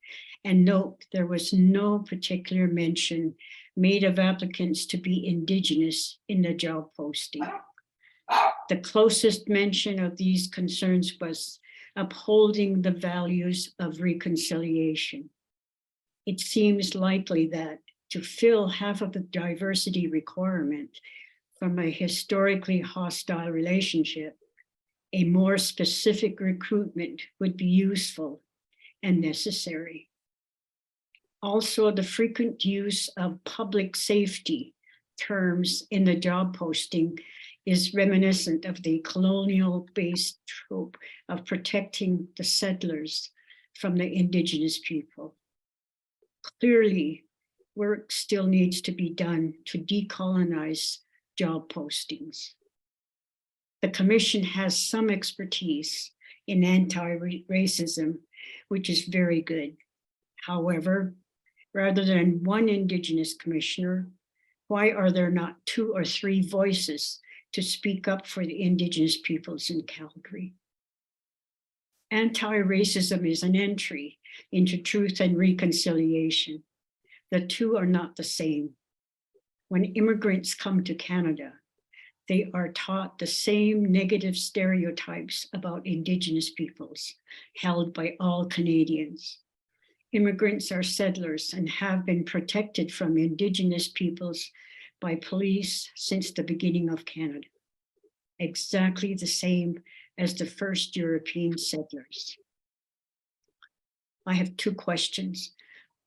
and note there was no particular mention made of applicants to be Indigenous in the job posting. The closest mention of these concerns was upholding the values of reconciliation. It seems likely that to fill half of the diversity requirement from a historically hostile relationship, a more specific recruitment would be useful and necessary. Also, the frequent use of public safety terms in the job posting is reminiscent of the colonial-based trope of protecting the settlers from the Indigenous people. Clearly, work still needs to be done to decolonize job postings. The Commission has some expertise in anti-racism, which is very good. However, rather than one Indigenous commissioner, why are there not 2 or 3 voices to speak up for the Indigenous peoples in Calgary? Anti-racism is an entry into truth and reconciliation. The two are not the same. When immigrants come to Canada, they are taught the same negative stereotypes about Indigenous peoples held by all Canadians. Immigrants are settlers and have been protected from Indigenous peoples by police since the beginning of Canada, exactly the same as the first European settlers. I have 2 questions.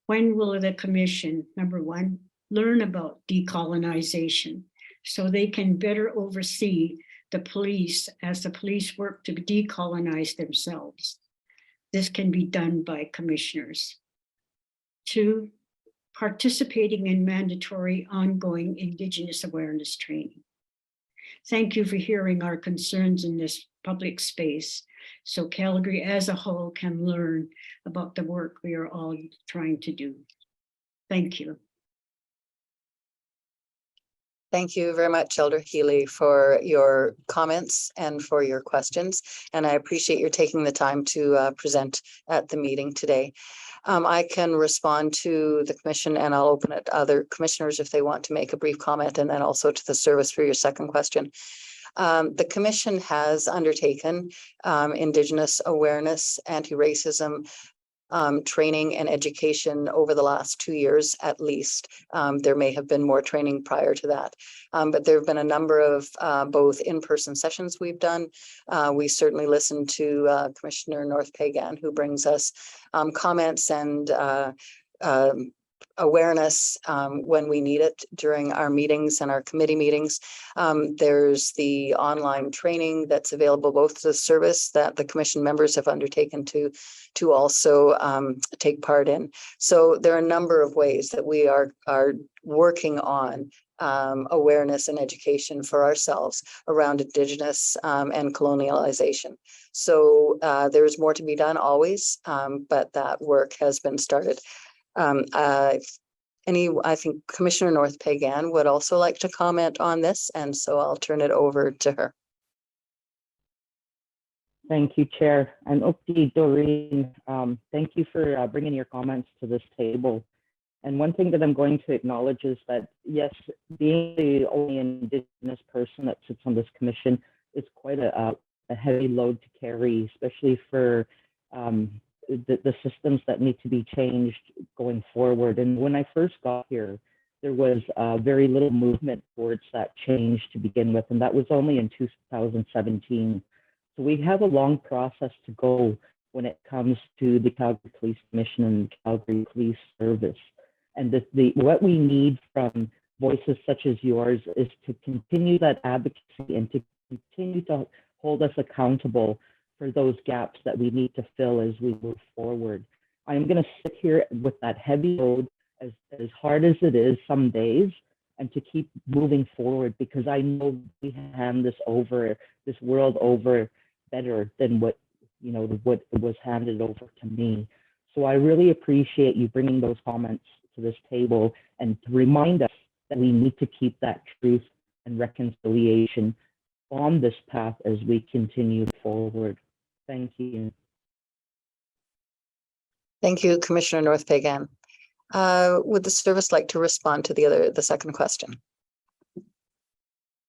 When will the Commission, number 1, learn about decolonization so they can better oversee the police as the police work to decolonize themselves? This can be done by commissioners. 2, participating in mandatory ongoing Indigenous awareness training. Thank you for hearing our concerns in this public space so Calgary as a whole can learn about the work we are all trying to do. Thank you. Thank you very much, Elder Healy, for your comments and for your questions. And I appreciate your taking the time to present at the meeting today. I can respond to the commission and I'll open it to other commissioners if they want to make a brief comment, and then also to the service for your second question. The commission has undertaken Indigenous awareness, anti-racism training and education over the last 2 years at least. There may have been more training prior to that, but there have been a number of both in-person sessions we've done. We certainly listen to Commissioner North Pagan, who brings us comments and awareness when we need it during our meetings and our committee meetings. There's the online training that's available, both the service that the commission members have undertaken to also take part in. So there are a number of ways that we are working on awareness and education for ourselves around Indigenous and colonialization. So there's more to be done always, but that work has been started. I think Commissioner North Pagan would also like to comment on this, and so I'll turn it over to her. Thank you, Chair. And Upti, Doreen, thank you for bringing your comments to this table. And one thing that I'm going to acknowledge is that, yes, being the only Indigenous person that sits on this commission is quite a heavy load to carry, especially for the systems that need to be changed going forward. And when I first got here, there was very little movement towards that change to begin with, and that was only in 2017. So we have a long process to go when it comes to the Calgary Police Commission and Calgary Police Service. And what we need from voices such as yours is to continue that advocacy and to continue to hold us accountable for those gaps that we need to fill as we move forward. I'm going to sit here with that heavy load, as hard as it is some days, and to keep moving forward, because I know we hand this world over better than what was handed over to me. So I really appreciate you bringing those comments to this table and to remind us that we need to keep that truth and reconciliation on this path as we continue forward. Thank you. Thank you, Commissioner North Pagan. Would the service like to respond to the second question?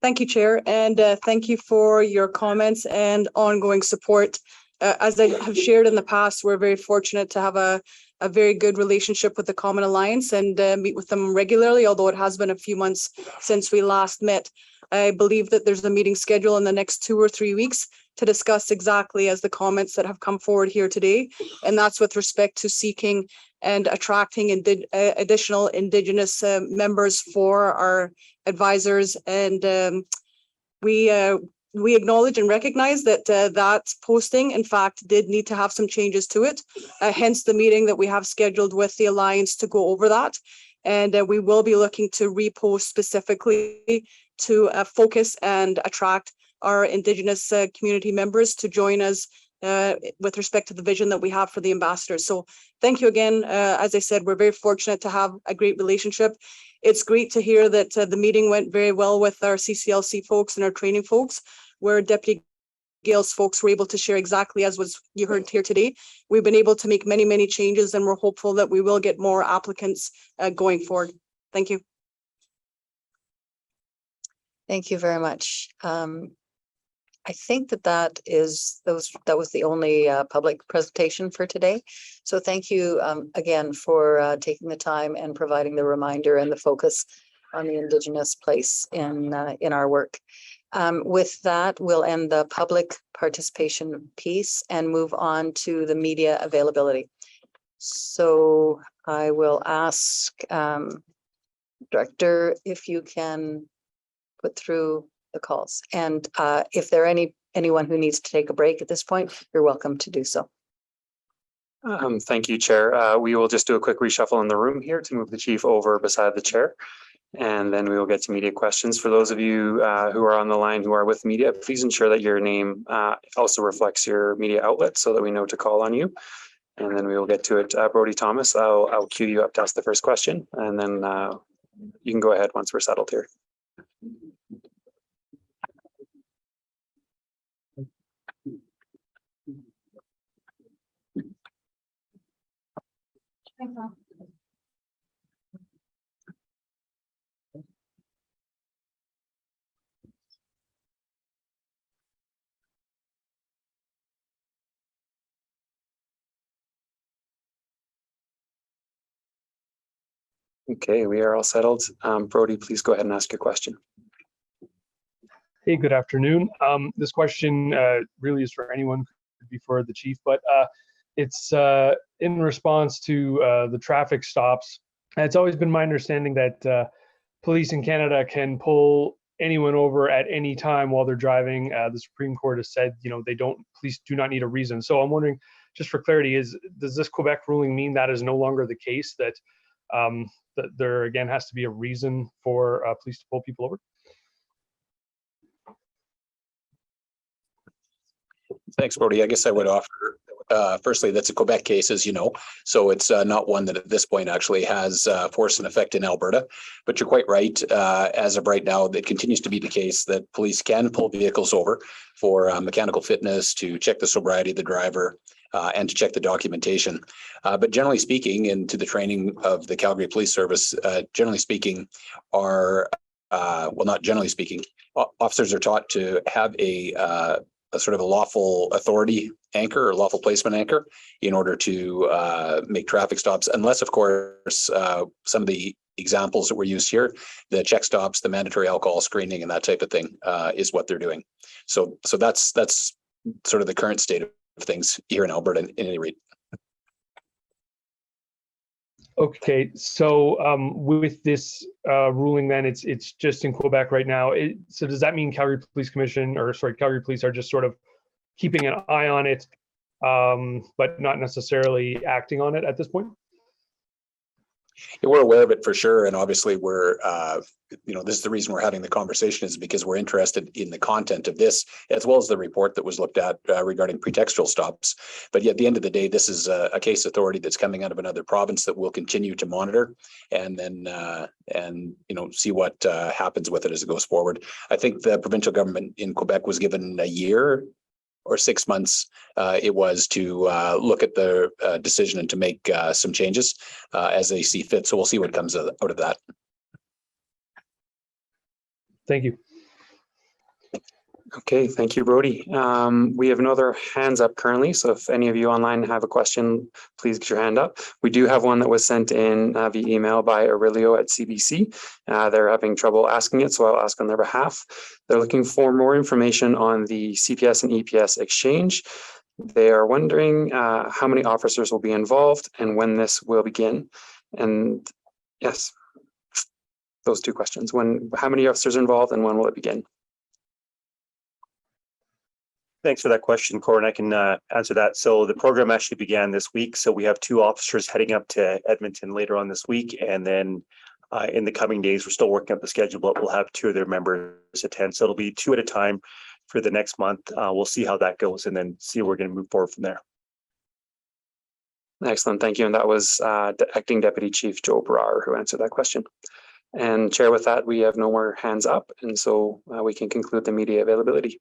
Thank you, Chair, and thank you for your comments and ongoing support. As I have shared in the past, we're very fortunate to have a very good relationship with the Common Alliance and meet with them regularly, although it has been a few months since we last met. I believe that there's a meeting scheduled in the next 2 or 3 weeks to discuss exactly as the comments that have come forward here today, and that's with respect to seeking and attracting additional Indigenous members for our advisors. And we acknowledge and recognize that that posting, in fact, did need to have some changes to it, hence the meeting that we have scheduled with the Alliance to go over that. And we will be looking to repost specifically to focus and attract our Indigenous community members to join us with respect to the vision that we have for the ambassadors. So thank you again. As I said, we're very fortunate to have a great relationship. It's great to hear that the meeting went very well with our CCLC folks and our training folks, where Deputy Gale's folks were able to share exactly as was you heard here today. We've been able to make many, many changes, and we're hopeful that we will get more applicants going forward. Thank you. Thank you very much. I think that was the only public presentation for today. So thank you again for taking the time and providing the reminder and the focus on the Indigenous place in our work. With that, we'll end the public participation piece and move on to the media availability. So I will ask Director if you can put through the calls. And if there are anyone who needs to take a break at this point, you're welcome to do so. Thank you, Chair. We will just do a quick reshuffle in the room here to move the chief over beside the chair. And then we will get to media questions. For those of you who are on the line who are with media, please ensure that your name also reflects your media outlet so that we know to call on you. And then we will get to it. Brody Thomas, I'll cue you up to ask the first question, and then you can go ahead once we're settled here. Okay, we are all settled. Brody, please go ahead and ask your question. Hey, good afternoon. This question really is for anyone, could be for the chief, but it's in response to the traffic stops. It's always been my understanding that police in Canada can pull anyone over at any time while they're driving. The Supreme Court has said, police do not need a reason. So I'm wondering, just for clarity, does this Quebec ruling mean that is no longer the case, that that there again has to be a reason for police to pull people over? Thanks, Brody. I guess I would offer, firstly, that's a Quebec case, as you know, so it's not one that at this point actually has force and effect in Alberta. But you're quite right. As of right now, it continues to be the case that police can pull vehicles over for mechanical fitness, to check the sobriety of the driver, and to check the documentation. But generally speaking, and to the training of the Calgary Police Service, generally speaking, not generally speaking, officers are taught to have a sort of a lawful authority anchor or lawful placement anchor in order to make traffic stops, unless, of course, some of the examples that were used here, the check stops, the mandatory alcohol screening, and that type of thing is what they're doing. So that's sort of the current state of things here in Alberta, in any rate. Okay, so with this ruling, then it's just in Quebec right now. So does that mean Calgary Police are just sort of keeping an eye on it, but not necessarily acting on it at this point? Yeah, we're aware of it for sure, and obviously we're, this is the reason we're having the conversation is because we're interested in the content of this, as well as the report that was looked at regarding pretextual stops. But yet, at the end of the day, this is a case authority that's coming out of another province that we'll continue to monitor, and then see what happens with it as it goes forward. I think the provincial government in Quebec was given a year or 6 months it was to look at the decision and to make some changes as they see fit. So we'll see what comes out of that. Thank you. Okay, thank you, Brody. We have no other hands up currently, so if any of you online have a question, please get your hand up. We do have one that was sent in via email by Aurelio at CBC. They're having trouble asking it, so I'll ask on their behalf. They're looking for more information on the CPS and EPS exchange. They are wondering how many officers will be involved and when this will begin. And yes, those two questions. How many officers are involved and when will it begin? Thanks for that question, Corin. I can answer that. So the program actually began this week. So we have 2 officers heading up to Edmonton later on this week. And then in the coming days, we're still working up the schedule, but we'll have 2 of their members attend. So it'll be 2 at a time for the next month. We'll see how that goes and then see we're going to move forward from there. Excellent, thank you. And that was Acting Deputy Chief Joe Brar who answered that question. And Chair, with that, we have no more hands up. And so we can conclude the media availability.